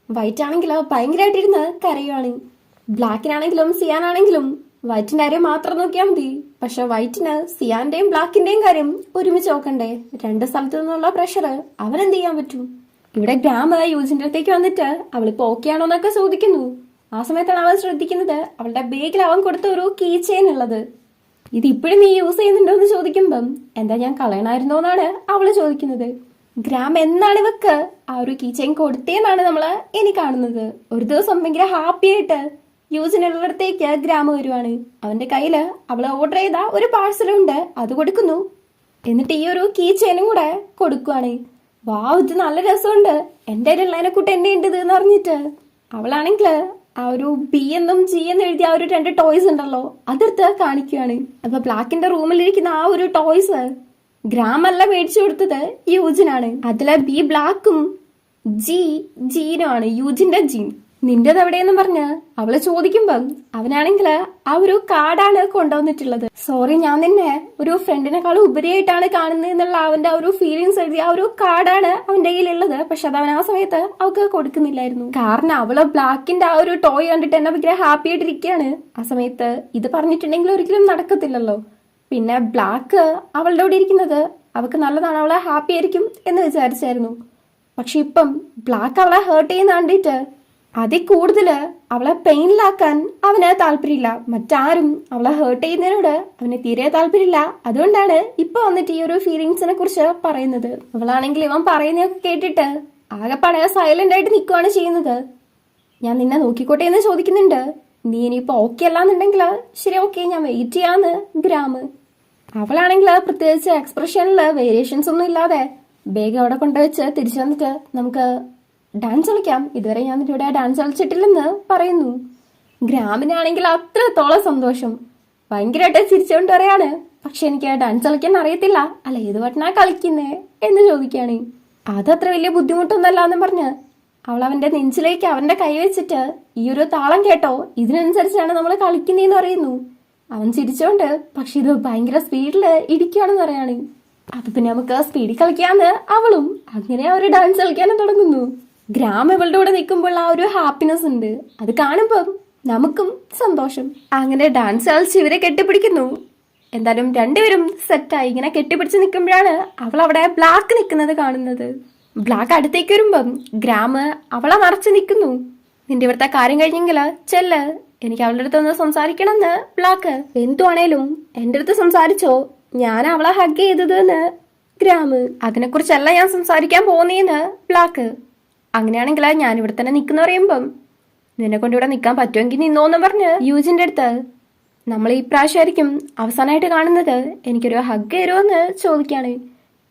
വൈറ്റ് ആണെങ്കിൽ ഭയങ്കരമായിട്ടിരുന്ന് കരയുവാണ്. ബ്ലാക്കിനാണെങ്കിലും സിയാനാണെങ്കിലും വൈറ്റിന്റെ കാര്യം മാത്രം നോക്കിയാൽ മതി. പക്ഷെ വൈറ്റിന് സിയാന്റെയും ബ്ലാക്കിന്റെയും കാര്യം ഒരുമിച്ച് നോക്കണ്ടേ? രണ്ട് സ്ഥലത്തു നിന്നുള്ള പ്രഷർ അവനെന്ത് ചെയ്യാൻ പറ്റും? ഇവിടെ ഗ്രാമ യൂജിന്റെ അടുത്തേക്ക് വന്നിട്ട് അവളിപ്പോ ഓക്കെ ആണോ എന്നൊക്കെ ചോദിക്കുന്നു. ആ സമയത്താണ് അവൻ ശ്രദ്ധിക്കുന്നത് അവളുടെ ബാഗിൽ അവൻ കൊടുത്ത ഒരു കീ ചെയിൻ ഉള്ളത്. ഇത് ഇപ്പോഴും നീ യൂസ് ചെയ്യുന്നുണ്ടോ എന്ന് ചോദിക്കുമ്പം എന്താ ഞാൻ കളയണായിരുന്നോ എന്നാണ് അവള് ചോദിക്കുന്നത്. ഗ്രാം എന്നാണ് ഇവക്ക് ആ ഒരു കീ ചെയിൻ കൊടുത്തേന്നാണ് നമ്മള് ഇനി കാണുന്നത്. ഒരു ദിവസം ഭയങ്കര ഹാപ്പി ആയിട്ട് യൂസിനുള്ളിടത്തേക്ക് ഗ്രാമ വരുവാണ്. അവന്റെ കയ്യില് അവള് ഓർഡർ ചെയ്ത ഒരു പാഴ്സലുണ്ട്, അത് കൊടുക്കുന്നു. എന്നിട്ട് ഈ ഒരു കീ ചെയിനും കൂടെ കൊടുക്കുവാണ്. വാവ്, ഇത് നല്ല രസമുണ്ട്, എന്റെ ഉള്ളതിനെ കൂട്ട് എന്നെ ഉണ്ട് എന്ന് പറഞ്ഞിട്ട് അവളാണെങ്കിൽ ആ ഒരു ബി എന്നും ജി എന്നും എഴുതിയ ആ ഒരു 2 ടോയ്സ് ഉണ്ടല്ലോ അതെടുത്ത് കാണിക്കുകയാണ്. അപ്പൊ ബ്ലാക്കിന്റെ റൂമിലിരിക്കുന്ന ആ ഒരു ടോയ്സ് ഗ്രാമല്ല മേടിച്ചു കൊടുത്തത് യൂജിനാണ്. അതിലെ ബി ബ്ലാക്കും ജി ജീനും ആണ്, യൂജിന്റെ ജീൻ. നിന്റേത് എവിടെയെന്ന് പറഞ്ഞ് അവള് ചോദിക്കുമ്പം അവനാണെങ്കിൽ ആ ഒരു കാർഡാണ് കൊണ്ടുവന്നിട്ടുള്ളത്. സോറി, ഞാൻ നിന്നെ ഒരു ഫ്രണ്ടിനെക്കാളും ഉപരിയായിട്ടാണ് കാണുന്നത് എന്നുള്ള അവന്റെ ആ ഒരു ഫീലിങ്സ് എഴുതിയ ആ ഒരു കാർഡാണ് അവന്റെ കയ്യിലുള്ളത്. പക്ഷെ അത് അവൻ ആ സമയത്ത് അവൾക്ക് കൊടുക്കുന്നില്ലായിരുന്നു. കാരണം അവള് ബ്ലാക്കിന്റെ ആ ഒരു ടോയ് കണ്ടിട്ട് എന്നെ ഭയങ്കര ഹാപ്പി ആയിട്ടിരിക്കുകയാണ്. ആ സമയത്ത് ഇത് പറഞ്ഞിട്ടുണ്ടെങ്കിൽ ഒരിക്കലും നടക്കത്തില്ലല്ലോ. പിന്നെ ബ്ലാക്ക് അവളുടെ കൂടെ ഇരിക്കുന്നത് അവൾക്ക് നല്ലതാണ്, അവളെ ഹാപ്പി ആയിരിക്കും എന്ന് വിചാരിച്ചായിരുന്നു. പക്ഷെ ഇപ്പം ബ്ലാക്ക് അവളെ ഹേർട്ട് ചെയ്യുന്ന കണ്ടിട്ട് അതിൽ കൂടുതൽ അവളെ പെയിനിലാക്കാൻ അവന് താല്പര്യമില്ല. മറ്റാരും അവളെ ഹേർട്ട് ചെയ്യുന്നതിനോട് അവന് തീരെ താല്പര്യമില്ല. അതുകൊണ്ടാണ് ഇപ്പൊ വന്നിട്ട് ഈ ഒരു ഫീലിങ്സിനെ കുറിച്ച് പറയുന്നത്. അവളാണെങ്കിൽ ഇവൻ പറയുന്നതൊക്കെ കേട്ടിട്ട് ആകെപ്പാടെ സൈലന്റ് ആയിട്ട് നിൽക്കുവാണ് ചെയ്യുന്നത്. ഞാൻ നിന്നെ നോക്കിക്കോട്ടെ എന്ന് ചോദിക്കുന്നുണ്ട്. നീ ഇനിയിപ്പോ ഓക്കെ അല്ലാന്നുണ്ടെങ്കിൽ ശരി, ഓക്കെ, ഞാൻ വെയിറ്റ് ചെയ്യാന്ന് ഗ്രാമ്. അവളാണെങ്കിൽ പ്രത്യേകിച്ച് എക്സ്പ്രഷനിൽ വേരിയേഷൻസ് ഒന്നും ഇല്ലാതെ ബാഗ് അവിടെ കൊണ്ടുവച്ച് തിരിച്ചു വന്നിട്ട് നമുക്ക് ഡാൻസ് കളിക്കാം, ഇതുവരെ ഞാൻ ഇവിടെ ഡാൻസ് കളിച്ചിട്ടില്ലെന്ന് പറയുന്നു. ഗ്രാമിനാണെങ്കിൽ അത്രത്തോളം സന്തോഷം, ഭയങ്കരമായിട്ട് ചിരിച്ചുകൊണ്ട് പറയാണ്, പക്ഷെ എനിക്ക് ഡാൻസ് കളിക്കാൻ അറിയത്തില്ല, അല്ല ഏത് പാട്ടിനാ കളിക്കുന്നേ എന്ന് ചോദിക്കുകയാണ്. അതത്ര വലിയ ബുദ്ധിമുട്ടൊന്നല്ല എന്ന് പറഞ്ഞ് അവൾ അവന്റെ നെഞ്ചിലേക്ക് അവന്റെ കൈ വെച്ചിട്ട് ഈ ഒരു താളം കേട്ടോ, ഇതിനനുസരിച്ചാണ് നമ്മൾ കളിക്കുന്നതെന്ന് പറയുന്നു. അവൻ ചിരിച്ചോണ്ട് പക്ഷെ ഇത് ഭയങ്കര സ്പീഡില് ഇടിക്കുകയാണെന്ന് പറയാണ്. അത് പിന്നെ നമുക്ക് സ്പീഡിൽ കളിക്കാന്ന് അവളും അങ്ങനെ അവർ ഡാൻസ് കളിക്കാനും തുടങ്ങുന്നു. ഗ്രാമ ഇവളുടെ കൂടെ നിൽക്കുമ്പോൾ ആ ഒരു ഹാപ്പിനെസ് ഉണ്ട്, അത് കാണുമ്പം നമുക്കും സന്തോഷം. അങ്ങനെ ഡാൻസ് കളിച്ച് ഇവരെ കെട്ടിപ്പിടിക്കുന്നു. എന്തായാലും രണ്ടുപേരും സെറ്റായി ഇങ്ങനെ കെട്ടിപ്പിടിച്ച് നിൽക്കുമ്പോഴാണ് അവൾ അവിടെ ബ്ലാക്ക് നിൽക്കുന്നത് കാണുന്നത്. ബ്ലാക്ക് അടുത്തേക്ക് വരുമ്പം ഗ്രാമ അവളെ മറച്ച് നിൽക്കുന്നു. നിന്റെ ഇവിടുത്തെ കാര്യം കഴിഞ്ഞെങ്കിൽ ചെല്ല്, എനിക്ക് അവളുടെ അടുത്ത് ഒന്ന് സംസാരിക്കണമെന്ന് ബ്ലാക്ക്. എന്തുവാണേലും എന്റെ അടുത്ത് സംസാരിച്ചോ, ഞാൻ അവളെ ഹഗ് ചെയ്തതെന്ന് ഗ്രാമ്. അതിനെക്കുറിച്ചല്ല ഞാൻ സംസാരിക്കാൻ പോകുന്നേന്ന് ബ്ലാക്ക്. അങ്ങനെയാണെങ്കിൽ ഞാൻ ഇവിടെ തന്നെ നിൽക്കുന്ന പറയുമ്പം നിന്നെ കൊണ്ട് ഇവിടെ നിൽക്കാൻ പറ്റുമെങ്കിൽ നിന്നോന്ന് പറഞ്ഞ് യൂജിന്റെ അടുത്ത് നമ്മൾ ഈ പ്രാവശ്യമായിരിക്കും അവസാനമായിട്ട് കാണുന്നത്, എനിക്കൊരു ഹഗ് തരുമോന്ന് ചോദിക്കാണ്.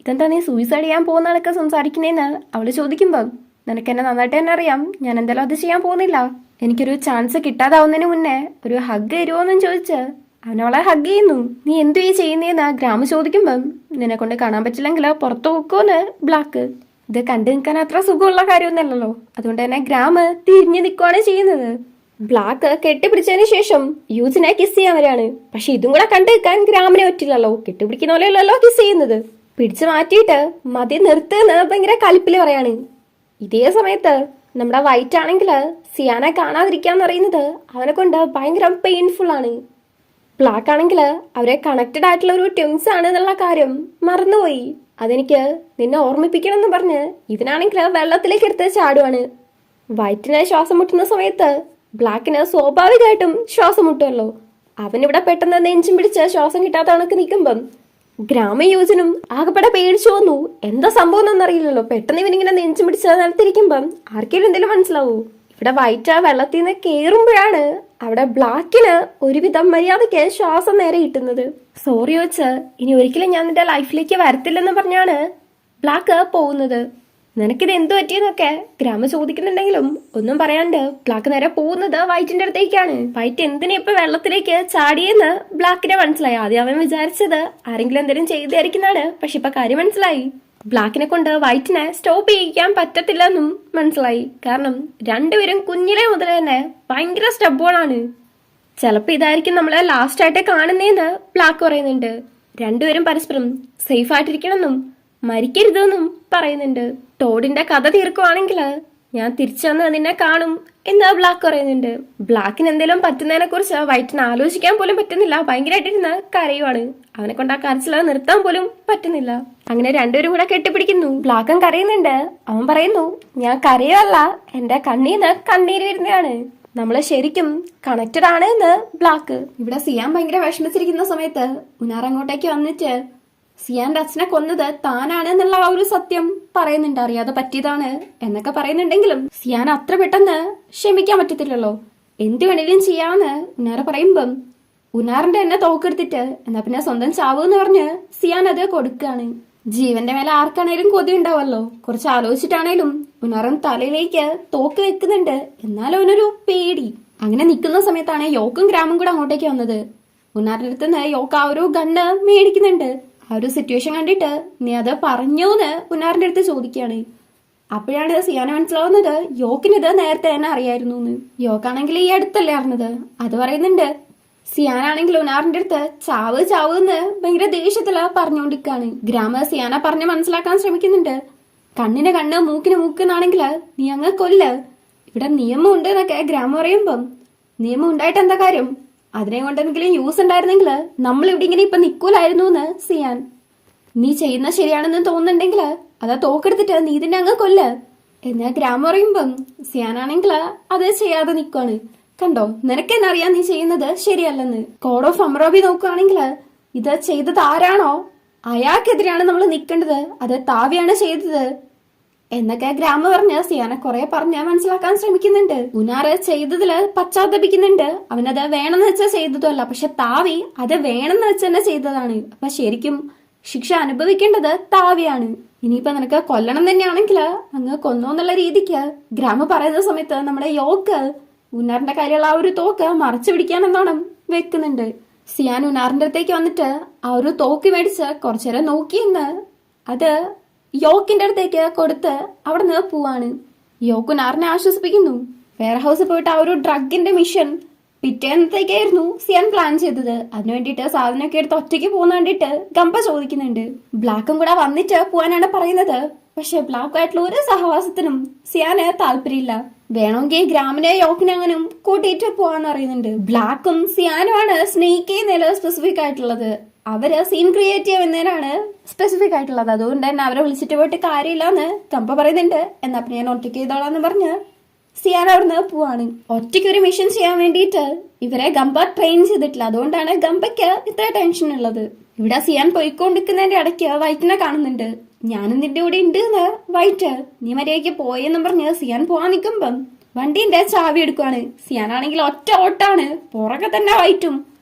ഇതെന്താ നീ സൂയിസൈഡ് ചെയ്യാൻ പോകുന്ന ആളൊക്കെ സംസാരിക്കുന്നേന്ന് അവള് ചോദിക്കുമ്പം നിനക്ക് എന്നെ നന്നായിട്ട് തന്നെ അറിയാം, ഞാൻ എന്തായാലും അത് ചെയ്യാൻ പോകുന്നില്ല, എനിക്കൊരു ചാൻസ് കിട്ടാതാവുന്നതിന് മുന്നേ ഒരു ഹഗ് തരുമോന്നും ചോദിച്ച് അവനവളെ ഹഗ് ചെയ്യുന്നു. നീ എന്തു ഈ ചെയ്യുന്നേന്ന് ഗ്രാമ ചോദിക്കുമ്പം നിന്നെ കൊണ്ട് കാണാൻ പറ്റില്ലെങ്കിൽ പുറത്തു പോക്കോന്ന് ബ്ലാക്ക്. ഇത് കണ്ടു നിൽക്കാൻ അത്ര സുഖമുള്ള കാര്യമൊന്നുമല്ലല്ലോ, അതുകൊണ്ട് തന്നെ ഗ്രാമ തിരിഞ്ഞു നിൽക്കുവാണ് ചെയ്യുന്നത്. ബ്ലാക്ക് കെട്ടിപ്പിടിച്ചതിന് ശേഷം യൂജിനെ കിസ് ചെയ്യാൻ വരാണ്. പക്ഷെ ഇതും കൂടെ കണ്ടു നിൽക്കാൻ ഗ്രാമിനെ പറ്റില്ലല്ലോ, കെട്ടിപ്പിടിക്കുന്ന പോലെയല്ലോ കിസ് ചെയ്യുന്നത്. പിടിച്ചു മാറ്റിയിട്ട് മതി നിർത്തുന്ന ഭയങ്കര കലിപ്പില് പറയാണ്. ഇതേ സമയത്ത് നമ്മുടെ വൈറ്റ് ആണെങ്കിൽ സിയാനെ കാണാതിരിക്കാന്ന് പറയുന്നത് അവനെ കൊണ്ട് ഭയങ്കര പെയിൻഫുൾ ആണ്. ബ്ലാക്ക് ആണെങ്കിൽ അവരെ കണക്റ്റഡ് ആയിട്ടുള്ള ഒരു ട്വിൻസ് ആണ് എന്നുള്ള കാര്യം മറന്നുപോയി. അതെനിക്ക് നിന്നെ ഓർമ്മിപ്പിക്കണം എന്ന് പറഞ്ഞ് ഇതിനാണെങ്കിൽ വെള്ളത്തിലേക്ക് എടുത്ത് ചാടുവാണ്. വൈറ്റിനെ ശ്വാസം മുട്ടുന്ന സമയത്ത് ബ്ലാക്കിന് സ്വാഭാവികമായിട്ടും ശ്വാസം മുട്ടുമല്ലോ. അവനിവിടെ പെട്ടെന്ന് നെഞ്ചും പിടിച്ച് ശ്വാസം കിട്ടാത്ത കണക്ക് നിൽക്കുമ്പം ഗ്രാമയോജനും ആകെപ്പെടെ പേടിച്ചു വന്നു. എന്താ സംഭവം എന്നറിയില്ലല്ലോ. പെട്ടെന്ന് ഇവനിങ്ങനെ നെഞ്ചു പിടിച്ച് നിലത്തിരിക്കുമ്പം ആർക്കെങ്കിലും എന്തെങ്കിലും മനസ്സിലാവൂ. ഇവിടെ വൈറ്റ് ആ വെള്ളത്തിൽ നിന്ന് കേറുമ്പോഴാണ് അവിടെ ബ്ലാക്കിന് ഒരുവിധം മര്യാദയ്ക്ക് ശ്വാസം നേരെ കിട്ടുന്നത്. സോറി വെച്ച് ഇനി ഒരിക്കലും ഞാൻ നിന്റെ ലൈഫിലേക്ക് വരത്തില്ലെന്ന് പറഞ്ഞാണ് ബ്ലാക്ക് പോകുന്നത്. നിനക്കിത് എന്തു പറ്റിയെന്നൊക്കെ ഗ്രാമ ചോദിക്കുന്നുണ്ടെങ്കിലും ഒന്നും പറയാണ്ട് ബ്ലാക്ക് നേരെ പോകുന്നത് വൈറ്റിന്റെ അടുത്തേക്കാണ്. വൈറ്റ് എന്തിനാ ഇപ്പൊ വെള്ളത്തിലേക്ക് ചാടിയെന്ന് ബ്ലാക്കിനെ മനസ്സിലായി. ആദ്യം അവൻ വിചാരിച്ചത് ആരെങ്കിലും എന്തെങ്കിലും ചെയ്തായിരിക്കുന്നതാണ്. പക്ഷെ ഇപ്പൊ കാര്യം മനസ്സിലായി. ബ്ലാക്കിനെ കൊണ്ട് വൈറ്റിനെ സ്റ്റോപ്പ് ചെയ്യിക്കാൻ പറ്റത്തില്ലെന്നും മനസ്സിലായി. കാരണം രണ്ടുപേരും കുഞ്ഞിലെ മുതൽ തന്നെ ഭയങ്കര സ്റ്റബോണാണ്. ചിലപ്പോ ഇതായിരിക്കും നമ്മളെ ലാസ്റ്റ് ആയിട്ട് കാണുന്നേന്ന് ബ്ലാക്ക് പറയുന്നുണ്ട്. രണ്ടുപേരും പരസ്പരം സേഫ് ആയിട്ടിരിക്കണമെന്നും മരിക്കരുതെന്നും പറയുന്നുണ്ട്. ടോഡിന്റെ കഥ തീർക്കുവാണെങ്കിൽ ഞാൻ തിരിച്ചു വന്ന് നിന്നെ കാണും എന്ന് ബ്ലാക്ക് പറയുന്നുണ്ട്. ബ്ലാക്കിന് എന്തെങ്കിലും പറ്റുന്നതിനെ കുറിച്ച് വൈറ്റിന് ആലോചിക്കാൻ പോലും പറ്റുന്നില്ല. ഭയങ്കരമായിട്ടിരുന്ന് കരയുവാണ്. അവനെ കൊണ്ട് ആ കരച്ചിൽ നിർത്താൻ പോലും പറ്റുന്നില്ല. അങ്ങനെ രണ്ടുപേരും കൂടെ കെട്ടിപ്പിടിക്കുന്നു. ബ്ലാക്കും കരയുന്നുണ്ട്. അവൻ പറയുന്നു, ഞാൻ കരയല്ല, എന്റെ കണ്ണീന്ന് കണ്ണീര് വരുന്നതാണ്. നമ്മള് ശരിക്കും കണക്റ്റഡ് ആണ് എന്ന് ബ്ലാക്ക്. ഇവിടെ സിയാൻ ഭയങ്കര വിഷമിച്ചിരിക്കുന്ന സമയത്ത് ഉനാർ അങ്ങോട്ടേക്ക് വന്നിട്ട് സിയാന്റെ അച്ഛനെ കൊന്നത് താനാണ് എന്നുള്ള ആ ഒരു സത്യം പറയുന്നുണ്ട്. അറിയാതെ പറ്റിയതാണ് എന്നൊക്കെ പറയുന്നുണ്ടെങ്കിലും സിയാൻ അത്ര പെട്ടെന്ന് ക്ഷമിക്കാൻ പറ്റത്തില്ലല്ലോ. എന്ത് വേണേലും ചെയ്യാന്ന് ഉനാർ പറയുമ്പം ഉനാറിന്റെ എന്നെ തോക്കെടുത്തിട്ട് എന്നാ പിന്നെ സ്വന്തം ചാവൂ എന്ന് പറഞ്ഞ് സിയാൻ അത് കൊടുക്കുകയാണ്. ജീവന്റെ മേലെ ആർക്കാണേലും കൊതി ഉണ്ടാവല്ലോ. കുറച്ച് ആലോചിച്ചിട്ടാണേലും ഉനാറും തലയിലേക്ക് തോക്ക് വെക്കുന്നുണ്ട്. എന്നാലും അവനൊരു പേടി. അങ്ങനെ നിൽക്കുന്ന സമയത്താണ് യോക്കും ഗ്രാമും കൂടെ അങ്ങോട്ടേക്ക് വന്നത്. ഉനാറിന്റെ അടുത്ത് നിന്ന് യോക്ക് ആ ഒരു ഗണ്ണ് മേടിക്കുന്നുണ്ട്. ആ ഒരു സിറ്റുവേഷൻ കണ്ടിട്ട് നീ അത് പറഞ്ഞോന്ന് ഉനാറിന്റെ അടുത്ത് ചോദിക്കുകയാണ്. അപ്പോഴാണ് സിയാന് മനസ്സിലാവുന്നത് യോക്കിനിത് നേരത്തെ തന്നെ അറിയായിരുന്നു എന്ന്. യോക്കാണെങ്കിൽ ഈ അടുത്തല്ലേ അറിഞ്ഞത്. അത് പറയുന്നുണ്ട്. സിയാനാണെങ്കിൽ ഉനാറിന്റെ അടുത്ത് ചാവ് ചാവ് എന്ന് ഭയങ്കര ദേഷ്യത്തില് പറഞ്ഞുകൊണ്ടിരിക്കാണ്. ഗ്രാമ സിയാന പറഞ്ഞ് മനസ്സിലാക്കാൻ ശ്രമിക്കുന്നുണ്ട്. കണ്ണിന് കണ്ണ് മൂക്കിന് മൂക്ക് എന്നാണെങ്കിൽ നീ അങ്ങ് കൊല്ല്. ഇവിടെ നിയമം ഉണ്ട് എന്നൊക്കെ ഗ്രാമം പറയുമ്പം നിയമം ഉണ്ടായിട്ട് എന്താ കാര്യം? അതിനെ കൊണ്ട് എന്തെങ്കിലും യൂസ് ഉണ്ടായിരുന്നെങ്കിൽ നമ്മൾ ഇവിടെ ഇങ്ങനെ ഇപ്പൊ നിക്കൂലായിരുന്നു എന്ന് സിയാൻ. നീ ചെയ്യുന്ന ശരിയാണെന്ന് തോന്നുന്നുണ്ടെങ്കിൽ അതാ തോക്കെടുത്തിട്ട് നീ ഇതിന്റെ അങ്ങ് കൊല്ല് എന്ന് ഗ്രാമം പറയുമ്പം സിയാനാണെങ്കിൽ അത് ചെയ്യാതെ നിൽക്കുവാണ്. കണ്ടോ, നിനക്കെന്നറിയാം നീ ചെയ്യുന്നത് ശരിയല്ലെന്ന്. കോഡ് ഓഫ് അമറോബി നോക്കുകയാണെങ്കിൽ ഇത് ചെയ്തത് ആരാണോ അയാൾക്കെതിരെയാണ് നമ്മൾ നിൽക്കേണ്ടത്. അത് താവിയാണ് ചെയ്തത് എന്നൊക്കെ ഗ്രാമ പറഞ്ഞ് സിയാനെ കുറെ പറഞ്ഞ് മനസ്സിലാക്കാൻ ശ്രമിക്കുന്നുണ്ട്. ഉനാറ് ചെയ്തതില് പശ്ചാത്തപിക്കുന്നുണ്ട്. അവനത് വേണമെന്ന് വെച്ചാൽ ചെയ്തതല്ല, പക്ഷെ താവി അത് വേണമെന്ന് വെച്ച് തന്നെ ചെയ്തതാണ്. അപ്പൊ ശരിക്കും ശിക്ഷ അനുഭവിക്കേണ്ടത് താവിയാണ്. ഇനിയിപ്പൊ നിനക്ക് കൊല്ലണം തന്നെയാണെങ്കിൽ അങ്ങ് കൊന്നോന്നുള്ള രീതിക്ക് ഗ്രാമ പറയുന്ന സമയത്ത് നമ്മുടെ യോക്ക് ഉനാറിന്റെ കയ്യിലുള്ള ആ ഒരു തോക്ക് മറച്ചു പിടിക്കാനെന്നോണം വെക്കുന്നുണ്ട്. സിയാൻ ഉനാറിന്റെ അടുത്തേക്ക് വന്നിട്ട് ആ ഒരു തോക്ക് മേടിച്ച് കുറച്ചേരം നോക്കിയെന്ന് അത് യോക്കിന്റെ അടുത്തേക്ക് കൊടുത്ത് അവിടെ നിന്ന് പോവാണ്. യോക്ക് ഉനാറിനെ ആശ്വസിപ്പിക്കുന്നു. വെയർ ഹൗസിൽ പോയിട്ട് ആ ഒരു ഡ്രഗിന്റെ മിഷൻ പിറ്റേന്നത്തേക്കായിരുന്നു സിയാൻ പ്ലാൻ ചെയ്തത്. അതിനു വേണ്ടിയിട്ട് സാധനമൊക്കെ എടുത്ത് ഒറ്റയ്ക്ക് പോകുന്ന വേണ്ടിയിട്ട് ഗംഭ ചോദിക്കുന്നുണ്ട്. ബ്ലാക്കും കൂടെ വന്നിട്ട് പോവാനാണ് പറയുന്നത്. പക്ഷെ ബ്ലാക്കുമായിട്ടുള്ള ഒരു സഹവാസത്തിനും സിയാന് താല്പര്യമില്ല. വേണമെങ്കിൽ ഗ്രാമിനെ യോക്കിനെ അങ്ങനും കൂട്ടിയിട്ട് പോവാന്ന് പറയുന്നുണ്ട്. ബ്ലാക്കും സിയാനുമാണ് സ്നേക്ക് ചെയ്യുന്നതിൽ സ്പെസിഫിക് ആയിട്ടുള്ളത്. അവര് സീൻ ക്രിയേറ്റ് ചെയ്യുന്നതിനാണ് സ്പെസിഫിക് ആയിട്ടുള്ളത്. അതുകൊണ്ട് തന്നെ അവരെ വിളിച്ചിട്ട് പോയിട്ട് കാര്യമില്ലാന്ന് കമ്പ പറയുന്നുണ്ട്. എന്നാ പിന്നെ ഞാൻ ഒറ്റയ്ക്ക് ചെയ്തോളാന്ന് പറഞ്ഞ് സിയാൻ അവിടുന്ന് പോവാണ്. ഒറ്റയ്ക്ക് ഒരു മിഷൻ ചെയ്യാൻ വേണ്ടിയിട്ട് ഇവരെ ഗംബ ട്രെയിൻ ചെയ്തിട്ടില്ല. അതുകൊണ്ടാണ് ഗംബയ്ക്ക് ഇത്ര ടെൻഷൻ ഉള്ളത്. ഇവിടെ സിയാൻ പോയിക്കൊണ്ടിരിക്കുന്നതിന്റെ ഇടയ്ക്ക് വൈറ്റിനെ കാണുന്നുണ്ട്. ഞാനും നിന്റെ കൂടെ ഉണ്ട് എന്ന് വൈറ്റ്. നീ മര്യാദയ്ക്ക് പോയെന്നും പറഞ്ഞ് സിയാൻ പോവാൻ നിൽക്കുമ്പം വണ്ടീന്റെ ചാവി എടുക്കുവാണ്. സിയാനാണെങ്കിൽ ഒറ്റ ഓട്ടാണ്. പുറകെ തന്നെ വൈറ്റും.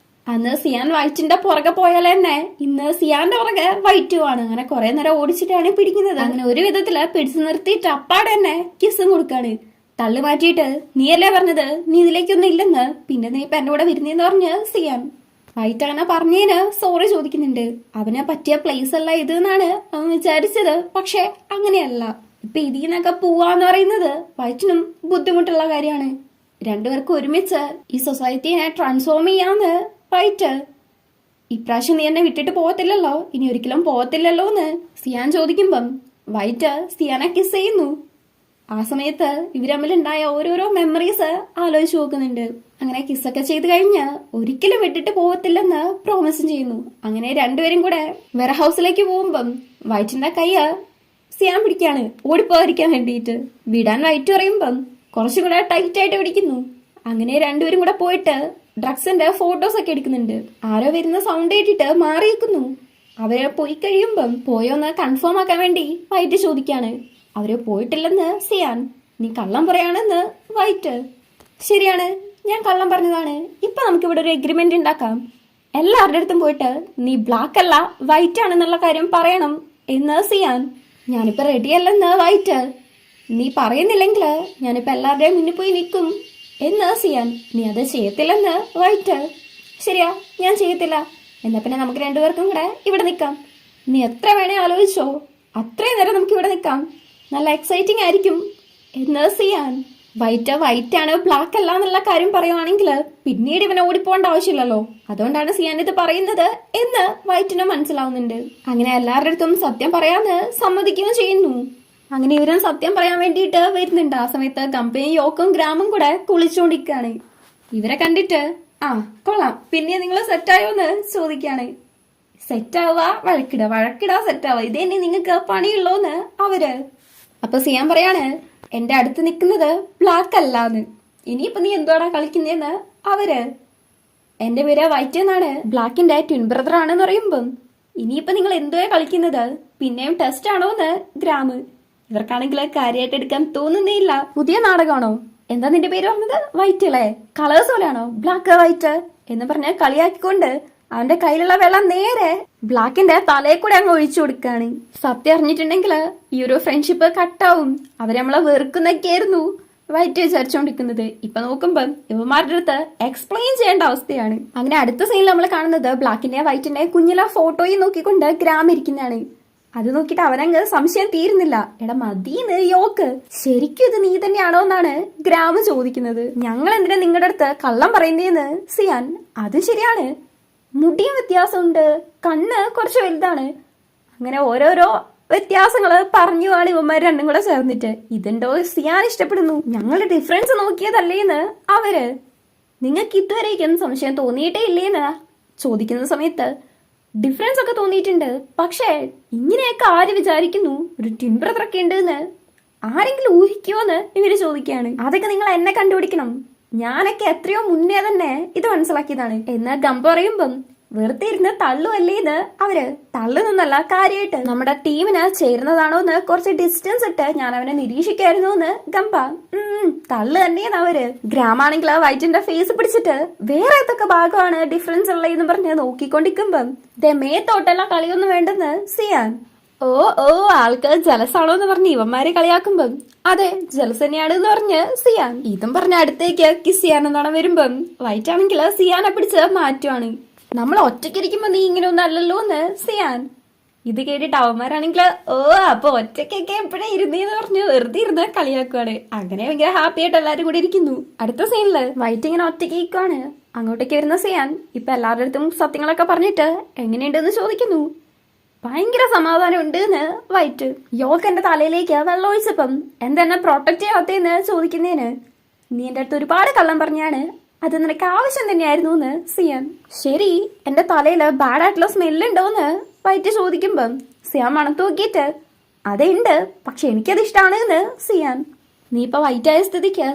അന്ന് സിയാൻ വൈറ്റിന്റെ പുറകെ പോയാൽ തന്നെ ഇന്ന് സിയാന്റെ പുറകെ വൈറ്റുമാണ്. അങ്ങനെ കുറെ നേരം ഓടിച്ചിട്ടാണ് പിടിക്കുന്നത്. അങ്ങനെ ഒരു വിധത്തില് പിടിച്ചു നിർത്തിയിട്ട് അപ്പാടെ തന്നെ കിസ്സും കൊടുക്കാണ്. തള്ളി മാറ്റിയിട്ട് നീയല്ലേ പറഞ്ഞത് നീ ഇതിലേക്കൊന്നും ഇല്ലെന്ന്, പിന്നെ നീ ഇപ്പൊ എന്റെ കൂടെ വരുന്നേന്ന് പറഞ്ഞ് സിയാൻ. വൈറ്റ് അങ്ങനെ പറഞ്ഞതിന് സോറി ചോദിക്കുന്നുണ്ട്. അവനെ പറ്റിയ പ്ലേസ് അല്ല ഇത് എന്നാണ് അവൻ വിചാരിച്ചത്. പക്ഷെ അങ്ങനെയല്ല. ഇപ്പൊ ഇതിന്നൊക്കെ പോവാന്ന് പറയുന്നത് വൈറ്റിനും ബുദ്ധിമുട്ടുള്ള കാര്യമാണ്. രണ്ടുപേർക്കും ഒരുമിച്ച് ഈ സൊസൈറ്റിനെ ട്രാൻസ്ഫോം ചെയ്യാന്ന് വൈറ്റ്. ഇപ്രാവശ്യം നീ എന്നെ വിട്ടിട്ട് പോകത്തില്ലല്ലോ, ഇനി ഒരിക്കലും പോകത്തില്ലല്ലോ എന്ന് സിയാൻ ചോദിക്കുമ്പം വൈറ്റ് സിയാനെ കിസ് ചെയ്യുന്നു. ആ സമയത്ത് ഇവർ തമ്മിലുണ്ടായ ഓരോരോ മെമ്മറീസ് ആലോചിച്ച് നോക്കുന്നുണ്ട്. അങ്ങനെ കിസ്സൊക്കെ ചെയ്ത് കഴിഞ്ഞ് ഒരിക്കലും വിട്ടിട്ട് പോകത്തില്ലെന്ന് പ്രോമിസും ചെയ്യുന്നു. അങ്ങനെ രണ്ടുപേരും കൂടെ വെയർ ഹൗസിലേക്ക് പോകുമ്പം വൈറ്റിന്റെ കയ്യ് സിയാൻ പിടിക്കാണ് ഓടിപ്പോയിരിക്കാൻ വേണ്ടിയിട്ട്. വിടാൻ വൈറ്റ് പറയുമ്പം കുറച്ചും കൂടെ ടൈറ്റ് ആയിട്ട് പിടിക്കുന്നു. അങ്ങനെ രണ്ടുപേരും കൂടെ പോയിട്ട് ഡ്രഗ്സിന്റെ ഫോട്ടോസ് ഒക്കെ എടുക്കുന്നുണ്ട്. ആരോ വരുന്ന സൗണ്ട് കേട്ടിട്ട് മാറി നിൽക്കുന്നു. അവരെ പോയി കഴിയുമ്പം പോയോന്ന് കൺഫേം ആക്കാൻ വേണ്ടി വൈറ്റ് ചോദിക്കാണ്. അവര് പോയിട്ടില്ലെന്ന് സിയാൻ. നീ കള്ളം പറയാണെന്ന് വൈറ്റ്. ശരിയാണ്, ഞാൻ കള്ളം പറഞ്ഞതാണ്. ഇപ്പൊ നമുക്ക് ഇവിടെ ഒരു എഗ്രിമെന്റ് ഉണ്ടാക്കാം. എല്ലാവരുടെ അടുത്തും പോയിട്ട് നീ ബ്ലാക്ക് അല്ല വൈറ്റ് ആണെന്നുള്ള കാര്യം പറയണം എന്ന് സിയാൻ. ഞാനിപ്പോ റെഡിയല്ലെന്ന് വൈറ്റ്. നീ പറയുന്നില്ലെങ്കിൽ ഞാനിപ്പോ എല്ലാവരുടെയും മുന്നിൽ പോയി നിൽക്കും എന്ന് സിയാൻ. നീ അത് ചെയ്യത്തില്ലെന്ന് വൈറ്റ്. ശരിയാ, ഞാൻ ചെയ്യത്തില്ല. എന്നാ പിന്നെ നമുക്ക് രണ്ടുപേർക്കും കൂടെ ഇവിടെ നിൽക്കാം. നീ എത്ര വേണേ ആലോചിച്ചോ, അത്രയും നേരം നമുക്ക് ഇവിടെ നിൽക്കാം. നല്ല എക്സൈറ്റിംഗ് ആയിരിക്കും എന്ന് സിയാൻ. വൈറ്റ് ആണ് ബ്ലാക്ക് അല്ല എന്നുള്ള കാര്യം പറയുവാണെങ്കിൽ പിന്നീട് ഇവനെ ഓടിപ്പോണ്ട ആവശ്യമില്ലല്ലോ. അതുകൊണ്ടാണ് സിയാൻ ഇത് പറയുന്നത് എന്ന് വൈറ്റിന് മനസ്സിലാവുന്നുണ്ട്. അങ്ങനെ എല്ലാവരുടെ അടുത്തും സത്യം പറയാന്ന് സമ്മതിക്കുകയും ചെയ്യുന്നു. അങ്ങനെ ഇവരും സത്യം പറയാൻ വേണ്ടിയിട്ട് വരുന്നുണ്ട്. ആ സമയത്ത് കമ്പനി യോക്കും ഗ്രാമും കൂടെ കുളിച്ചുകൊണ്ടിരിക്കുകയാണ്. ഇവരെ കണ്ടിട്ട് ആ കൊള്ളാം, പിന്നെ നിങ്ങൾ സെറ്റായോന്ന് ചോദിക്കാണ്. സെറ്റാവുക വഴക്കിട സെറ്റാവുക, ഇത് തന്നെ നിങ്ങൾക്ക് പണിയുള്ളൂന്ന് അവര്. അപ്പൊ സിയാൻ പറയാണ്, എന്റെ അടുത്ത് നിൽക്കുന്നത് ബ്ലാക്ക് അല്ലാന്ന്. ഇനിയിപ്പൊ നീ എന്തോടാ കളിക്കുന്നേന്ന് അവര്. എന്റെ പേര് വൈറ്റ് എന്നാണ്, ബ്ലാക്കിന്റെ ട്വിൻ ബ്രദർ ആണെന്ന് പറയുമ്പം ഇനിയിപ്പൊ നിങ്ങൾ എന്തോയാ കളിക്കുന്നത്, പിന്നെയും ടെസ്റ്റ് ആണോന്ന് ഗ്രാമ്. ഇവർക്കാണെങ്കിൽ കാര്യമായിട്ട് എടുക്കാൻ തോന്നുന്നേയില്ല. പുതിയ നാടകമാണോ? എന്താ നിന്റെ പേര് പറഞ്ഞത്? വൈറ്റ് അല്ലേ? കളേഴ്സ് പോലെയാണോ ബ്ലാക്ക് വൈറ്റ് എന്ന് പറഞ്ഞ കളിയാക്കിക്കൊണ്ട് അവന്റെ കയ്യിലുള്ള വെള്ളം നേരെ ബ്ലാക്കിന്റെ തലയെ കൂടെ അങ്ങ് ഒഴിച്ചു കൊടുക്കാണ്. സത്യം അറിഞ്ഞിട്ടുണ്ടെങ്കിൽ ഈ ഒരു ഫ്രണ്ട്ഷിപ്പ് കട്ടാവും. അവരെ നമ്മളെ വെറുക്കുന്നൊക്കെയായിരുന്നു വൈറ്റ് വിചാരിച്ചോണ്ടിരിക്കുന്നത്. ഇപ്പൊ നോക്കുമ്പം ഇവന്മാരുടെ അടുത്ത് എക്സ്പ്ലെയിൻ ചെയ്യേണ്ട അവസ്ഥയാണ്. അങ്ങനെ അടുത്ത സീനിൽ നമ്മൾ കാണുന്നത് ബ്ലാക്കിന്റെ വൈറ്റിന്റെ കുഞ്ഞിലെ ഫോട്ടോയും നോക്കിക്കൊണ്ട് ഗ്രാം ഇരിക്കുന്നതാണ്. അത് നോക്കിയിട്ട് അവനങ്ങ് സംശയം തീരുന്നില്ല. എടാ മതീന്ന് യോക്ക്, ശരിക്കും ഇത് നീ തന്നെയാണോ എന്നാണ് ഗ്രാമ് ചോദിക്കുന്നത്. ഞങ്ങൾ എന്തിനാ നിങ്ങളുടെ അടുത്ത് കള്ളം പറയുന്നേന്ന് സിയാൻ. അത് ശരിയാണ്, മുടിയും വ്യത്യാസമുണ്ട്, കണ്ണ് കുറച്ച് വലുതാണ്, അങ്ങനെ ഓരോരോ വ്യത്യാസങ്ങള് പറഞ്ഞുവാണ് ഇവന്മാർ രണ്ടും കൂടെ ചേർന്നിട്ട്. ഇതെന്തോ സിയാൻ ഇഷ്ടപ്പെടുന്നു, ഞങ്ങളുടെ ഡിഫറൻസ് നോക്കിയതല്ലേന്ന് അവര്. നിങ്ങൾക്ക് ഇതുവരേക്കും സംശയം തോന്നിയിട്ടേ ഇല്ലേന്ന് ചോദിക്കുന്ന സമയത്ത് ഡിഫറൻസ് ഒക്കെ തോന്നിയിട്ടുണ്ട്, പക്ഷേ ഇങ്ങനെയൊക്കെ ആര് വിചാരിക്കുന്നു ഒരു ട്വിൻ ബ്രദർ ഒക്കെ ഉണ്ടെന്ന് ആരെങ്കിലും ഊഹിക്കുമോന്ന് ഇവര് ചോദിക്കുകയാണ്. അതൊക്കെ നിങ്ങൾ എന്നെ കണ്ടുപിടിക്കണം, ഞാനൊക്കെ എത്രയോ മുന്നേ തന്നെ ഇത് മനസ്സിലാക്കിയതാണ് എന്ന് ഗംഭ പറയുമ്പം വെറുതെ ഇരുന്ന് തള്ളുവല്ലേന്ന് അവര്. തള്ളുന്നല്ല, കാര്യമായിട്ട് നമ്മുടെ ടീമിന് ചേരുന്നതാണോ എന്ന് കുറച്ച് ഡിസ്റ്റൻസ് ഇട്ട് ഞാൻ അവനെ നിരീക്ഷിക്കായിരുന്നു എന്ന് ഗംഭ. തള്ളു തന്നെയാണ് അവര്. ഗ്രാമാണെങ്കിൽ വൈറ്റിന്റെ ഫേസ് പിടിച്ചിട്ട് വേറെ ഏതൊക്കെ ഭാഗമാണ് ഡിഫറൻസ് ഉള്ളതെന്ന് പറഞ്ഞ് നോക്കിക്കൊണ്ടിരിക്കുമ്പം മേത്തോട്ടല്ല കളിയൊന്നും വേണ്ടെന്ന് സിയാൻ. ഓ ആൾക്ക് ജലസാണോ എന്ന് പറഞ്ഞ് ഇവന്മാരെ കളിയാക്കുമ്പം അതെ ജലസ് തന്നെയാണ് എന്ന് പറഞ്ഞ് സിയാൻ. ഇതും പറഞ്ഞ അടുത്തേക്ക് കിസ് ചെയ്യാനെന്നാണ് വരുമ്പം വൈറ്റ് ആണെങ്കിൽ സിയാനെ പിടിച്ച് മാറ്റുവാണ്. നമ്മൾ ഒറ്റയ്ക്കിരിക്കുമ്പോ നീ ഇങ്ങനെ ഒന്നും അല്ലല്ലോ എന്ന് സിയാൻ. ഇത് കേട്ടിട്ട് അവന്മാരാണെങ്കിൽ അപ്പൊ ഒറ്റയ്ക്കൊക്കെ എപ്പോഴേ ഇരുന്നേന്ന് പറഞ്ഞ് വെറുതെ ഇരുന്ന് കളിയാക്കുവാണ്. അങ്ങനെ ഭയങ്കര ഹാപ്പി ആയിട്ട് എല്ലാരും കൂടി ഇരിക്കുന്നു. അടുത്ത സീനില് വൈറ്റ് ഇങ്ങനെ ഒറ്റയ്ക്ക് ഇരിക്കുവാണ്. അങ്ങോട്ടേക്ക് വരുന്ന സിയാൻ ഇപ്പൊ എല്ലാവരുടെ അടുത്തും സത്യങ്ങളൊക്കെ പറഞ്ഞിട്ട് എങ്ങനെയുണ്ടെന്ന് ചോദിക്കുന്നു. ഭയങ്കര സമാധാനം ഉണ്ട് എന്ന് വൈറ്റ്. യോക്ക് എന്റെ തലയിലേക്ക് വെള്ളം ഒഴിച്ചപ്പം എന്തെന്നെ പ്രൊട്ടക്ട് ചെയ്യാത്തേന്ന് ചോദിക്കുന്നതിന് നീ എന്റെ അടുത്ത് ഒരുപാട് കള്ളം പറഞ്ഞാണ്, അത് നിനക്ക് ആവശ്യം തന്നെയായിരുന്നു എന്ന് സിയാൻ. ശരി, എന്റെ തലയില് ബാഡ് ആയിട്ടുള്ള സ്മെല്ലുണ്ടോന്ന് വൈറ്റ് ചോദിക്കുമ്പം സിയാൻ മണത്ത് നോക്കിയിട്ട് അതേ ഉണ്ട്, പക്ഷെ എനിക്കത് ഇഷ്ടമാണ് എന്ന് സിയാൻ. നീ ഇപ്പൊ വൈറ്റ് ആയ സ്ഥിതിക്ക്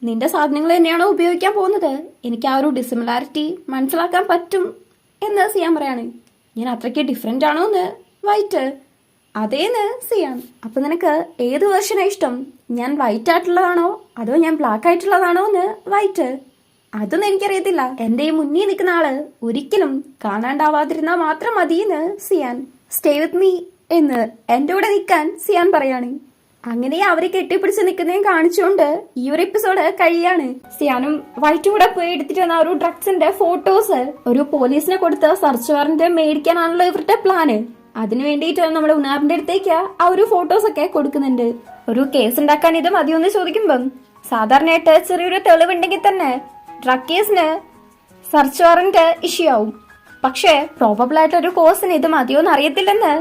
നിന്റെ സാധനങ്ങൾ തന്നെയാണോ ഉപയോഗിക്കാൻ പോകുന്നത്, എനിക്ക് ആ ഒരു ഡിസിമിലാരിറ്റി മനസ്സിലാക്കാൻ പറ്റും എന്ന് സിയാൻ പറയാണ്. ഞാൻ അത്രയ്ക്ക് ഡിഫറെന്റ് ആണോ എന്ന് വൈറ്റ്. അതേന്ന് സിയാൻ. അപ്പൊ നിനക്ക് ഏത് വേർഷനാ ഇഷ്ടം, ഞാൻ വൈറ്റ് ആയിട്ടുള്ളതാണോ അതോ ഞാൻ ബ്ലാക്ക് ആയിട്ടുള്ളതാണോ എന്ന് വൈറ്റ്. അതൊന്നും എനിക്കറിയത്തില്ല, എന്റെ ഈ മുന്നിൽ നിൽക്കുന്ന ആള് ഒരിക്കലും കാണാണ്ടാവാതിരുന്നാ മാത്രം മതിയെന്ന് സിയാൻ. സ്റ്റേ വിത്ത് മീ എന്ന് എന്റെ കൂടെ നിൽക്കാൻ സിയാൻ പറയാണ്. അങ്ങനെ അവരെ കെട്ടിപ്പിടിച്ച് നിൽക്കുന്നതും കാണിച്ചുകൊണ്ട് ഈ ഒരു എപ്പിസോഡ് കഴിയാണ്. സിയാനും വൈറ്റും കൂടെ പോയി എടുത്തിട്ട് വന്ന ഒരു ഡ്രഗ്സിന്റെ ഫോട്ടോസ് ഒരു പോലീസിനെ കൊടുത്ത് സെർച്ച് വാറന്റ് മേടിക്കാനാണല്ലോ ഇവരുടെ പ്ലാന്. അതിനു വേണ്ടിയിട്ട് നമ്മുടെ ഉണാറിന്റെ അടുത്തേക്ക് ആ ഒരു ഫോട്ടോസ് ഒക്കെ കൊടുക്കുന്നുണ്ട്. ഒരു കേസ് ഉണ്ടാക്കാൻ ഇത് മതിയൊന്ന് ചോദിക്കുമ്പം സാധാരണയായിട്ട് ചെറിയൊരു തെളിവുണ്ടെങ്കിൽ തന്നെ ഡ്രഗ് കേസിന് സെർച്ച് വാറന്റ് ഇഷ്യൂ ആവും. പക്ഷേ പ്രോബബിൾ ആയിട്ട് ഒരു കോസിന് ഇത് മതിയോന്ന് അറിയത്തില്ലെന്ന്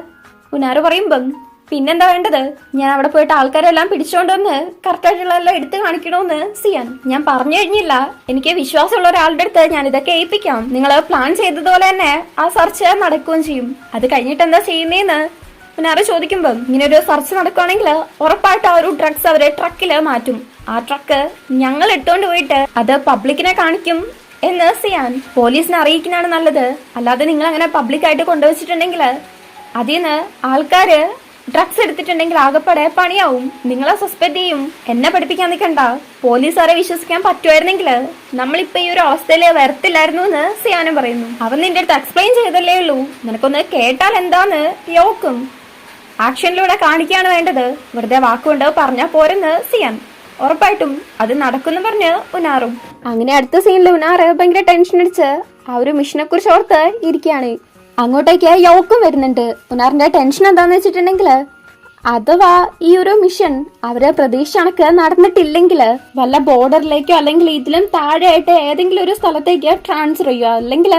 ഉനാറ് പറയുമ്പം പിന്നെന്താ വേണ്ടത്, ഞാൻ അവിടെ പോയിട്ട് ആൾക്കാരെല്ലാം പിടിച്ചോണ്ടൊന്ന് കറക്റ്റായിട്ടുള്ളതെല്ലാം എടുത്തു കാണിക്കണോന്ന് സിയാൻ. ഞാൻ പറഞ്ഞു കഴിഞ്ഞില്ല, എനിക്ക് വിശ്വാസമുള്ള ഒരാളുടെ അടുത്ത് ഞാൻ ഇതൊക്കെ ഏൽപ്പിക്കാം, നിങ്ങൾ പ്ലാൻ ചെയ്തതുപോലെ തന്നെ ആ സെർച്ച് നടക്കുകയും ചെയ്യും. അത് കഴിഞ്ഞിട്ട് എന്താ ചെയ്യുന്നേന്ന് ഉനാറ് ചോദിക്കുമ്പം ഇങ്ങനെ ഒരു സെർച്ച് നടക്കുകയാണെങ്കിൽ ഉറപ്പായിട്ട് ആ ഒരു ഡ്രഗ്സ് അവരെ ട്രക്കില് മാറ്റും. ആ ട്രക്ക് ഞങ്ങൾ എടുത്തോണ്ട് പോയിട്ട് അത് പബ്ലിക്കിനെ കാണിക്കും എന്ന് സിയാൻ. പോലീസിനെ അറിയിക്കുന്നതാണ് നല്ലത്, അല്ലാതെ നിങ്ങൾ അങ്ങനെ പബ്ലിക്കായിട്ട് കൊണ്ടുവച്ചിട്ടുണ്ടെങ്കിൽ അതിന്ന് ആൾക്കാര് ഡ്രഗ്സ് എടുത്തിട്ടുണ്ടെങ്കിൽ ആകെപ്പാടെ പണിയാവും. നിങ്ങളെ സസ്പെൻഡ് ചെയ്യും. എന്നെ പഠിപ്പിക്കാൻ നിൽക്കണ്ട. പോലീസുകാരെ വിശ്വസിക്കാൻ പറ്റുമായിരുന്നെങ്കിൽ നമ്മളിപ്പോ ഈ ഒരു അവസ്ഥയില് വരത്തില്ലായിരുന്നു എന്ന് സിയാനും പറയുന്നു. അവൻ നിന്റെ അടുത്ത് എക്സ്പ്ലെയിൻ ചെയ്തല്ലേ ഉള്ളൂ, നിനക്കൊന്ന് കേട്ടാൽ എന്താന്ന് യോക്കും. ആക്ഷനിലൂടെ കാണിക്കുകയാണ് വേണ്ടത്, വെറുതെ വാക്കുകൊണ്ട് പറഞ്ഞാൽ പോരെന്ന് സിയാൻ. ഉറപ്പായിട്ടും അത് നടക്കുന്നു പറഞ്ഞ് ഉനാറും. അങ്ങനെ അടുത്ത സീനിൽ ഉനാറ് ഭയങ്കര ടെൻഷൻ അടിച്ച് ആ ഒരു മിഷനെ കുറിച്ച് ഓർത്ത് ഇരിക്കുകയാണ്. അങ്ങോട്ടേക്ക് യോക്കും വരുന്നുണ്ട്. ഉനാറിന്റെ ടെൻഷൻ എന്താന്ന് വെച്ചിട്ടുണ്ടെങ്കിൽ, അഥവാ ഈ ഒരു മിഷൻ അവരെ പ്രതീക്ഷ കണക്ക് നടന്നിട്ടില്ലെങ്കിൽ വല്ല ബോർഡറിലേക്കോ അല്ലെങ്കിൽ ഇതിലും താഴെയായിട്ട് ഏതെങ്കിലും ഒരു സ്ഥലത്തേക്ക് ട്രാൻസ്ഫർ ചെയ്യുക, അല്ലെങ്കിൽ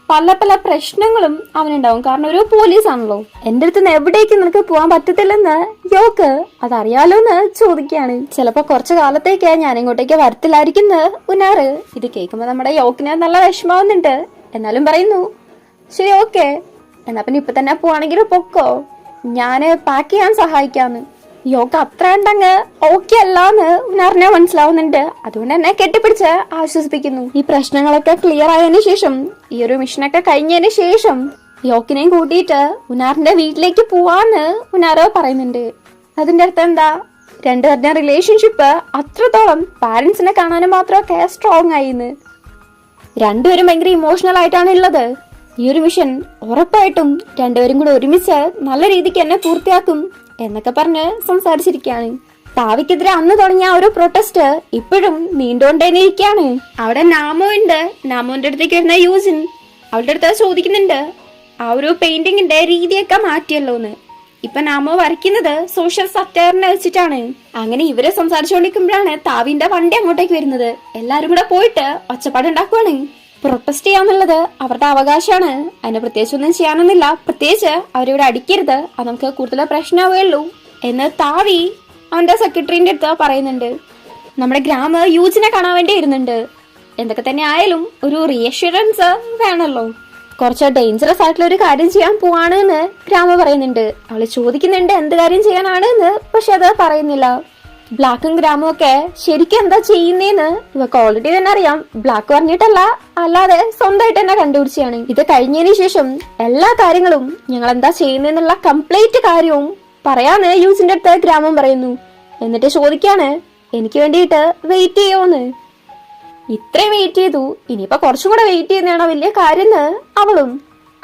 പല പല പ്രശ്നങ്ങളും അവനുണ്ടാവും. കാരണം ഒരു പോലീസ് ആണല്ലോ. എന്റെ അടുത്ത് നിന്ന് എവിടേക്ക് നിനക്ക് പോകാൻ പറ്റത്തില്ലെന്ന് യോക്ക് അതറിയാലോന്ന് ചോദിക്കുകയാണ്. ചിലപ്പോ കുറച്ചു കാലത്തേക്ക് ഞാൻ ഇങ്ങോട്ടേക്ക് വരത്തില്ലായിരിക്കുന്ന ഉനാറ്. ഇത് കേൾക്കുമ്പോ നമ്മുടെ യോക്കിന് നല്ല വിഷമാവുന്നുണ്ട്. എന്നാലും പറയുന്നു, ശരി ഓക്കെ, എന്നാ പിന്നെ ഇപ്പൊ തന്നെ പോവാണെങ്കിൽ പൊക്കോ, ഞാന് പാക്ക് ചെയ്യാൻ സഹായിക്കാന്ന്. യോക്ക് അത്ര ഉണ്ടങ്ങ് ഓക്കെ അല്ലാന്ന് ഉനാറിനെ മനസ്സിലാവുന്നുണ്ട്. അതുകൊണ്ട് തന്നെ കെട്ടിപ്പിടിച്ച് ആശ്വസിപ്പിക്കുന്നു. ഈ പ്രശ്നങ്ങളൊക്കെ ക്ലിയർ ആയതിനു ശേഷം, ഈ ഒരു മിഷനൊക്കെ കഴിഞ്ഞതിന് ശേഷം യോക്കിനെയും കൂട്ടിയിട്ട് ഉനാറിന്റെ വീട്ടിലേക്ക് പോവാന്ന് ഉനാറ് പറയുന്നുണ്ട്. അതിന്റെ അർത്ഥം എന്താ? രണ്ടുപേരുടെ റിലേഷൻഷിപ്പ് അത്രത്തോളം പാരന്റ്സിനെ കാണാനും മാത്രമൊക്കെ സ്ട്രോങ് ആയിന്ന്. രണ്ടുപേരും ഭയങ്കര ഇമോഷണൽ ആയിട്ടാണ് ഉള്ളത്. ഈ ഒരു മിഷൻ ഉറപ്പായിട്ടും രണ്ടുപേരും കൂടെ ഒരുമിച്ച് നല്ല രീതിക്ക് തന്നെ പൂർത്തിയാക്കും എന്നൊക്കെ പറഞ്ഞ് സംസാരിച്ചിരിക്കുകയാണ്. താവിക്കെതിരെ അന്ന് തുടങ്ങിയ ഒരു പ്രൊട്ടസ്റ്റ് ഇപ്പോഴും നീണ്ടുകൊണ്ടേനെ ഇരിക്കുകയാണ്. അവിടെ നാമോ ഉണ്ട്. നാമോന്റെ അടുത്തേക്ക് വരുന്ന യൂജിൻ അവളുടെ അടുത്ത് ചോദിക്കുന്നുണ്ട്, ആ ഒരു പെയിന്റിങ്ങിന്റെ രീതിയൊക്കെ മാറ്റിയല്ലോന്ന്. ഇപ്പൊ നാമോ വരയ്ക്കുന്നത് സോഷ്യൽ സറ്റയറിനെ വെച്ചിട്ടാണ്. അങ്ങനെ ഇവരെ സംസാരിച്ചുകൊണ്ടിരിക്കുമ്പോഴാണ് താവിന്റെ വണ്ടി അങ്ങോട്ടേക്ക് വരുന്നത്. എല്ലാരും കൂടെ പോയിട്ട് ഒച്ചപ്പാടുണ്ടാക്കുവാണ്. പ്രൊട്ടസ്റ്റ് ചെയ്യാന്നുള്ളത് അവരുടെ അവകാശമാണ്. അതിന് പ്രത്യേകിച്ച് ഒന്നും ചെയ്യാനൊന്നുമില്ല. പ്രത്യേകിച്ച് അവരിവിടെ അടിക്കരുത്, അത് നമുക്ക് കൂടുതൽ പ്രശ്നമാവുകയുള്ളൂ എന്ന് താവി അവന്റെ സെക്രട്ടറിന്റെ അടുത്ത് പറയുന്നുണ്ട്. നമ്മുടെ ഗ്രാമ യൂജിനെ കാണാൻ വേണ്ടി ഇരുന്നുണ്ട്. എന്തൊക്കെ തന്നെ ആയാലും ഒരു റീഅഷ്വറൻസ് വേണമല്ലോ. കുറച്ച് ഡേഞ്ചറസ് ആയിട്ടുള്ള ഒരു കാര്യം ചെയ്യാൻ പോവാണ് എന്ന് ഗ്രാമ പറയുന്നുണ്ട്. അവള് ചോദിക്കുന്നുണ്ട് എന്ത് കാര്യം ചെയ്യാനാണ് എന്ന്, പക്ഷെ അത് പറയുന്നില്ല. ബ്ലാക്കും ഗ്രാമും ഒക്കെ ശരിക്കും എന്താ ചെയ്യുന്നേന്ന് ഇവക്ക് ഓൾറെഡി തന്നെ അറിയാം. ബ്ലാക്ക് പറഞ്ഞിട്ടല്ല, അല്ലാതെ സ്വന്തമായിട്ട് തന്നെ കണ്ടുപിടിച്ചാണ്. ഇത് കഴിഞ്ഞതിന് ശേഷം എല്ലാ കാര്യങ്ങളും ഞങ്ങൾ എന്താ ചെയ്യുന്നതെന്നുള്ള കംപ്ലീറ്റ് കാര്യവും പറയാന്ന് യൂസിന്റെ അടുത്ത് ഗ്രാമം പറയുന്നു. എന്നിട്ട് ചോദിക്കാണ് എനിക്ക് വേണ്ടിയിട്ട് വെയിറ്റ് ചെയ്യോന്ന്. ഇത്രയും വെയിറ്റ് ചെയ്തു, ഇനിയിപ്പോ കുറച്ചും കൂടെ വെയിറ്റ് ചെയ്യുന്നതാണോ വലിയ കാര്യം അവളും.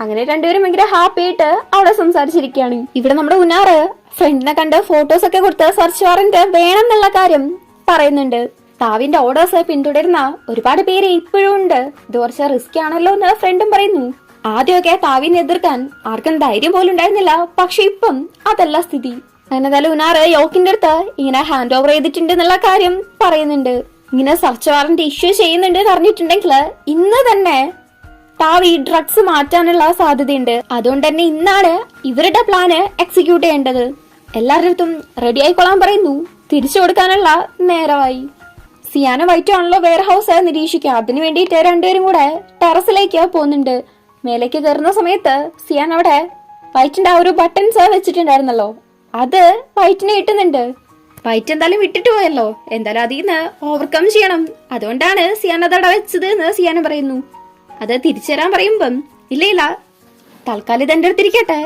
അങ്ങനെ രണ്ടുപേരും ഭയങ്കര ഹാപ്പി ആയിട്ട് അവിടെ സംസാരിച്ചിരിക്കുകയാണ്. ഇവിടെ നമ്മുടെ ഉനാറ് ഫ്രണ്ടിനെ കണ്ട് ഫോട്ടോസ് ഒക്കെ കൊടുത്ത് സെർച്ച് വാറന്റ് വേണം എന്നുള്ള കാര്യം പറയുന്നുണ്ട്. താവിന്റെ ഓർഡേഴ്സ് പിന്തുടരുന്ന ഒരുപാട് പേര് ഇപ്പോഴും ഉണ്ട്. ഇത് കുറച്ച് റിസ്ക് ആണല്ലോ എന്ന് ഫ്രണ്ടും പറയുന്നു. ആദ്യമൊക്കെ താവിനെ എതിർക്കാൻ ആർക്കും ധൈര്യം പോലും ഉണ്ടായിരുന്നില്ല. പക്ഷെ ഇപ്പം അതല്ല സ്ഥിതി. അങ്ങനെ ഉനാറ് യോക്കിന്റെ അടുത്ത് ഇങ്ങനെ ഹാൻഡ് ഓവർ ചെയ്തിട്ടുണ്ട് എന്നുള്ള കാര്യം പറയുന്നുണ്ട്. ഇങ്ങനെ സെർച്ച് വാറന്റ് ഇഷ്യൂ ചെയ്യുന്നുണ്ട് എന്ന് അറിഞ്ഞിട്ടുണ്ടെങ്കിൽ ഇന്ന് തന്നെ താവി ഡ്രഗ്സ് മാറ്റാനുള്ള സാധ്യതയുണ്ട്. അതുകൊണ്ട് തന്നെ ഇന്നാണ് ഇവരുടെ പ്ലാന് എക്സിക്യൂട്ട് ചെയ്യേണ്ടത്. എല്ലാവരുടെ അടുത്തും റെഡി ആയിക്കൊള്ളാൻ പറയുന്നു. തിരിച്ചു കൊടുക്കാനുള്ള നേരമായി. സിയാനോ വൈറ്റും ആണല്ലോ വെയർ ഹൗസ് നിരീക്ഷിക്കുക. അതിനു വേണ്ടിയിട്ട് രണ്ടുപേരും കൂടെ ടെറസിലേക്ക് പോകുന്നുണ്ട്. മേലേക്ക് കയറുന്ന സമയത്ത് സിയാൻ അവിടെ വൈറ്റിന്റെ ആ ഒരു ബട്ടൺസ് വെച്ചിട്ടുണ്ടായിരുന്നല്ലോ, അത് വൈറ്റിനെ കിട്ടുന്നുണ്ട്. വൈറ്റ് എന്തായാലും വിട്ടിട്ട് പോയല്ലോ, എന്തായാലും അതിൽ നിന്ന് ഓവർകം ചെയ്യണം. അതുകൊണ്ടാണ് സിയാൻ അതവിടെ വെച്ചത് എന്ന് സിയാന പറയുന്നു. അത് തിരിച്ചു തരാൻ പറയുമ്പം ഇല്ല തൽക്കാലം ഇതെന്റെ അടുത്തിരിക്കട്ടെ,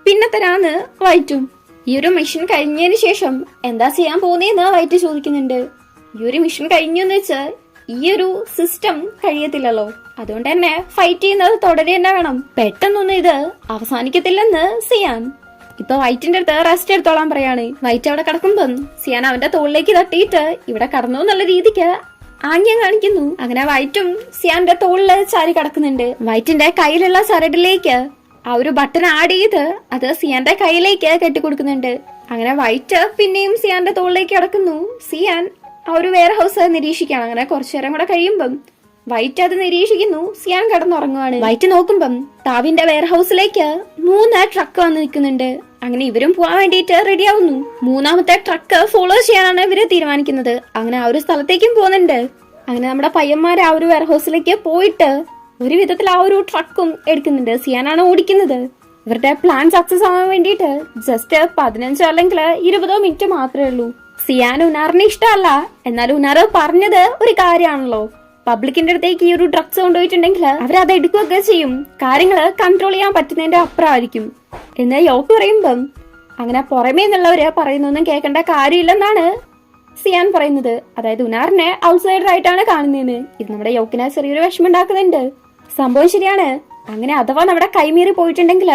പിന്നെ തരാന്ന് വൈറ്റും. ഈ ഒരു മിഷൻ കഴിഞ്ഞതിന് ശേഷം എന്താ ചെയ്യാൻ പോകുന്നതെന്ന് വൈറ്റ് ചോദിക്കുന്നുണ്ട്. ഈ ഒരു മിഷൻ കഴിഞ്ഞു എന്ന് വെച്ച് ഈ ഒരു സിസ്റ്റം കഴിയത്തില്ലല്ലോ. അതുകൊണ്ട് തന്നെ ഫൈറ്റ് ചെയ്യുന്നത് തുടരെ തന്നെ വേണം. പെട്ടെന്നൊന്നും ഇത് അവസാനിക്കത്തില്ലെന്ന് സിയാൻ. ഇപ്പൊ വൈറ്റിന്റെ അടുത്ത് റെസ്റ്റ് എടുത്തോളാൻ പറയാണ്. വൈറ്റ് അവിടെ കിടക്കുമ്പം സിയാൻ അവന്റെ തോളിലേക്ക് തട്ടിയിട്ട് ഇവിടെ കടന്നു എന്നുള്ള രീതിക്ക് ആംഗ്യം കാണിക്കുന്നു. അങ്ങനെ വൈറ്റും സിയാന്റെ തോളില് ചാരി കിടക്കുന്നുണ്ട്. വൈറ്റിന്റെ കയ്യിലുള്ള ചരടിലേക്ക് ആ ഒരു ബട്ടൺ ആഡ് ചെയ്ത് അത് സിയാന്റെ കയ്യിലേക്ക് കെട്ടിക്കൊടുക്കുന്നുണ്ട്. അങ്ങനെ വൈറ്റ് പിന്നെയും സിയാന്റെ തോളിലേക്ക് കിടക്കുന്നു. സിയാൻ ആ ഒരു വെയർ ഹൗസ് നിരീക്ഷിക്കണം. അങ്ങനെ കുറച്ചു നേരം കൂടെ കഴിയുമ്പം വൈറ്റ് അത് നിരീക്ഷിക്കുന്നു. സിയാൻ കിടന്നുറങ്ങുവാണ്. വൈറ്റ് നോക്കുമ്പം താവിന്റെ വെയർ ഹൗസിലേക്ക് 3 ട്രക്ക് വന്ന് നിൽക്കുന്നുണ്ട്. അങ്ങനെ ഇവരും പോവാൻ വേണ്ടിയിട്ട് റെഡി ആവുന്നു. 3ാമത്തെ ട്രക്ക് ഫോളോ ചെയ്യാനാണ് ഇവര് തീരുമാനിക്കുന്നത്. അങ്ങനെ ആ ഒരു സ്ഥലത്തേക്കും പോകുന്നുണ്ട്. അങ്ങനെ നമ്മുടെ പയ്യന്മാർ ആ ഒരു വെയർ ഹൗസിലേക്ക് പോയിട്ട് ഒരു വിധത്തിൽ ആ ഒരു ട്രക്കും എടുക്കുന്നുണ്ട്. സിയാനാണ് ഓടിക്കുന്നത്. ഇവരുടെ പ്ലാൻ സക്സസ് ആവാൻ വേണ്ടിയിട്ട് ജസ്റ്റ് 15 അല്ലെങ്കിൽ 20 മിനിറ്റ് മാത്രമേ ഉള്ളൂ. സിയാൻ ഉനാറിന് ഇഷ്ടമല്ല, എന്നാൽ ഉനാറ് പറഞ്ഞത് ഒരു കാര്യമാണല്ലോ. പബ്ലിക്കിന്റെ അടുത്തേക്ക് ഈ ഒരു ഡ്രഗ്സ് കൊണ്ടുപോയിട്ടുണ്ടെങ്കിൽ അവരത് എടുക്കുകയൊക്കെ ചെയ്യും. കാര്യങ്ങള് കൺട്രോൾ ചെയ്യാൻ പറ്റുന്നതിന്റെ അപ്പുറമായിരിക്കും എന്ന് യോക്ക് പറയുമ്പം അങ്ങനെ പുറമേ നിന്നുള്ളവര് പറയുന്നൊന്നും കേൾക്കേണ്ട കാര്യമില്ലെന്നാണ് സിയാൻ പറയുന്നത്. അതായത് ഉനാറിനെ ഔട്ട്സൈഡർ ആയിട്ടാണ് കാണുന്നതെന്ന്. ഇത് നമ്മുടെ യോക്കിനെ ചെറിയൊരു വിഷമം ഉണ്ടാക്കുന്നുണ്ട്. സംഭവം ശരിയാണ്. അങ്ങനെ അഥവാ നമ്മുടെ കൈമീറി പോയിട്ടുണ്ടെങ്കിൽ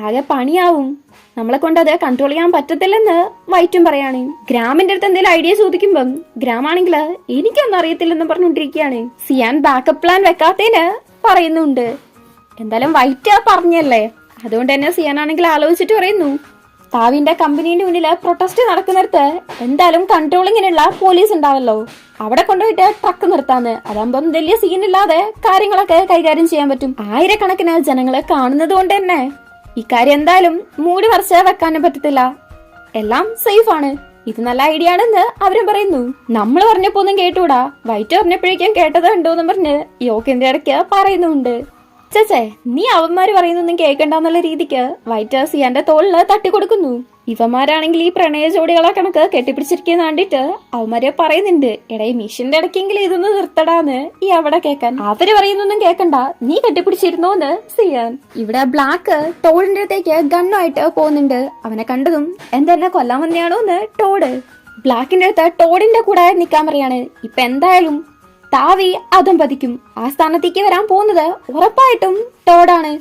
ആകെ പണിയാവും. നമ്മളെ കൊണ്ട് അത് കൺട്രോൾ ചെയ്യാൻ പറ്റത്തില്ലെന്ന് വൈറ്റും പറയാണ്. ഗ്രാമിന്റെ അടുത്ത് എന്തെങ്കിലും ഐഡിയ ചോദിക്കുമ്പം ഗ്രാമാണെങ്കിൽ എനിക്കൊന്നും അറിയത്തില്ലെന്ന് പറഞ്ഞുകൊണ്ടിരിക്കുകയാണ്. സിയാൻ ബാക്കപ്പ് പ്ലാൻ വെക്കാത്തതിന് പറയുന്നുണ്ട്. എന്തായാലും വൈറ്റ് പറഞ്ഞല്ലേ, അതുകൊണ്ട് തന്നെ സിയാൻ ആണെങ്കിൽ ആലോചിച്ചിട്ട് പറയുന്നു, താവിന്റെ കമ്പനീന്റെ മുന്നില് പ്രൊട്ടസ്റ്റ് നടക്കുന്നിടത്ത് എന്തായാലും കൺട്രോളിങ്ങിനുള്ള പോലീസ് ഉണ്ടാവല്ലോ, അവിടെ കൊണ്ടുപോയിട്ട് ട്രക്ക് നിർത്താന്ന്. അതാകുമ്പം വലിയ സീനില്ലാതെ കാര്യങ്ങളൊക്കെ കൈകാര്യം ചെയ്യാൻ പറ്റും. ആയിരക്കണക്കിന് ജനങ്ങളെ കാണുന്നത് കൊണ്ട് തന്നെ ഇക്കാര്യം എന്തായാലും മൂടി മറിച്ച് വെക്കാനും പറ്റത്തില്ല. എല്ലാം സേഫ് ആണ്. ഇത് നല്ല ഐഡിയ ആണെന്ന് അവരും പറയുന്നു. നമ്മൾ പറഞ്ഞപ്പോ ഒന്നും കേട്ടൂടാ, വൈറ്റ് പറഞ്ഞപ്പോഴേക്കും കേട്ടത് ഉണ്ടോന്നും പറഞ്ഞ് യോക്കിന്റെ ഇടയ്ക്ക് പറയുന്നുണ്ട്. ചേച്ചേ, നീ അവന്മാര് പറയുന്നൊന്നും കേൾക്കണ്ടെന്നുള്ള രീതിക്ക് വൈറ്റ് സിയാന്റെ തോളില് തട്ടിക്കൊടുക്കുന്നു. ഇവന്മാരാണെങ്കിൽ ഈ പ്രണയ ജോഡികളെ കണക്ക് കെട്ടിപ്പിടിച്ചിരിക്കുന്ന കണ്ടിട്ട് അവന്മാരെ പറയുന്നുണ്ട്, എടേ മിഷന്റെ ഇടയ്ക്കെങ്കിലും ഇതൊന്ന് നിർത്തടാന്ന്. ഈ അവിടെ കേൾക്കാൻ അവര് പറയുന്നൊന്നും കേൾക്കണ്ട, നീ കെട്ടിപ്പിടിച്ചിരുന്നോന്ന് സിയാൻ. ഇവിടെ ബ്ലാക്ക് ടോഡിന്റെ അടുത്തേക്ക് ഗണ്ണുമായിട്ട് പോകുന്നുണ്ട്. അവനെ കണ്ടതും എന്തെന്നെ കൊല്ലാൻ വന്നെയാണോന്ന് ടോഡ് ബ്ലാക്കിന്റെ അടുത്ത് ടോഡിന്റെ കൂടെ നിക്കാൻ പറയാണ്. ഇപ്പൊ എന്തായാലും താവി അതും പതിക്കും. ആ സ്ഥാനത്തേക്ക് വരാൻ പോകുന്നത് ഉറപ്പായിട്ടും ടോഡാണ്.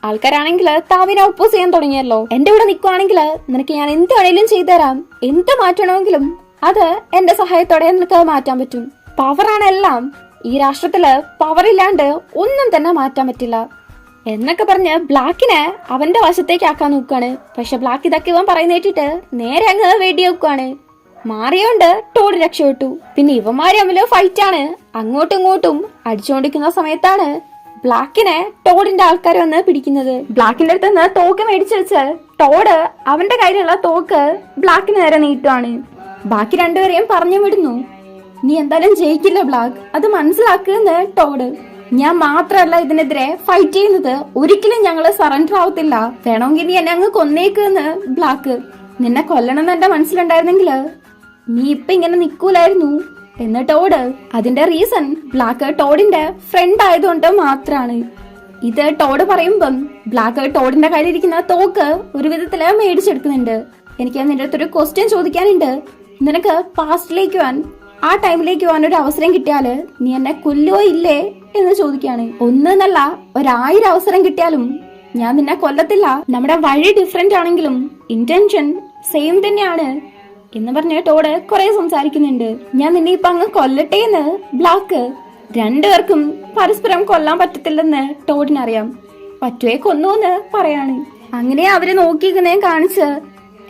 ആൾക്കാരാണെങ്കിൽ താവിനെ ഒപ്പോസ് ചെയ്യാൻ തുടങ്ങിയല്ലോ. എന്റെ കൂടെ നിൽക്കുവാണെങ്കിൽ നിനക്ക് ഞാൻ എന്ത് വേണേലും ചെയ്തു തരാം, എന്ത് മാറ്റണമെങ്കിലും അത് എന്റെ സഹായത്തോടെ നിനക്ക് മാറ്റാൻ പറ്റും. പവറാണ് എല്ലാം. ഈ രാഷ്ട്രത്തില് പവർ ഇല്ലാണ്ട് ഒന്നും തന്നെ മാറ്റാൻ പറ്റില്ല എന്നൊക്കെ പറഞ്ഞ് ബ്ലാക്കിനെ അവന്റെ വശത്തേക്ക് ആക്കാൻ നോക്കുകയാണ്. പക്ഷെ ബ്ലാക്ക് ഇതൊക്കെ ഇവൻ പറയുന്ന കേട്ടിട്ട് നേരെ അങ്ങ് വെടി വെക്കുവാണ്. മാറിയോണ്ട് ടോഡ് രക്ഷപ്പെട്ടു. പിന്നെ ഇവന്മാര് തമ്മില് ഫൈറ്റ് ആണ്. അങ്ങോട്ടും ഇങ്ങോട്ടും അടിച്ചുകൊണ്ടിരിക്കുന്ന സമയത്താണ് ബ്ലാക്കിനെ ടോഡിന്റെ ആൾക്കാർ വന്ന് പിടിക്കുന്നത്. ബ്ലാക്കിന്റെ അടുത്ത് നിന്ന് തോക്ക് മേടിച്ചു വെച്ച് ടോഡ് അവന്റെ കയ്യിലുള്ള തോക്ക് ബ്ലാക്കിന് നേരെ നീട്ടുവാണ്. ബാക്കി രണ്ടുപേരെയും പറഞ്ഞു വിടുന്നു, നീ എന്തായാലും ജയിക്കില്ല ബ്ലാക്ക്, അത് മനസ്സിലാക്കുന്ന് ടോഡ്. ഞാൻ മാത്രമല്ല ഇതിനെതിരെ ഫൈറ്റ് ചെയ്യുന്നത്, ഒരിക്കലും ഞങ്ങള് സറണ്ടർ ആവത്തില്ല, വേണമെങ്കിൽ നീ എന്നെ അങ്ങ് കൊന്നേക്കുന്ന് ബ്ലാക്ക്. നിന്നെ കൊല്ലണം എന്ന് എന്റെ മനസ്സിലുണ്ടായിരുന്നെങ്കില് നീ ഇപ്പൊ ഇങ്ങനെ നിക്കൂലായിരുന്നു എന്ന് ടോഡ്. അതിന്റെ റീസൺ ബ്ലാക്ക് ടോഡിന്റെ ഫ്രണ്ട് ആയതുകൊണ്ട് മാത്രാണ്. ഇത് ടോഡ് പറയുമ്പം ബ്ലാക്ക് ടോഡിന്റെ കയ്യിലിരിക്കുന്ന തോക്ക് ഒരു വിധത്തില് മേടിച്ചെടുക്കുന്നുണ്ട്. എനിക്ക് നിന്റെ അടുത്തൊരു ക്വസ്റ്റ്യൻ ചോദിക്കാനുണ്ട്. നിനക്ക് പാസ്റ്റിലേക്ക് പോവാൻ, ആ ടൈമിലേക്ക് പോകാൻ ഒരു അവസരം കിട്ടിയാല് നീ എന്നെ കൊല്ലുവോ ഇല്ലേ എന്ന് ചോദിക്കാണ്. ഒന്നല്ല 1000 അവസരം കിട്ടിയാലും ഞാൻ നിന്നെ കൊല്ലത്തില്ല. നമ്മുടെ വഴി ഡിഫറെന്റ് ആണെങ്കിലും ഇന്റൻഷൻ സെയിം തന്നെയാണ് എന്ന് പറഞ്ഞ ടോഡ് കുറെ സംസാരിക്കുന്നുണ്ട്. ഞാൻ നിന്നെ ഇപ്പൊ അങ്ങ് കൊല്ലട്ടേന്ന് ബ്ലാക്ക്. രണ്ടുപേർക്കും പരസ്പരം കൊല്ലാൻ പറ്റത്തില്ലെന്ന് ടോഡിനറിയാം. പറ്റുവേ കൊന്നോന്ന് പറയാണ്. അങ്ങനെ അവര് നോക്കിക്കുന്നേ കാണിച്ച്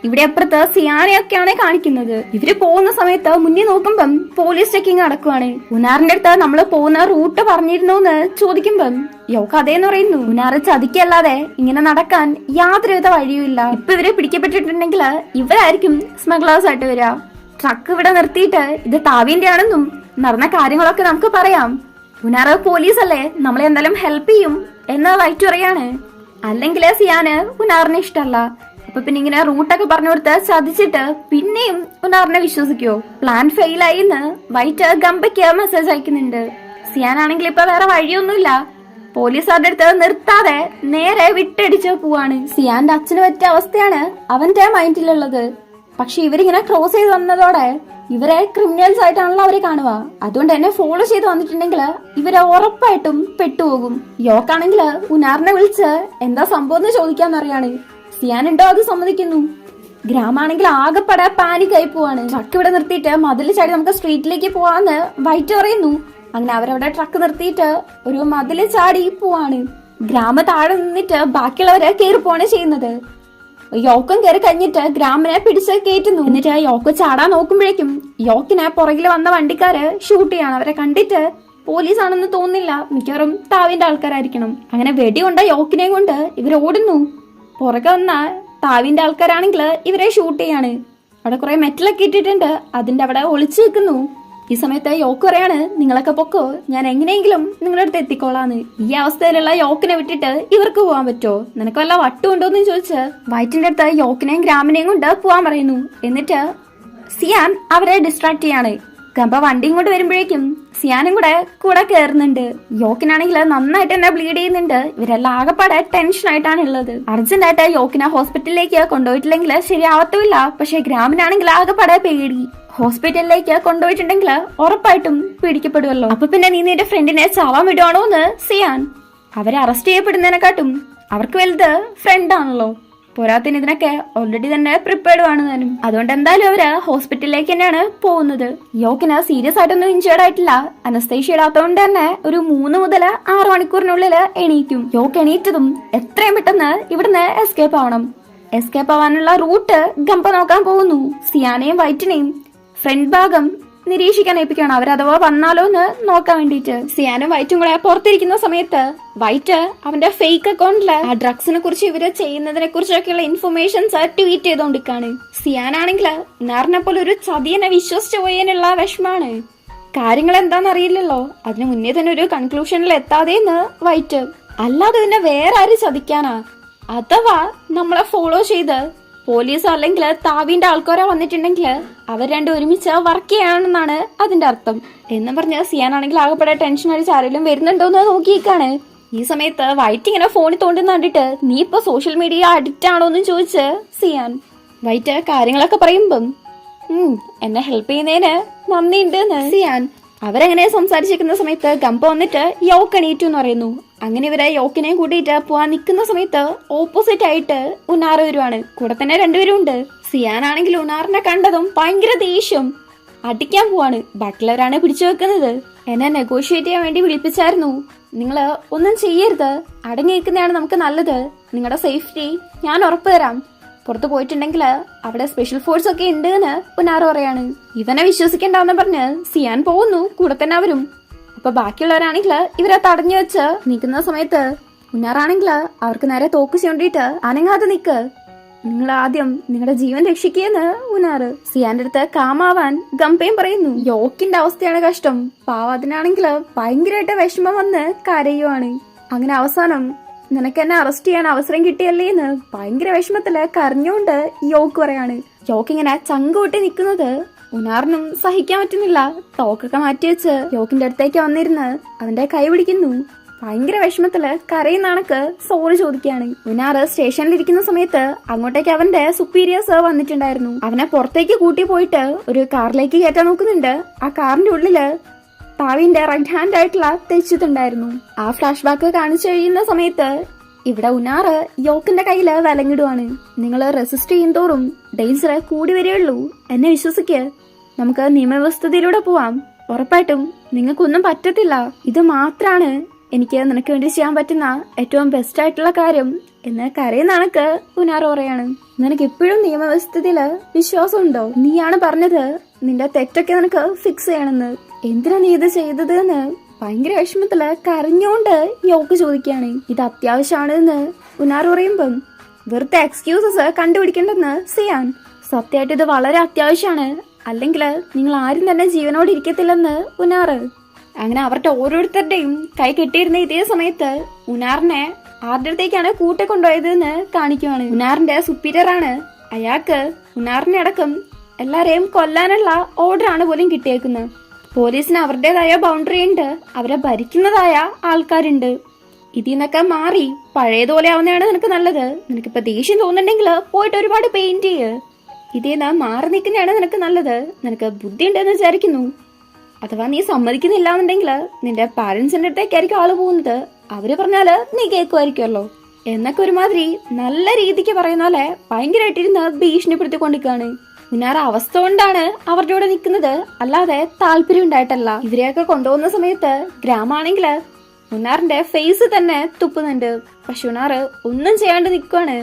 ഇവിടെ അപ്പുറത്ത് സിയാനെയൊക്കെയാണ് കാണിക്കുന്നത്. ഇവര് പോകുന്ന സമയത്ത് മുന്നിൽ നോക്കുമ്പം പോലീസ് ചെക്കിങ് നടക്കുവാണ്. ഉനാറിന്റെ അടുത്ത് നമ്മള് പോകുന്ന റൂട്ട് പറഞ്ഞിരുന്നോന്ന് ചോദിക്കുമ്പം യോക്ക് അതേന്ന് പറയുന്നു. ഉനാറ് ചതിക്കല്ലാതെ ഇങ്ങനെ നടക്കാൻ യാതൊരുവിധ വഴിയുമില്ല. ഇപ്പൊ ഇവര് പിടിക്കപ്പെട്ടിട്ടുണ്ടെങ്കിൽ ഇവരായിരിക്കും സ്മഗ്ലേഴ്സ് ആയിട്ട് വരിക. ട്രക്ക് ഇവിടെ നിർത്തിയിട്ട് ഇത് താവിന്റെ ആണെന്നും നടന്ന കാര്യങ്ങളൊക്കെ നമുക്ക് പറയാം. ഉനാറ് പോലീസ് അല്ലേ, നമ്മളെ എന്തായാലും ഹെൽപ്പ് ചെയ്യും എന്ന് വൈറ്റ് പറയാണ്. അല്ലെങ്കിൽ സിയാന് ഉനാറിനെ ഇഷ്ടമല്ല. അപ്പൊ പിന്നെ ഇങ്ങനെ റൂട്ടൊക്കെ പറഞ്ഞു കൊടുത്ത് ചതിച്ചിട്ട് പിന്നെയും ഉനാറിനെ വിശ്വസിക്കോ? പ്ലാൻ ഫെയിൽ ആയി എന്ന് വൈറ്റ് ഗംബയ്ക്ക് മെസ്സേജ് അയക്കുന്നുണ്ട്. സിയാനാണെങ്കിൽ ഇപ്പൊ വേറെ വഴിയൊന്നുമില്ല. പോലീസുകാരുടെ അടുത്ത് നിർത്താതെ നേരെ വിട്ടടിച്ച് പോവാണ്. സിയാന്റെ അച്ഛന് പറ്റിയ അവസ്ഥയാണ് അവന്റെ മൈൻഡിലുള്ളത്. പക്ഷെ ഇവരിങ്ങനെ ക്രോസ് ചെയ്ത് വന്നതോടെ ഇവരെ ക്രിമിനൽസ് ആയിട്ടാണല്ലോ അവരെ കാണുക. അതുകൊണ്ട് തന്നെ ഫോളോ ചെയ്ത് വന്നിട്ടുണ്ടെങ്കിൽ ഇവരെ ഉറപ്പായിട്ടും പെട്ടുപോകും. യോക്കാണെങ്കിൽ ഉനാറിനെ വിളിച്ച് എന്താ സംഭവം എന്ന് ചോദിക്കാന്നറിയാണ്. സിയാനുണ്ടോ അത് സമ്മതിക്കുന്നു. ഗ്രാമാണെങ്കിൽ ആകെപ്പെടെ പാനിക് ആയി പോവാണ്. ട്രക്ക് ഇവിടെ നിർത്തിയിട്ട് മതിൽ ചാടി നമുക്ക് സ്ട്രീറ്റിലേക്ക് പോവാന്ന് വൈറ്റ് പറയുന്നു. അങ്ങനെ അവരവിടെ ട്രക്ക് നിർത്തിയിട്ട് ഒരു മതില് ചാടി പോവാണ്. ഗ്രാമ താഴെ നിന്നിട്ട് ബാക്കിയുള്ളവരെ കയറി പോവാണ് ചെയ്യുന്നത്. യോക്കം കയറി കഴിഞ്ഞിട്ട് ഗ്രാമിനെ പിടിച്ച് കയറ്റുന്നു. എന്നിട്ട് യോക്ക് ചാടാൻ നോക്കുമ്പോഴേക്കും യോക്കിനെ പുറകിൽ വന്ന വണ്ടിക്കാര് ഷൂട്ട് ചെയ്യാണ്. അവരെ കണ്ടിട്ട് പോലീസ് ആണെന്ന് തോന്നില്ല, മിക്കവാറും താവിന്റെ ആൾക്കാരായിരിക്കണം. അങ്ങനെ വെടികൊണ്ട യോക്കിനെയും കൊണ്ട് ഇവർ ഓടുന്നു. പുറകെ വന്ന താവിന്റെ ആൾക്കാരാണെങ്കിൽ ഇവരെ ഷൂട്ട് ചെയ്യാണ്. അവിടെ കുറെ മെറ്റലൊക്കെ ഇട്ടിട്ടുണ്ട്, അതിന്റെ അവിടെ ഒളിച്ചു നിൽക്കുന്നു. ഈ സമയത്ത് യോക്ക് പറയാണ്, നിങ്ങളൊക്കെ പൊക്കോ, ഞാൻ എങ്ങനെയെങ്കിലും നിങ്ങളുടെ അടുത്ത് എത്തിക്കോളാന്ന്. ഈ അവസ്ഥയിലുള്ള യോക്കിനെ വിട്ടിട്ട് ഇവർക്ക് പോകാൻ പറ്റുമോ? നിനക്ക് വല്ല വട്ടുണ്ടോന്ന് ചോദിച്ച് വൈറ്റിന്റെ അടുത്ത് യോക്കിനെയും ഗ്രാമിനെയും കൊണ്ട് പോവാൻ പറയുന്നു. എന്നിട്ട് സിയാൻ അവരെ ഡിസ്ട്രാക്ട് ചെയ്യാണ്. ഗംബ വണ്ടിയും കൊണ്ട് വരുമ്പോഴേക്കും സിയാനും കൂടെ കയറുന്നുണ്ട്. യോക്കിനാണെങ്കിൽ നന്നായിട്ട് തന്നെ ബ്ലീഡ് ചെയ്യുന്നുണ്ട്. ഇവരെല്ലാം ആകെപ്പാടെ ടെൻഷൻ ആയിട്ടാണ് ഉള്ളത്. അർജന്റ് ആയിട്ട് യോക്കിനെ ഹോസ്പിറ്റലിലേക്ക് കൊണ്ടുപോയിട്ടില്ലെങ്കിൽ ശരിയാവത്തുമില്ല. പക്ഷെ ഗ്രാമിനാണെങ്കിൽ ആകെപ്പാടെ പേടി. ഹോസ്പിറ്റലിലേക്ക് കൊണ്ടുപോയിട്ടുണ്ടെങ്കിൽ ഉറപ്പായിട്ടും പിടിക്കപ്പെടുമല്ലോ. അപ്പൊ പിന്നെ നീ നിന്റെ ഫ്രണ്ടിനെ ചാവാൻ വിടുവാണോ എന്ന് സിയാൻ. അവരെ അറസ്റ്റ് ചെയ്യപ്പെടുന്നതിനെക്കാട്ടും അവർക്ക് വലുത് ഫ്രണ്ടാണല്ലോ. പോരാത്തിന് ഇതിനൊക്കെ ഓൾറെഡി തന്നെ പ്രിപ്പയർഡ് ആണ് താനും. അതുകൊണ്ട് എന്തായാലും അവര് ഹോസ്പിറ്റലിലേക്ക് തന്നെയാണ് പോകുന്നത്. യോക്കിന് സീരിയസ് ആയിട്ടൊന്നും ഇഞ്ചേർഡ് ആയിട്ടില്ല. അനസ്തേഷ്യ ഇടാത്തതുകൊണ്ട് തന്നെ ഒരു 3 മുതൽ 6 മണിക്കൂറിനുള്ളിൽ എണീക്കും. യോക്ക് എണീറ്റതും എത്രയും പെട്ടെന്ന് ഇവിടുന്ന് എസ്കേപ്പ് ആവണം. എസ്കേപ്പ് ആവാനുള്ള റൂട്ട് ഗംപ നോക്കാൻ പോകുന്നു. സിയാനെയും വൈറ്റിനെയും ഫ്രണ്ട് ഭാഗം നിരീക്ഷിക്കാൻ ഏൽപ്പിക്കണം. അവരഥവാ വന്നാലോ എന്ന് നോക്കാൻ വേണ്ടിയിട്ട്. സിയാനും വൈറ്റും കൂടെ പുറത്തിരിക്കുന്ന സമയത്ത് വൈറ്റ് അവന്റെ ഫേക്ക് അക്കൗണ്ടില് ആ ഡ്രഗ്സിനെ കുറിച്ച് ഇവര് ചെയ്യുന്നതിനെ കുറിച്ചൊക്കെയുള്ള ഇൻഫർമേഷൻസ് ട്വീറ്റ് ചെയ്തോണ്ടിരിക്കാണ്. സിയാനാണെങ്കിൽ നാറിനെ പോലെ ഒരു ചതിയനെ വിശ്വസിച്ചു പോയതിനുള്ള വിഷമാണ്. കാര്യങ്ങൾ എന്താണെന്ന് അറിയില്ലല്ലോ. അതിനു മുന്നേ തന്നെ ഒരു കൺക്ലൂഷനിൽ എത്താതെന്ന് വൈറ്റ്. അല്ലാതെ പിന്നെ വേറെ ആര് ചതിക്കാനാ? അഥവാ നമ്മളെ ഫോളോ ചെയ്ത് പോലീസ് അല്ലെങ്കിൽ താവിന്റെ ആൾക്കാരോ വന്നിട്ടുണ്ടെങ്കിൽ അവർ രണ്ടും ഒരുമിച്ച് വർക്ക് ചെയ്യാണെന്നാണ് അതിന്റെ അർത്ഥം. എന്ന് പറഞ്ഞ സിയാനാണെങ്കിൽ ആകെപ്പെടെ ടെൻഷൻ അടിച്ച് ആരെങ്കിലും വരുന്നുണ്ടോന്ന് നോക്കിയേക്കാണ്. ഈ സമയത്ത് വൈറ്റ് ഇങ്ങനെ ഫോണിൽ തോണ്ടുന്ന കണ്ടിട്ട് നീ ഇപ്പൊ സോഷ്യൽ മീഡിയ അഡിക്റ്റ് ആണോ എന്ന് ചോദിച്ച് സിയാൻ. വൈറ്റ് കാര്യങ്ങളൊക്കെ പറയുമ്പം എന്നെ ഹെൽപ്പ് ചെയ്യുന്നതിന് നന്ദിയുണ്ട് സിയാൻ. അവരങ്ങനെ സംസാരിച്ചിരിക്കുന്ന സമയത്ത് ഗംപ വന്നിട്ട് യോക്ക് എണീറ്റു എന്ന് പറയുന്നു. അങ്ങനെ ഇവരെ യോക്കിനെയും കൂട്ടിയിട്ട് പോവാൻ നിൽക്കുന്ന സമയത്ത് ഓപ്പോസിറ്റ് ആയിട്ട് ഉനാർ വരുവാണ്. കൂടെ തന്നെ രണ്ടുപേരും ഉണ്ട്. സിയാനാണെങ്കിൽ ഉനാറിനെ കണ്ടതും ഭയങ്കര ദേഷ്യം, അടിക്കാൻ പോവാണ്. ബട്ട്ലറാണ് പിടിച്ചു വെക്കുന്നത്. എന്നെ നെഗോഷിയേറ്റ് ചെയ്യാൻ വേണ്ടി വിളിപ്പിച്ചായിരുന്നു. നിങ്ങള് ഒന്നും ചെയ്യരുത്, അടങ്ങി നിൽക്കുന്നതാണ് നമുക്ക് നല്ലത്. നിങ്ങളുടെ സേഫ്റ്റി ഞാൻ ഉറപ്പ് തരാം. പുറത്തു പോയിട്ടുണ്ടെങ്കിൽ അവിടെ സ്പെഷ്യൽ ഫോഴ്സ് ഒക്കെ ഉണ്ട് എന്ന് ഉനാർ പറയാണ്. ഇവനെ വിശ്വസിക്കണ്ടെന്ന് പറഞ്ഞ് സിയാൻ പോകുന്നു. കൂടെ തന്നെ അവരും. അപ്പൊ ബാക്കിയുള്ളവരാണെങ്കിൽ ഇവരെ തടഞ്ഞു വെച്ച് നിൽക്കുന്ന സമയത്ത് ഉനാറാണെങ്കിൽ അവർക്ക് നേരെ തോക്ക് ചൂണ്ടിയിട്ട് അനങ്ങാതെ നിക്ക്, നിങ്ങൾ ആദ്യം നിങ്ങളുടെ ജീവൻ രക്ഷിക്കുകയെന്ന് ഉനാറ്. സിയാന്റെ അടുത്ത് കാമാവാൻ ഗംപയും പറയുന്നു. യോക്കിന്റെ അവസ്ഥയാണ് കഷ്ടം. പാവത്തിനാണെങ്കിൽ ഭയങ്കരമായിട്ട് വിഷമം വന്ന് കരയുവാണ്. അങ്ങനെ അവസാനം നിനക്ക് എന്നെ അറസ്റ്റ് ചെയ്യാൻ അവസരം കിട്ടിയല്ലേ എന്ന് ഭയങ്കര വിഷമത്തില് കരഞ്ഞുകൊണ്ട് യോക്ക് പറയാണ്. യോക്ക് ഇങ്ങനെ ചങ്കൂട്ടി നിൽക്കുന്നത് ഉനാറിനും സഹിക്കാൻ പറ്റുന്നില്ല. തോക്കൊക്കെ മാറ്റി വെച്ച് യോക്കിന്റെ അടുത്തേക്ക് വന്നിരുന്ന് അവന്റെ കൈ പിടിക്കുന്നു. ഭയങ്കര വിഷമത്തില് കരയുന്നാണക്ക് സോറി ചോദിക്കുകയാണ്. ഉനാറ് സ്റ്റേഷനിലിരിക്കുന്ന സമയത്ത് അങ്ങോട്ടേക്ക് അവന്റെ സുപ്പീരിയേഴ്സ് വന്നിട്ടുണ്ടായിരുന്നു. അവനെ പുറത്തേക്ക് കൂട്ടി പോയിട്ട് ഒരു കാറിലേക്ക് കയറ്റാൻ നോക്കുന്നുണ്ട്. ആ കാറിന്റെ ഉള്ളില് താവിന്റെ റൈറ്റ് ഹാൻഡ് ആയിട്ടുള്ള തെച്ചിട്ടുണ്ടായിരുന്നു. ആ ഫ്ലാഷ് ബാക്ക് കാണിച്ചു കഴിയുന്ന സമയത്ത് ഇവിടെ ഉനാറ് യോക്കിന്റെ കയ്യില് വിലങ്ങിടുവാണ്. നിങ്ങള് റെസിസ്റ്റ് ചെയ്യും തോറും ഡേഞ്ചർ കൂടി വരികയുള്ളൂ. എന്നെ വിശ്വസിക്ക്, നമുക്ക് നിയമവ്യവസ്ഥയിലൂടെ പോവാം. ഉറപ്പായിട്ടും നിങ്ങൾക്കൊന്നും പറ്റത്തില്ല. ഇത് മാത്രാണ് എനിക്ക് നിനക്ക് വേണ്ടി ചെയ്യാൻ പറ്റുന്ന ഏറ്റവും ബെസ്റ്റ് ആയിട്ടുള്ള കാര്യം എന്ന് കരയുന്നണക്ക് ഉനാറ് പറയാണ്. നിനക്ക് ഇപ്പോഴും നിയമവ്യവസ്ഥയില് വിശ്വാസം ഉണ്ടോ? നീയാണ് പറഞ്ഞത് നിന്റെ തെറ്റൊക്കെ നിനക്ക് ഫിക്സ് ചെയ്യണമെന്ന്. എന്തിനാ നീ ഇത് ചെയ്തത് എന്ന് ഭയങ്കര വിഷമത്തില് കരഞ്ഞോണ്ട് യോക്ക് ചോദിക്കുകയാണ്. ഇത് അത്യാവശ്യമാണ് എന്ന് ഉനാർ പറയുമ്പം വെറുതെ എക്സ്ക്യൂസസ് കണ്ടുപിടിക്കണ്ടെന്ന് സിയാൻ. സത്യമായിട്ട് ഇത് വളരെ അത്യാവശ്യമാണ്, അല്ലെങ്കിൽ നിങ്ങൾ ആരും തന്നെ ജീവനോട് ഇരിക്കത്തില്ലെന്ന് ഉനാറ്. അങ്ങനെ അവരുടെ ഓരോരുത്തരുടെയും കൈ കെട്ടിയിരുന്ന ഇതേ സമയത്ത് ഉനാറിനെ ആരുടെ അടുത്തേക്കാണ് കൂട്ടിക്കൊണ്ടുപോയത് എന്ന് കാണിക്കുവാണ്. ഉനാറിന്റെ സുപ്പീരിയർ ആണ്. അയാൾക്ക് ഉനാറിനെ അടക്കം എല്ലാരെയും കൊല്ലാനുള്ള ഓർഡർ ആണ് പോലും കിട്ടിയേക്കുന്നത്. പോലീസിന് അവരുടേതായ ബൗണ്ടറി ഉണ്ട്, അവരെ ഭരിക്കുന്നതായ ആൾക്കാരുണ്ട്. ഇതിൽ നിന്നൊക്കെ മാറി പഴയതുപോലെ ആവുന്നതാണ് നിനക്ക് നല്ലത്. നിനക്കിപ്പോ ദേഷ്യം തോന്നുന്നുണ്ടെങ്കിൽ പോയിട്ട് ഒരുപാട് പെയിന്റ് ചെയ്യ്. ഇതിൽ നിന്ന് മാറി നിൽക്കുന്നതാണ് നിനക്ക് നല്ലത്. നിനക്ക് ബുദ്ധി ഉണ്ടെന്ന് വിചാരിക്കുന്നു. അഥവാ നീ സമ്മതിക്കുന്നില്ല എന്നുണ്ടെങ്കിൽ നിന്റെ പാരന്റ്സിന്റെ അടുത്തേക്കായിരിക്കും ആള് പോകുന്നത്. അവര് പറഞ്ഞാല് നീ കേൾക്കുമായിരിക്കുമല്ലോ എന്നൊക്കെ ഒരുമാതിരി നല്ല രീതിക്ക് പറയുന്ന പോലെ ഭയങ്കരമായിട്ടിരുന്ന് ഭീഷണിപ്പെടുത്തിക്കൊണ്ടിരിക്കുകയാണ്. ഉനാർ അവസ്ഥ കൊണ്ടാണ് അവരുടെ കൂടെ നിൽക്കുന്നത്, അല്ലാതെ താല്പര്യം ഉണ്ടായിട്ടല്ല. ഇവരെയൊക്കെ കൊണ്ടുപോകുന്ന സമയത്ത് ഗ്രാമാണെങ്കില് ഉനാറിന്റെ ഫേസ് തന്നെ തുപ്പുന്നുണ്ട്. പക്ഷെ ഉനാറ് ഒന്നും ചെയ്യാണ്ട് നിൽക്കുവാണ്.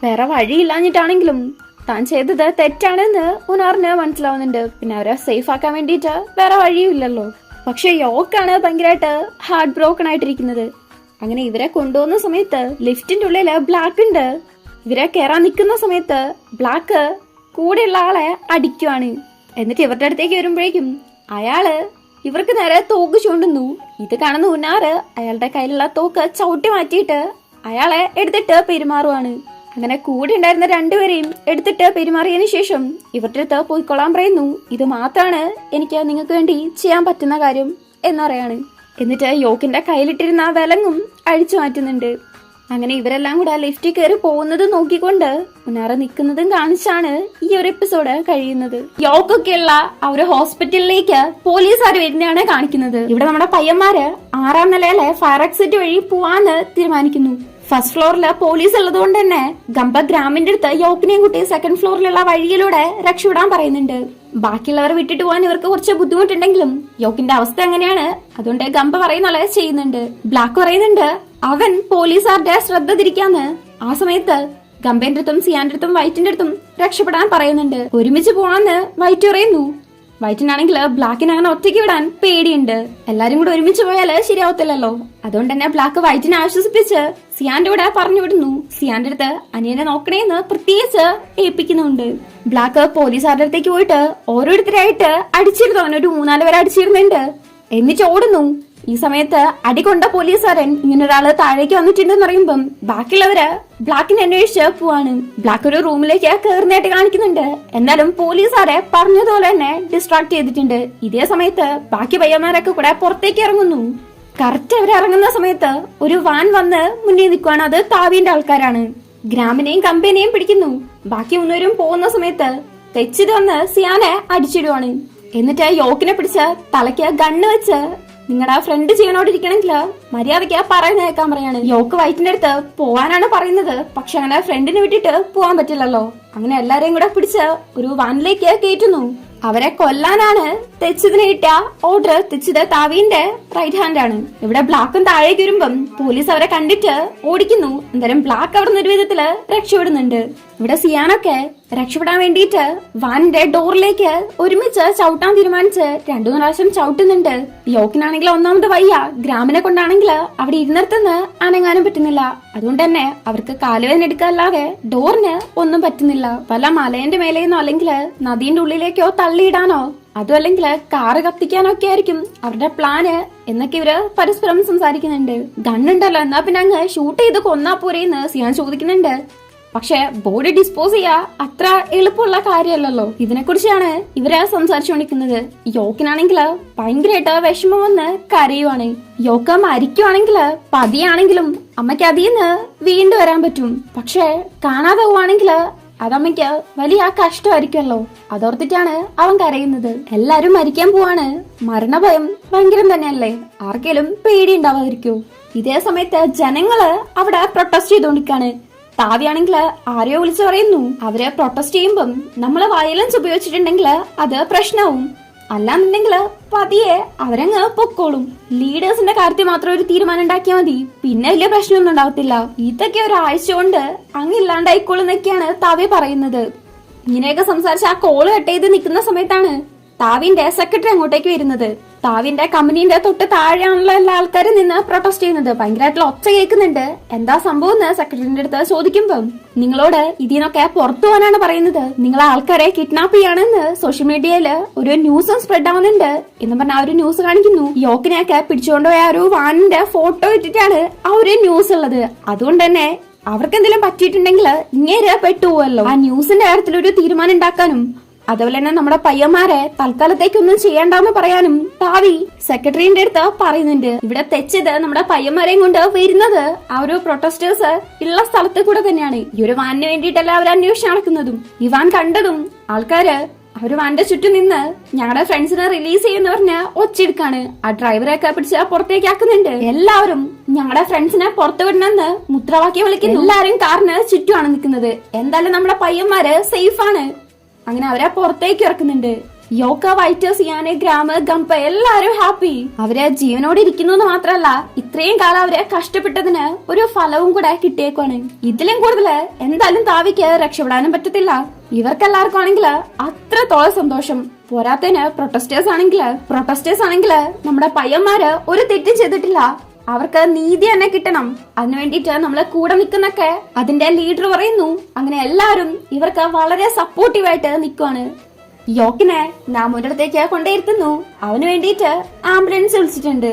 വേറെ വഴിയില്ലാഞ്ഞിട്ടാണെങ്കിലും താൻ ചെയ്തത് തെറ്റാണെന്ന് ഉനാറിന് മനസ്സിലാവുന്നുണ്ട്. പിന്നെ അവരെ സേഫ് ആക്കാൻ വേണ്ടിയിട്ട് വേറെ വഴിയുമില്ലല്ലോ. പക്ഷെ യോക്കാണ് ഭയങ്കരമായിട്ട് ഹാർട്ട് ബ്രോക്കൺ ആയിട്ടിരിക്കുന്നത്. അങ്ങനെ ഇവരെ കൊണ്ടുപോകുന്ന സമയത്ത് ലിഫ്റ്റിന്റെ ഉള്ളില് ബ്ലാക്ക് ഉണ്ട്. ഇവരെ കയറാൻ നിൽക്കുന്ന സമയത്ത് ബ്ലാക്ക് കൂടെയുള്ള ആളെ അടിക്കുവാണ്. എന്നിട്ട് ഇവരുടെ അടുത്തേക്ക് വരുമ്പോഴേക്കും അയാള് ഇവർക്ക് നേരെ തോക്ക് ചൂണ്ടുന്നു. ഇത് കാണുന്ന ഉനാറ് അയാളുടെ കയ്യിലുള്ള തോക്ക് ചവിട്ടി മാറ്റിയിട്ട് അയാളെ എടുത്തിട്ട് പെരുമാറുവാണ്. അങ്ങനെ കൂടെ ഉണ്ടായിരുന്ന രണ്ടുപേരെയും എടുത്തിട്ട് പെരുമാറിയതിനു ശേഷം ഇവരുടെ അടുത്ത് പോയിക്കൊള്ളാൻ പറയുന്നു. ഇത് മാത്രമാണ് എനിക്ക് നിങ്ങൾക്ക് വേണ്ടി ചെയ്യാൻ പറ്റുന്ന കാര്യം. എന്നറിയാണ്. എന്നിട്ട് യോക്കിന്റെ കയ്യിലിട്ടിരുന്ന ആ വിലങ്ങും അഴിച്ചു മാറ്റുന്നുണ്ട്. അങ്ങനെ ഇവരെല്ലാം കൂടെ ലിഫ്റ്റിൽ കയറി പോകുന്നത് നോക്കിക്കൊണ്ട് മുന്നാറെ നിൽക്കുന്നതും കാണിച്ചാണ് ഈ ഒരു എപ്പിസോഡ് കഴിയുന്നത്. യോക്കൊക്കെയുള്ള ആ ഒരു ഹോസ്പിറ്റലിലേക്ക് പോലീസുകാർ വരുന്നതാണ് കാണിക്കുന്നത്. ഇവിടെ നമ്മുടെ പയ്യന്മാര് 6ാം നിലയിലെ ഫയർ എക്സിറ്റ് വഴി പോവാന്ന് തീരുമാനിക്കുന്നു. ഫസ്റ്റ് ഫ്ലോറിൽ പോലീസ് ഉള്ളത് കൊണ്ട് തന്നെ ഗംബ ഗ്രാമിന്റെ അടുത്ത് യോക്കിനെയും കുട്ടി സെക്കൻഡ് ഫ്ലോറിലുള്ള വഴിയിലൂടെ രക്ഷപ്പെടാൻ പറയുന്നുണ്ട്. ബാക്കിയുള്ളവർ വിട്ടിട്ട് പോകാൻ ഇവർക്ക് കുറച്ച് ബുദ്ധിമുട്ടുണ്ടെങ്കിലും യോക്കിന്റെ അവസ്ഥ എങ്ങനെയാണ്, അതുകൊണ്ട് ഗംബ പറയുന്ന പോലെ ചെയ്യുന്നുണ്ട്. ബ്ലാക്ക് പറയുന്നുണ്ട് അവൻ പോലീസുകാരുടെ ശ്രദ്ധ തിരിക്കാന്ന്. ആ സമയത്ത് ഗംബേന്റെ അടുത്തും സിയാന്റെ അടുത്തും വൈറ്റിന്റെ അടുത്തും രക്ഷപ്പെടാൻ പറയുന്നുണ്ട്. ഒരുമിച്ച് പോവാന്ന് വൈറ്റ് പറയുന്നു. വൈറ്റിനാണെങ്കിൽ ബ്ലാക്കിനെ അങ്ങനെ ഒറ്റയ്ക്ക് വിടാൻ പേടിയുണ്ട്. എല്ലാരും കൂടെ ഒരുമിച്ച് പോയാല് ശരിയാവത്തില്ലല്ലോ. അതുകൊണ്ട് തന്നെ ബ്ലാക്ക് വൈറ്റിനെ ആശ്വസിപ്പിച്ച് സിയാന്റെ കൂടെ പറഞ്ഞു വിടുന്നു. സിയാന്റെ അടുത്ത് അനിയനെ നോക്കണേന്ന് പ്രത്യേകിച്ച് ഏൽപ്പിക്കുന്നുണ്ട്. ബ്ലാക്ക് പോലീസുകാരുടെ അടുത്തേക്ക് പോയിട്ട് ഓരോരുത്തരായിട്ട് അടിച്ചിരുന്നു. അവനൊരു 3-4 പേരെ അടിച്ചിരുന്നുണ്ട്. എന്നിട്ട് ഓടുന്നു. ഈ സമയത്ത് അടികൊണ്ട പോലീസുകാരൻ ഇങ്ങനെ ഒരാള് താഴേക്ക് വന്നിട്ടുണ്ടെന്ന് പറയുമ്പം ബാക്കിയുള്ളവര് ബ്ലാക്കിനെ അന്വേഷിച്ച് പോവാണ്. ബ്ലാക്ക് ഒരു റൂമിലേക്ക് കയറുന്നതായിട്ട് കാണിക്കുന്നുണ്ട്. എന്നാലും പോലീസുകാരെ പറഞ്ഞതുപോലെ തന്നെ ഡിസ്ട്രാക്ട് ചെയ്തിട്ടുണ്ട്. ഇതേ സമയത്ത് ബാക്കി പയ്യന്മാരൊക്കെ കൂടെ പുറത്തേക്ക് ഇറങ്ങുന്നു. കറക്റ്റ് അവർ ഇറങ്ങുന്ന സമയത്ത് ഒരു വാൻ വന്ന് മുന്നിൽ നിൽക്കുവാണ്. അത് താവിന്റെ ആൾക്കാരാണ്. ഗ്രാമിനെയും കമ്പനിയെയും പിടിക്കുന്നു. ബാക്കി 3 പേരും പോകുന്ന സമയത്ത് തെച്ചിത് വന്ന് സിയാനെ അടിച്ചിടുവാണ്. എന്നിട്ട് യോക്കിനെ പിടിച്ച് തലയ്ക്ക് ഗണ്ണ് വെച്ച് നിങ്ങളുടെ ഫ്രണ്ട് ജീവനോടിരിക്കണമെങ്കിൽ മര്യാദയ്ക്ക് പറയുന്ന കേൾക്കാൻ പറയാണ്. യോക്ക് വൈറ്റിന്റെ അടുത്ത് പോവാനാണ് പറയുന്നത്. പക്ഷെ അങ്ങനെ ഫ്രണ്ടിനെ വിട്ടിട്ട് പോവാൻ പറ്റില്ലല്ലോ. അങ്ങനെ എല്ലാരെയും കൂടെ പിടിച്ച് ഒരു വാനിലേക്ക് കയറ്റുന്നു. അവരെ കൊല്ലാനാണ് തെച്ചിതിന് കിട്ടിയ ഓർഡർ. തെച്ചിത് താവീന്റെ റൈറ്റ് ഹാൻഡ് ആണ്. ഇവിടെ ബ്ലാക്കും താഴേക്ക് വരുമ്പം പോലീസ് അവരെ കണ്ടിട്ട് ഓടിക്കുന്നു. എന്തായാലും ബ്ലാക്ക് അവിടെ നിന്ന് ഒരു വിധത്തില് രക്ഷപ്പെടുന്നുണ്ട്. ഇവിടെ സിയാനൊക്കെ രക്ഷപ്പെടാൻ വേണ്ടിയിട്ട് വാനിന്റെ ഡോറിലേക്ക് ഒരുമിച്ച് ചവിട്ടാൻ തീരുമാനിച്ച് 2-3 പ്രാവശ്യം ചവിട്ടുന്നുണ്ട്. യോക്കിനാണെങ്കിൽ ഒന്നാമത് വയ്യ. ഗ്രാമിനെ കൊണ്ടാണെങ്കിൽ അവിടെ ഇരുന്നിടത്തുനിന്ന് അനങ്ങാനും പറ്റുന്നില്ല. അതുകൊണ്ട് തന്നെ അവർക്ക് കാലുവേദന എടുക്കാല്ലാതെ ഡോറിന് ഒന്നും പറ്റുന്നില്ല. വല്ല മലേന്റെ മേലേന്നോ അല്ലെങ്കിൽ നദീന്റെ ഉള്ളിലേക്കോ തള്ളിയിടാനോ അതും അല്ലെങ്കിൽ കാറ് കത്തിക്കാനോ ഒക്കെ ആയിരിക്കും അവരുടെ പ്ലാന് എന്നൊക്കെ ഇവര് പരസ്പരം സംസാരിക്കുന്നുണ്ട്. ഗണ്ണുണ്ടല്ലോ, എന്നാ പിന്നെ അങ്ങ് ഷൂട്ട് ചെയ്ത് കൊന്നാ പോരേന്ന് സിയാൻ ചോദിക്കുന്നുണ്ട്. പക്ഷെ ബോഡി ഡിസ്പോസ് ചെയ്യാ അത്ര എളുപ്പമുള്ള കാര്യമല്ലല്ലോ. ഇതിനെക്കുറിച്ചാണ് ഇവര് സംസാരിച്ചുകൊണ്ടിരിക്കുന്നത്. യോക്കിനാണെങ്കിൽ ഭയങ്കരമായിട്ട് വിഷമം വന്ന് കരയുവാണ്. യോക്ക മരിക്കുവാണെങ്കിൽ പതിയാണെങ്കിലും അമ്മയ്ക്ക് അതിന്ന് വീണ്ടും വരാൻ പറ്റും. പക്ഷെ കാണാതെ പോവാണെങ്കിൽ അതമ്മയ്ക്ക് വലിയ കഷ്ടമായിരിക്കുമല്ലോ. അതോർത്തിട്ടാണ് അവൻ കരയുന്നത്. എല്ലാരും മരിക്കാൻ പോവാണ്. മരണഭയം ഭയങ്കരം തന്നെയല്ലേ. ആർക്കെങ്കിലും പേടി ഉണ്ടാവാതിരിക്കോ. ഇതേ സമയത്ത് ജനങ്ങള് അവിടെ പ്രൊട്ടസ്റ്റ് ചെയ്തോണ്ടിരിക്കാണ്. താവിയാണെങ്കിൽ ആരെയോ വിളിച്ചു പറയുന്നു. അവര് പ്രൊട്ടസ്റ്റ് ചെയ്യുമ്പം നമ്മള് വയലൻസ് ഉപയോഗിച്ചിട്ടുണ്ടെങ്കിൽ അത് പ്രശ്നവും. അല്ലാന്നുണ്ടെങ്കിൽ പതിയെ അവരങ്ങ് പൊക്കോളും. ലീഡേഴ്സിന്റെ കാര്യത്തിൽ മാത്രം ഒരു തീരുമാനം ഉണ്ടാക്കിയാൽ മതി. പിന്നെ വലിയ പ്രശ്നമൊന്നും ഉണ്ടാവത്തില്ല. ഇതൊക്കെ ഒരാഴ്ച കൊണ്ട് അങ്ങ് ഇല്ലാണ്ടായിക്കോളും എന്നൊക്കെയാണ് താവി പറയുന്നത്. ഇങ്ങനെയൊക്കെ സംസാരിച്ച് ആ കോള് കട്ട് ചെയ്ത് നിൽക്കുന്ന സമയത്താണ് താവിന്റെ സെക്രട്ടറി അങ്ങോട്ടേക്ക് വരുന്നത്. താവിന്റെ കമ്പനീന്റെ തൊട്ട് താഴെയാണല്ലോ എല്ലാ ആൾക്കാരും നിന്ന് പ്രൊട്ടസ്റ്റ് ചെയ്യുന്നത്. ഭയങ്കരമായിട്ടുള്ള ഒച്ച കേൾക്കുന്നുണ്ട്. എന്താ സംഭവം എന്ന് സെക്രട്ടറിന്റെ അടുത്ത് ചോദിക്കുമ്പം നിങ്ങളോട് ഇതിനൊക്കെ പുറത്തു പോകാനാണ് പറയുന്നത്. നിങ്ങളെ ആൾക്കാരെ കിഡ്നാപ്പ് ചെയ്യാണെന്ന് സോഷ്യൽ മീഡിയയില് ഒരു ന്യൂസും സ്പ്രെഡ് ആവുന്നുണ്ട് എന്ന് പറഞ്ഞ ആ ഒരു ന്യൂസ് കാണിക്കുന്നു. യോക്കിനെയൊക്കെ പിടിച്ചുകൊണ്ടുപോയ ഒരു വാനിന്റെ ഫോട്ടോ ഇട്ടിട്ടാണ് ആ ഒരു ന്യൂസ് ഉള്ളത്. അതുകൊണ്ട് തന്നെ അവർക്ക് എന്തെങ്കിലും പറ്റിയിട്ടുണ്ടെങ്കിൽ ഇങ്ങനെ പെട്ടുപോവല്ലോ. ആ ന്യൂസിന്റെ കാര്യത്തിൽ ഒരു തീരുമാനം ഉണ്ടാക്കാനും അതുപോലെ തന്നെ നമ്മുടെ പയ്യന്മാരെ തൽക്കാലത്തേക്കൊന്നും ചെയ്യണ്ടെന്ന് പറയാനും താവി സെക്രട്ടറിന്റെ അടുത്ത് പറയുന്നുണ്ട്. ഇവിടെ തെച്ചത് നമ്മുടെ പയ്യന്മാരെയും കൊണ്ട് വരുന്നത് ആ ഒരു പ്രൊട്ടസ്റ്റേഴ്സ് ഉള്ള സ്ഥലത്ത് കൂടെ തന്നെയാണ്. ഈ ഒരു വാനിന് വേണ്ടിയിട്ടല്ല അവർ അന്വേഷിച്ച് നടക്കുന്നതും. ഈ വാൻ കണ്ടതും ആൾക്കാര് അവര് വാന്റെ ചുറ്റും നിന്ന് ഞങ്ങളുടെ ഫ്രണ്ട്സിനെ റിലീസ് ചെയ്യുന്ന പറഞ്ഞ് ഒച്ചെടുക്കാണ്. ആ ഡ്രൈവറെയൊക്കെ പിടിച്ച് പുറത്തേക്ക് ആക്കുന്നുണ്ട്. എല്ലാവരും ഞങ്ങളുടെ ഫ്രണ്ട്സിനെ പുറത്തു വിടണമെന്ന് മുദ്രാവാക്യം വിളിക്കുന്നു. എല്ലാരും കാറിന് ചുറ്റുമാണ് നിൽക്കുന്നത്. എന്തായാലും നമ്മുടെ പയ്യന്മാര് സേഫ് ആണ്. അങ്ങനെ അവരെ പുറത്തേക്ക് ഇറക്കുന്നുണ്ട്. യോക്ക, വൈറ്റ്, സിയാന്, ഗ്രാമ്, ഗംപ എല്ലാരും ഹാപ്പി. അവര് ജീവനോട് ഇരിക്കുന്നു എന്ന് മാത്രല്ല ഇത്രയും കാലം അവരെ കഷ്ടപ്പെട്ടതിന് ഒരു ഫലവും കൂടെ കിട്ടിയേക്കാണ്. ഇതിലും കൂടുതല് എന്തായാലും താവിക്ക് രക്ഷപ്പെടാനും പറ്റത്തില്ല. ഇവർക്കെല്ലാവർക്കും ആണെങ്കിൽ അത്രത്തോളം സന്തോഷം. പോരാത്തതിന് പ്രൊട്ടസ്റ്റേഴ്സ് ആണെങ്കില് നമ്മുടെ പയ്യന്മാര് ഒരു തെറ്റും ചെയ്തിട്ടില്ല. അവർക്ക് നീതി തന്നെ കിട്ടണം. അതിനു വേണ്ടിയിട്ട് നമ്മള് കൂടെ നിൽക്കുന്നൊക്കെ അതിന്റെ ലീഡർ പറയുന്നു. അങ്ങനെ എല്ലാവരും ഇവർക്ക് വളരെ സപ്പോർട്ടീവായിട്ട് നിൽക്കുവാണ്. യോക്കിനെ നാമോന്റെ അടുത്തേക്ക് കൊണ്ടുവരുത്തുന്നു. അവന് വേണ്ടിയിട്ട് ആംബുലൻസ് വിളിച്ചിട്ടുണ്ട്.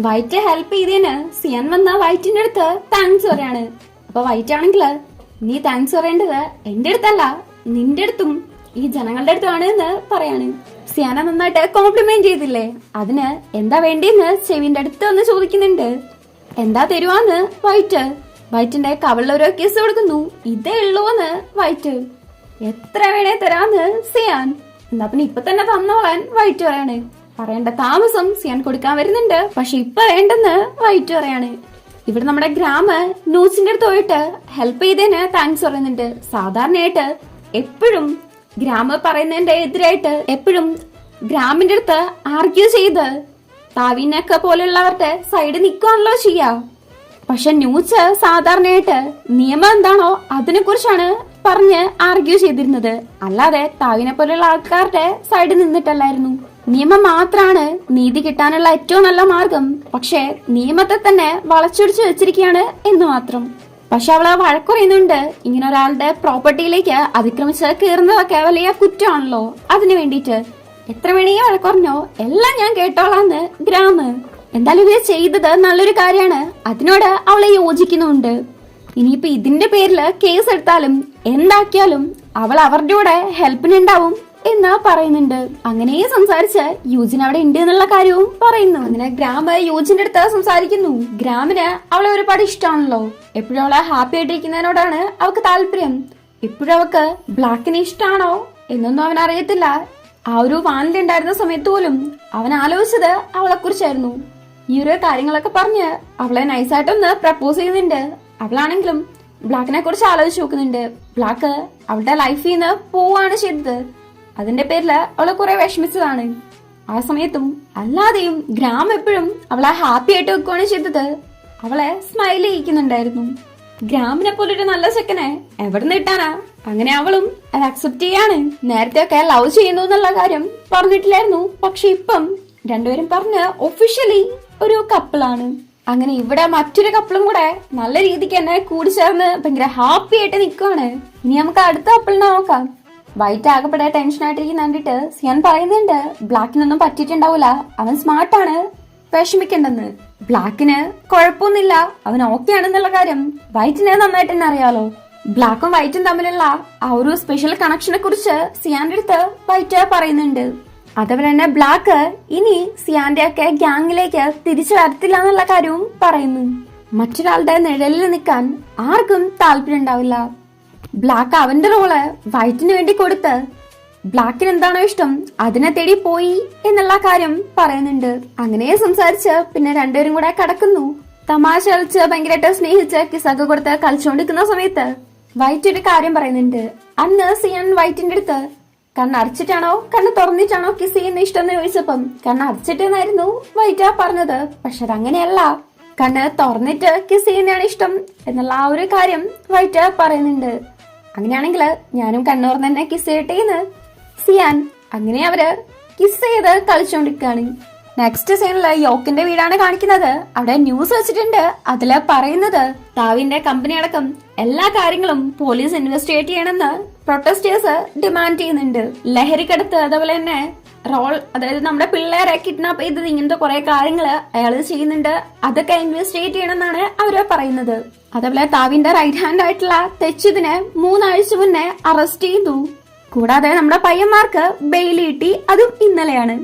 വൈറ്റ് ഹെൽപ്പ് ചെയ്തതിന് സിയാൻ വന്ന വൈറ്റിന്റെ അടുത്ത് താങ്ക്സ് പറയാണ്. അപ്പൊ വൈറ്റ് ആണെങ്കില് നീ താങ്ക്സ് പറയേണ്ടത് എന്റെ അടുത്തല്ല നിന്റെ അടുത്തും ഈ ജനങ്ങളുടെ അടുത്താണ് എന്ന് പറയാണ്. സിയാന നന്നായിട്ട് കോംപ്ലിമെന്റ് ചെയ്തില്ലേ, അതിന് എന്താ വേണ്ടിയെന്ന് ചെവിന്റെ അടുത്ത് വന്ന് ചോദിക്കുന്നുണ്ട്. എന്താ തരുവാന്ന് വൈറ്റിന്റെ കവളിലൊരു കിസ് കൊടുക്കുന്നു. ഇതേ ഉള്ളൂന്ന് വൈറ്റ്. എത്ര വേണേ തരാന്ന് സിയാൻ. എന്നാ പിന്നെ ഇപ്പൊ തന്നെ തന്നോളാൻ വൈറ്റ് പറയാണ്. പറയേണ്ട താമസം സിയാൻ കൊടുക്കാൻ വരുന്നുണ്ട്, പക്ഷെ ഇപ്പൊ വേണ്ടെന്ന് വൈറ്റ് പറയാണ്. ഇവിടെ നമ്മുടെ ഗ്രാമ ന്യൂസിന്റെ അടുത്ത് പോയിട്ട് ഹെൽപ്പ് ചെയ്തതിന് താങ്ക്സ് പറയുന്നുണ്ട്. സാധാരണയായിട്ട് എപ്പോഴും ഗ്രാമ പറയുന്നതിന്റെ എതിരായിട്ട് എപ്പോഴും ഗ്രാമിന്റെ അടുത്ത് ആർഗ്യൂ ചെയ്ത് താവിനൊക്കെ പോലെയുള്ളവരുടെ സൈഡ് നിൽക്കുകയാണല്ലോ ചെയ്യാ. പക്ഷെ ന്യൂസ് സാധാരണയായിട്ട് നിയമം എന്താണോ അതിനെ കുറിച്ചാണ് പറഞ്ഞ് ആർഗ്യൂ ചെയ്തിരുന്നത്, അല്ലാതെ താവിനെ പോലെയുള്ള ആൾക്കാരുടെ സൈഡ് നിന്നിട്ടല്ലായിരുന്നു. നിയമം മാത്രാണ് നീതി കിട്ടാനുള്ള ഏറ്റവും നല്ല മാർഗം. പക്ഷെ നിയമത്തെ തന്നെ വളച്ചൊടിച്ചു വെച്ചിരിക്കുകയാണ് എന്ന് മാത്രം. പക്ഷെ അവള് വഴക്കുറയുന്നുണ്ട്. ഇങ്ങനെ ഒരാളുടെ പ്രോപ്പർട്ടിയിലേക്ക് അതിക്രമിച്ച് കയറുന്നതൊക്കെ വലിയ കുറ്റമാണല്ലോ. അതിനു വേണ്ടിയിട്ട് എത്ര വേണമെങ്കിൽ വഴക്കുറഞ്ഞോ, എല്ലാം ഞാൻ കേട്ടോളാന്ന് ഗ്രാമ്. എന്തായാലും ഇവര് ചെയ്തത് നല്ലൊരു കാര്യമാണ്, അതിനോട് അവളെ യോജിക്കുന്നുണ്ട്. ഇനിയിപ്പൊ ഇതിന്റെ പേരില് കേസ് എടുത്താലും എന്താക്കിയാലും അവൾ അവരുടെ കൂടെ ഹെൽപ്പിനുണ്ടാവും എന്ന് പറയുന്നുണ്ട്. അങ്ങനെ സംസാരിച്ച് യൂജിൻ അവിടെ ഉണ്ട് എന്നുള്ള കാര്യവും പറയുന്നു. അങ്ങനെ ഗ്രാമ യൂജിന്റെ അടുത്ത് സംസാരിക്കുന്നു. ഗ്രാമിന് അവളെ ഒരുപാട് ഇഷ്ടമാണല്ലോ. എപ്പോഴും അവളെ ഹാപ്പി ആയിട്ടിരിക്കുന്നതിനോടാണ് അവൾക്ക് താല്പര്യം. ഇപ്പോഴും അവൾക്ക് ബ്ലാക്കിനെ ഇഷ്ടമാണോ എന്നൊന്നും അവൻ അറിയത്തില്ല. ആ ഒരു വാനിലുണ്ടായിരുന്ന സമയത്ത് പോലും അവൻ ആലോചിച്ചത് അവളെ കുറിച്ചായിരുന്നു. ഈ ഒരു കാര്യങ്ങളൊക്കെ പറഞ്ഞ് അവളെ നൈസായിട്ടൊന്ന് പ്രപ്പോസ് ചെയ്യുന്നുണ്ട്. അവളാണെങ്കിലും ബ്ലാക്കിനെ കുറിച്ച് ആലോചിച്ച് നോക്കുന്നുണ്ട്. ബ്ലാക്ക് അവളുടെ ലൈഫിൽ നിന്ന് പോവാണ് ചെയ്തത്. അതിന്റെ പേരില് അവളെ കുറെ വിഷമിച്ചതാണ്. ആ സമയത്തും അല്ലാതെയും ഗ്രാം എപ്പോഴും അവളെ ഹാപ്പി ആയിട്ട് വെക്കുകയാണ് ചെയ്തത്. അവളെ സ്മൈൽ ചെയ്യിക്കുന്നുണ്ടായിരുന്നു. ഗ്രാമിനെ പോലൊരു നല്ല ചെക്കനെ എവിടെ നിന്ന് കിട്ടാനാ? അങ്ങനെ അവളും അത് അക്സെപ്റ്റ് ചെയ്യാണ്. നേരത്തെ ഒക്കെ ലവ് ചെയ്യുന്നു എന്നുള്ള കാര്യം പറഞ്ഞിട്ടില്ലായിരുന്നു, പക്ഷെ ഇപ്പം രണ്ടുപേരും പറഞ്ഞ് ഒഫീഷ്യലി ഒരു കപ്പിളാണ്. അങ്ങനെ ഇവിടെ മറ്റൊരു കപ്പിളും കൂടെ നല്ല രീതിക്ക് തന്നെ കൂടി ചേർന്ന് ഭയങ്കര ഹാപ്പി ആയിട്ട് നിൽക്കുവാണ്. ഇനി നമുക്ക് അടുത്ത കപ്പിളിനെ നോക്കാം. വൈറ്റ് ആകപ്പെടെ ടെൻഷൻ ആയിട്ടിരിക്കുന്ന കണ്ടിട്ട് സിയാൻ പറയുന്നുണ്ട് ബ്ലാക്കിനൊന്നും പറ്റിയിട്ടുണ്ടാവൂല, അവൻ സ്മാർട്ടാണ്, വിഷമിക്കണ്ടെന്ന്. ബ്ലാക്കിന് കുഴപ്പമൊന്നുമില്ല, അവൻ ഓക്കെ ആണെന്നുള്ള കാര്യം വൈറ്റിന് നന്നായിട്ട് തന്നെ അറിയാലോ. ബ്ലാക്കും വൈറ്റും തമ്മിലുള്ള ആ ഒരു സ്പെഷ്യൽ കണക്ഷനെ കുറിച്ച് സിയാന്റെ അടുത്ത് വൈറ്റ് പറയുന്നുണ്ട്. അതേപോലെ തന്നെ ബ്ലാക്ക് ഇനി സിയാന്റെ ഒക്കെ ഗ്യാങ്ങിലേക്ക് തിരിച്ചു വരത്തില്ല എന്നുള്ള കാര്യവും പറയുന്നു. മറ്റൊരാളുടെ നിഴലിൽ നിൽക്കാൻ ആർക്കും താല്പര്യം ഉണ്ടാവില്ല. ബ്ലാക്ക് അവന്റെ റോള് വൈറ്റിന് വേണ്ടി കൊടുത്ത് ബ്ലാക്കിന് എന്താണോ ഇഷ്ടം അതിനെ തേടി പോയി എന്നുള്ള കാര്യം പറയുന്നുണ്ട്. അങ്ങനെ സംസാരിച്ച് പിന്നെ രണ്ടുപേരും കൂടെ കിടക്കുന്നു. തമാശ കളിച്ച് ഭയങ്കരമായിട്ട് സ്നേഹിച്ച് കിസൊക്കെ കൊടുത്ത് കളിച്ചുകൊണ്ടിരിക്കുന്ന സമയത്ത് വൈറ്റ് ഒരു കാര്യം പറയുന്നുണ്ട്. അന്ന് സിയാൻ വൈറ്റിന്റെ അടുത്ത് കണ്ണ് അടച്ചിട്ടാണോ കണ്ണ് തുറന്നിട്ടാണോ കിസ് ചെയ്യുന്ന ഇഷ്ടം എന്ന് ചോദിച്ചപ്പം കണ്ണ് അടച്ചിട്ടെന്നായിരുന്നു വൈറ്റ് പറഞ്ഞത്. പക്ഷെ അതങ്ങനെയല്ല, കണ്ണ് തുറന്നിട്ട് കിസ് ചെയ്യുന്നതാണ് ഇഷ്ടം എന്നുള്ള ആ ഒരു കാര്യം വൈറ്റ് പറയുന്നുണ്ട്. അങ്ങനെയാണെങ്കിൽ ഞാനും കണ്ണ് തുറന്ന് തന്നെ കിസ് ചെയ്യട്ടേന്ന് സിയാൻ. അങ്ങനെ അവര് കിസ് ചെയ്ത് കളിച്ചോണ്ടിരിക്കാണ്. നെക്സ്റ്റ് സീനില് യോക്കിന്റെ വീടാണ് കാണിക്കുന്നത്. അവിടെ ന്യൂസ് വെച്ചിട്ടുണ്ട്. അതില് പറയുന്നത് താവിന്റെ കമ്പനി അടക്കം എല്ലാ കാര്യങ്ങളും പോലീസ് ഇൻവെസ്റ്റിഗേറ്റ് ചെയ്യണമെന്ന് പ്രൊട്ടസ്റ്റേഴ്സ് ഡിമാൻഡ് ചെയ്യുന്നുണ്ട്. ലഹരിക്കടുത്ത് അതേപോലെ തന്നെ അതായത് നമ്മുടെ പിള്ളേരെ കിഡ്നാപ്പ് ചെയ്തത് ഇങ്ങനത്തെ കുറെ കാര്യങ്ങള് അയാൾ ചെയ്യുന്നുണ്ട്, അതൊക്കെ ഇൻവെസ്റ്റിഗേറ്റ് ചെയ്യണമെന്നാണ് അവര് പറയുന്നത്. അതേപോലെ താവിന്റെ റൈറ്റ് ഹാൻഡ് ആയിട്ടുള്ള തെച്ചിതിനെ 3 ആഴ്ച മുന്നേ അറസ്റ്റ് ചെയ്തു. കൂടാതെ നമ്മുടെ പയ്യന്മാർക്ക് ബെയിൽ കിട്ടി, അതും ഇന്നലെയാണ്.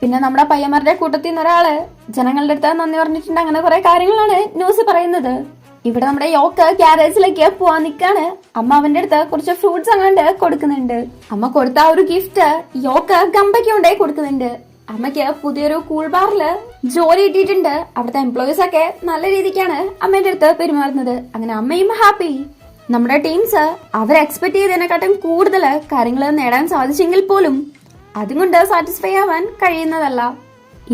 പിന്നെ നമ്മുടെ പയ്യന്മാരുടെ കൂട്ടത്തിൽ നിന്ന് ഒരാള് ജനങ്ങളുടെ അടുത്ത് നന്ദി പറഞ്ഞിട്ടുണ്ട്. അങ്ങനെ കുറെ കാര്യങ്ങളാണ് ന്യൂസ് പറയുന്നത്. ഇവിടെ നമ്മുടെ യോക്ക് ഗ്യാരേജിലേക്ക് പോവാൻ നിൽക്കാണ്. അമ്മ അവന്റെ അടുത്ത് കുറച്ച് ഫ്രൂട്ട്സ് അങ്ങാണ്ട് കൊടുക്കുന്നുണ്ട്. അമ്മ കൊടുത്ത ആ ഒരു ഗിഫ്റ്റ് യോക്ക് ഗംബയ്ക്ക് കൊണ്ടായി കൊടുക്കുന്നുണ്ട്. അമ്മയ്ക്ക് പുതിയൊരു കൂൾ ബാറില് ജോലി കിട്ടിയിട്ടുണ്ട്. അവിടുത്തെ എംപ്ലോയീസ് ഒക്കെ നല്ല രീതിക്കാണ് അമ്മയുടെ അടുത്ത് പെരുമാറുന്നത്. അങ്ങനെ അമ്മയും ഹാപ്പി. നമ്മുടെ ടീംസ് അവർ എക്സ്പെക്ട് ചെയ്തതിനെക്കാട്ടും കൂടുതൽ കാര്യങ്ങൾ നേടാൻ സാധിച്ചെങ്കിൽ പോലും അതുകൊണ്ട് സാറ്റിസ്ഫൈ ആവാൻ കഴിയുന്നതല്ല.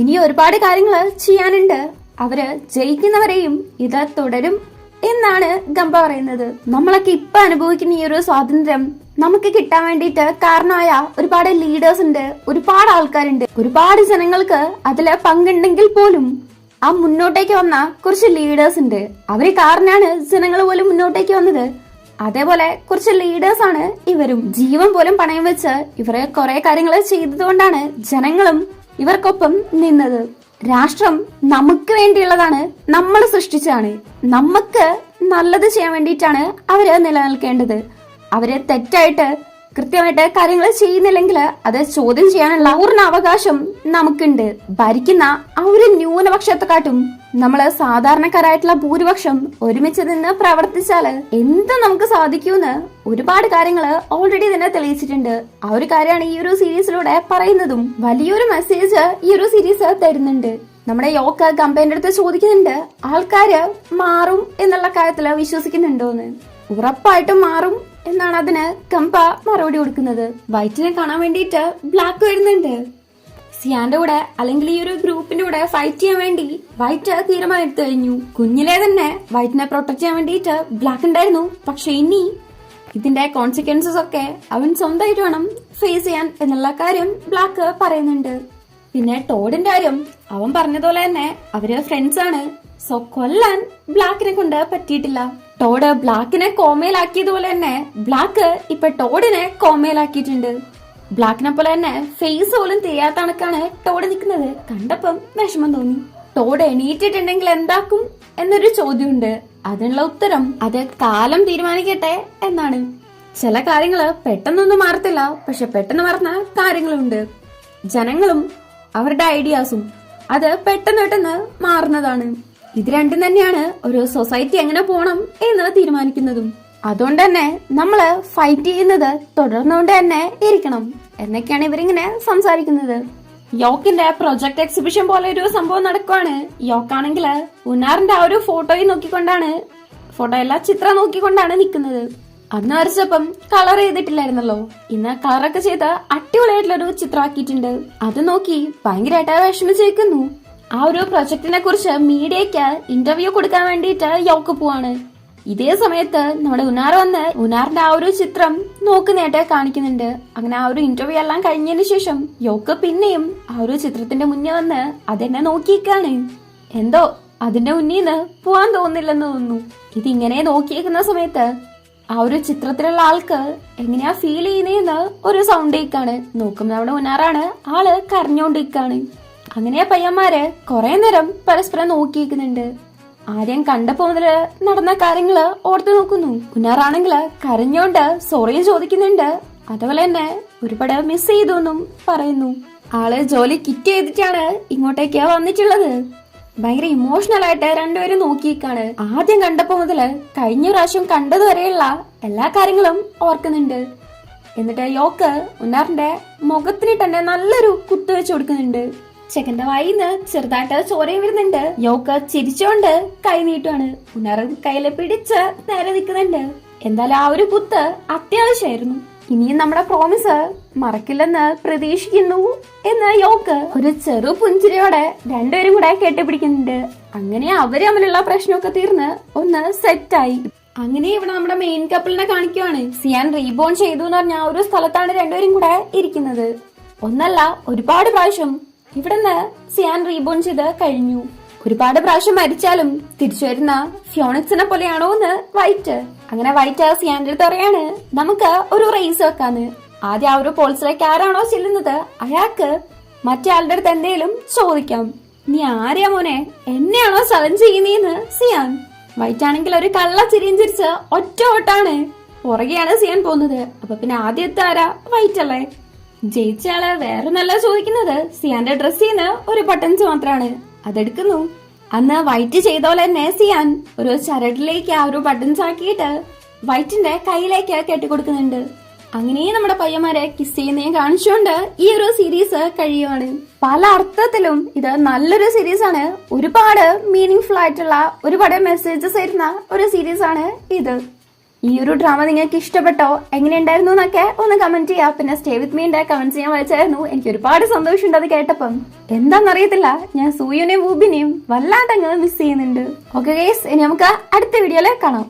ഇനി ഒരുപാട് കാര്യങ്ങൾ ചെയ്യാനുണ്ട്. അവര് ജയിക്കുന്നവരെയും ഇത് തുടരും എന്നാണ് ഗംബ പറയുന്നത്. നമ്മളൊക്കെ ഇപ്പൊ അനുഭവിക്കുന്ന ഈ ഒരു സ്വാതന്ത്ര്യം നമുക്ക് കിട്ടാൻ വേണ്ടിയിട്ട് കാരണമായ ഒരുപാട് ലീഡേഴ്സ് ഉണ്ട്, ഒരുപാട് ആൾക്കാരുണ്ട്, ഒരുപാട് ജനങ്ങൾക്ക് അതില് പങ്കുണ്ടെങ്കിൽ പോലും ആ മുന്നോട്ടേക്ക് വന്ന കുറച്ച് ലീഡേഴ്സ് ഉണ്ട്. അവര് കാരണമാണ് ജനങ്ങൾ പോലും മുന്നോട്ടേക്ക് വന്നത്. അതേപോലെ കുറച്ച് ലീഡേഴ്സ് ആണ് ഇവരും. ജീവൻ പോലും പണയം വെച്ച് ഇവരെ കുറെ കാര്യങ്ങൾ ചെയ്തതുകൊണ്ടാണ് ജനങ്ങളും ഇവർക്കൊപ്പം നിന്നത്. രാഷ്ട്രം നമുക്ക് വേണ്ടിയുള്ളതാണ്, നമ്മൾ സൃഷ്ടിച്ചാണ്. നമുക്ക് നല്ലത് ചെയ്യാൻ വേണ്ടിയിട്ടാണ് അവര് നിലനിൽക്കേണ്ടത്. അവരെ തെറ്റായിട്ട് കൃത്യമായിട്ട് കാര്യങ്ങൾ ചെയ്യുന്നില്ലെങ്കിൽ അത് ചോദ്യം ചെയ്യാനുള്ള പൂർണ്ണ അവകാശം നമുക്കുണ്ട്. ഭരിക്കുന്ന ആ ഒരു ന്യൂനപക്ഷത്തെക്കാട്ടും നമ്മള് സാധാരണക്കാരായിട്ടുള്ള ഭൂരിപക്ഷം ഒരുമിച്ച് നിന്ന് പ്രവർത്തിച്ചാല് എന്ത് നമുക്ക് സാധിക്കൂന്ന് ഒരുപാട് കാര്യങ്ങള് ഓൾറെഡി തന്നെ തെളിയിച്ചിട്ടുണ്ട്. ആ ഒരു കാര്യമാണ് ഈ ഒരു സീരീസിലൂടെ പറയുന്നതും. വലിയൊരു മെസ്സേജ് ഈ ഒരു സീരീസ് തരുന്നുണ്ട്. നമ്മുടെ യോക്ക് കമ്പനിയുടെ അടുത്ത് ചോദിക്കുന്നുണ്ട്, ആൾക്കാര് മാറും എന്നുള്ള കാര്യത്തില് വിശ്വസിക്കുന്നുണ്ടോന്ന്. ഉറപ്പായിട്ടും മാറും എന്നാണ് അതിന് കമ്പ മറുപടി കൊടുക്കുന്നത്. വൈറ്റിനെ കാണാൻ വേണ്ടിയിട്ട് ബ്ലാക്ക് വരുന്നുണ്ട്. സിയാന്റെ കൂടെ അല്ലെങ്കിൽ ഈ ഒരു ഗ്രൂപ്പിന്റെ കൂടെ ഫൈറ്റ് ചെയ്യാൻ വേണ്ടി വൈറ്റ് തീരുമാനം എടുത്തു കഴിഞ്ഞു. കുഞ്ഞിലെ തന്നെ വൈറ്റിനെ പ്രൊട്ടക്ട് ചെയ്യാൻ വേണ്ടിയിട്ട് ബ്ലാക്ക് ഉണ്ടായിരുന്നു. പക്ഷെ ഇനി ഇതിന്റെ കോൺസിക്വൻസസ് ഒക്കെ അവൻ സ്വന്തമായിട്ട് വേണം ഫേസ് ചെയ്യാൻ എന്നുള്ള കാര്യം ബ്ലാക്ക് പറയുന്നുണ്ട്. പിന്നെ ടോഡിന്റെ കാര്യം അവൻ പറഞ്ഞതുപോലെ തന്നെ അവര് ഫ്രണ്ട്സ് ആണ്. സോ കൊല്ലാൻ ബ്ലാക്കിനെ കൊണ്ട് പറ്റിയിട്ടില്ല. ടോഡ് ബ്ലാക്കിനെ കോമയിലാക്കിയതുപോലെ തന്നെ ബ്ലാക്ക് ഇപ്പൊ ടോഡിനെ കോമയിലാക്കിയിട്ടുണ്ട്. ബ്ലാക്കിനെ പോലെ തന്നെ ഫേസ് പോലും ചെയ്യാത്ത കണക്കാണ് ടോഡ് നിൽക്കുന്നത്. കണ്ടപ്പം വിഷമം തോന്നി. ടോഡ് എണീറ്റിട്ടുണ്ടെങ്കിൽ എന്താക്കും എന്നൊരു ചോദ്യമുണ്ട്. അതിനുള്ള ഉത്തരം അത് കാലം തീരുമാനിക്കട്ടെ എന്നാണ്. ചില കാര്യങ്ങള് പെട്ടെന്നൊന്നും മാറത്തില്ല, പക്ഷെ പെട്ടെന്ന് മാറുന്ന കാര്യങ്ങളുണ്ട്. ജനങ്ങളും അവരുടെ ഐഡിയാസും അത് പെട്ടെന്ന് മാറുന്നതാണ്. ഇത് രണ്ടും തന്നെയാണ് ഒരു സൊസൈറ്റി എങ്ങനെ പോണം എന്ന് തീരുമാനിക്കുന്നതും. അതുകൊണ്ട് തന്നെ നമ്മള് ഫൈറ്റ് ചെയ്യുന്നത് തുടർന്നുകൊണ്ട് തന്നെ ഇരിക്കണം എന്നൊക്കെയാണ് ഇവരിങ്ങനെ സംസാരിക്കുന്നത്. യോക്കിന്റെ പ്രൊജക്ട് എക്സിബിഷൻ പോലെ ഒരു സംഭവം നടക്കുവാണ്. യോക്കാണെങ്കില് ഉനാറിന്റെ ആ ഒരു ഫോട്ടോയിൽ നോക്കിക്കൊണ്ടാണ്, ഫോട്ടോയല്ല ചിത്രം നോക്കിക്കൊണ്ടാണ് നിൽക്കുന്നത്. അന്ന് വരച്ചപ്പം കളർ ചെയ്തിട്ടില്ലായിരുന്നല്ലോ. ഇന്ന് കളറൊക്കെ ചെയ്ത് അടിപൊളിയായിട്ടുള്ളൊരു ചിത്രമാക്കിയിട്ടുണ്ട്. അത് നോക്കി ഭയങ്കരമായിട്ട് വിഷമിച്ചേക്കുന്നു. ആ ഒരു പ്രൊജക്ടിനെ കുറിച്ച് മീഡിയക്ക് ഇന്റർവ്യൂ കൊടുക്കാൻ വേണ്ടിയിട്ട് യോക്ക് പോവാണ്. ഇതേ സമയത്ത് നമ്മുടെ ഉനാർ വന്ന് ഉനാറിന്റെ ആ ഒരു ചിത്രം നോക്കുന്നതായിട്ട് കാണിക്കുന്നുണ്ട്. അങ്ങനെ ആ ഒരു ഇന്റർവ്യൂ എല്ലാം കഴിഞ്ഞതിന് ശേഷം യോക്ക് പിന്നെയും ആ ഒരു ചിത്രത്തിന്റെ മുന്നേ വന്ന് അതെന്നെ നോക്കിയേക്കാണ്. എന്തോ അതിന്റെ മുന്നീന്ന് പോവാൻ തോന്നില്ലെന്ന് തോന്നുന്നു. ഇതിങ്ങനെ നോക്കിയേക്കുന്ന സമയത്ത് ആ ഒരു ചിത്രത്തിലുള്ള ആൾക്ക് എങ്ങനെയാ ഫീൽ ചെയ്യുന്നതെന്ന് ഒരു സൗണ്ട് കേൾക്കാണ്. നോക്കുമ്പോൾ നമ്മുടെ ഉനാറാണ്. ആള് കരഞ്ഞോണ്ടിരിക്കാണ്. അങ്ങനെ പയ്യന്മാര് കുറെ നേരം പരസ്പരം നോക്കിയിരിക്കുന്നുണ്ട്. ആദ്യം കണ്ടപ്പോ മുതല് നടന്ന കാര്യങ്ങള് ഓർത്തു നോക്കുന്നു. ഉനാറാണെങ്കില് കരഞ്ഞോണ്ട് സോറിയും ചോദിക്കുന്നുണ്ട്. അതുപോലെ തന്നെ ഒരുപാട് മിസ് ചെയ്തു എന്നും പറയുന്നു. ആള് ജോലി കിറ്റ് ചെയ്തിട്ടാണ് ഇങ്ങോട്ടേക്ക് വന്നിട്ടുള്ളത്. ഭയങ്കര ഇമോഷണൽ ആയിട്ട് രണ്ടുപേരും നോക്കിയിരിക്കാണ്. ആദ്യം കണ്ടപ്പോ മുതല് കഴിഞ്ഞ പ്രാവശ്യം കണ്ടതുവരെയുള്ള എല്ലാ കാര്യങ്ങളും ഓർക്കുന്നുണ്ട്. എന്നിട്ട് യോക്ക് ഉനാറിന്റെ മുഖത്തിന് തന്നെ നല്ലൊരു കുത്തു വെച്ച് കൊടുക്കുന്നുണ്ട്. ചെക്കന്റെ വായിന്ന് ചെറുതായിട്ട് ചോരയും വരുന്നുണ്ട്. യോക്ക് ചിരിച്ചോണ്ട് കൈ നീട്ടുവാണ്. ഉനാറും കയ്യില് പിടിച്ച് നേരെ നിൽക്കുന്നുണ്ട്. എന്തായാലും ആ ഒരു കുത്ത് അത്യാവശ്യമായിരുന്നു. ഇനിയും നമ്മുടെ പ്രോമിസ് മറക്കില്ലെന്ന് പ്രതീക്ഷിക്കുന്നു എന്ന് യോക്ക് ഒരു ചെറു പുഞ്ചിരിയോടെ രണ്ടുപേരും കൂടെ കെട്ടിപ്പിടിക്കുന്നുണ്ട്. അങ്ങനെ അവര് തമ്മിലുള്ള പ്രശ്നമൊക്കെ തീർന്ന് ഒന്ന് സെറ്റായി. അങ്ങനെ ഇവിടെ നമ്മുടെ മെയിൻ കപ്പിളിനെ കാണിക്കുവാണ്. സിയാൻ റീബോൺ ചെയ്തു എന്ന് പറഞ്ഞ ഒരു സ്ഥലത്താണ് രണ്ടുപേരും കൂടെ ഇരിക്കുന്നത്. ഒന്നല്ല ഒരുപാട് പ്രാവശ്യം ഇവിടുന്ന് സിയാൻ റീബോൺ ചെയ്ത് കഴിഞ്ഞു. ഒരുപാട് പ്രാവശ്യം മരിച്ചാലും തിരിച്ചു വരുന്ന ഫിയോണിക്സിനെ പോലെയാണോ എന്ന് വൈറ്റ്. അങ്ങനെ വൈറ്റ് സിയാന്റെ അടുത്ത് പറയാണ്, നമുക്ക് ഒരു റേസ് വെക്കാന്ന്. ആദ്യം ആ ഒരു പോൾസിലേക്ക് ആരാണോ ചെല്ലുന്നത് അയാൾക്ക് മറ്റേ ആളുടെ അടുത്ത് എന്തേലും ചോദിക്കാം. നീ ആരെയാ മോനെ, എന്നെയാണോ ചലഞ്ച് ചെയ്യുന്നേന്ന് സിയാൻ. വൈറ്റ് ആണെങ്കിൽ ഒരു കള്ള ചിരിയും ചിരിച്ച് ഒറ്റ ഓട്ടാണ്. പുറകെയാണ് സിയാൻ പോകുന്നത്. അപ്പൊ പിന്നെ ആദ്യത്തെ ആരാ? വൈറ്റ് അല്ലേ. ജയിച്ചയാള് വേറെ നല്ല ചോദിക്കുന്നത് സിയാന്റെ ഡ്രസ്സിന്ന് ഒരു ബട്ടൺസ് മാത്രമാണ്. അതെടുക്കുന്നു. അന്ന് വൈറ്റ് ചെയ്ത പോലെ തന്നെ സിയാൻ ഒരു ചരടിലേക്ക് ആ ഒരു ബട്ടൺസ് ആക്കിയിട്ട് വൈറ്റിന്റെ കയ്യിലേക്ക് കെട്ടിക്കൊടുക്കുന്നുണ്ട്. അങ്ങനെ നമ്മുടെ പയ്യന്മാരെ കിസ് ചെയ്യുന്നതും കാണിച്ചുകൊണ്ട് ഈ ഒരു സീരീസ് കഴിയുവാണ്. പല അർത്ഥത്തിലും ഇത് നല്ലൊരു സീരീസ് ആണ്. ഒരുപാട് മീനിങ് ഫുൾ ആയിട്ടുള്ള ഒരുപാട് മെസ്സേജസ് വരുന്ന ഒരു സീരീസ് ആണ് ഇത്. ഈ ഒരു ഡ്രാമ നിങ്ങൾക്ക് ഇഷ്ടപ്പെട്ടോ, എങ്ങനെയുണ്ടായിരുന്നു എന്നൊക്കെ ഒന്ന് കമന്റ് ചെയ്യാം. പിന്നെ സ്റ്റേ വിത്ത് മീന്റെ കമന്റ് ചെയ്യാൻ വായിച്ചായിരുന്നു. എനിക്ക് ഒരുപാട് സന്തോഷമുണ്ട് അത് കേട്ടപ്പം. എന്താണെന്നറിയത്തില്ല, ഞാൻ സൂയുനെയും ഊബിനെയും വല്ലാണ്ടങ്ങ് മിസ് ചെയ്യുന്നുണ്ട്. ഓക്കെ ഗൈസ്, ഇനി നമുക്ക് അടുത്ത വീഡിയോയിൽ കാണാം.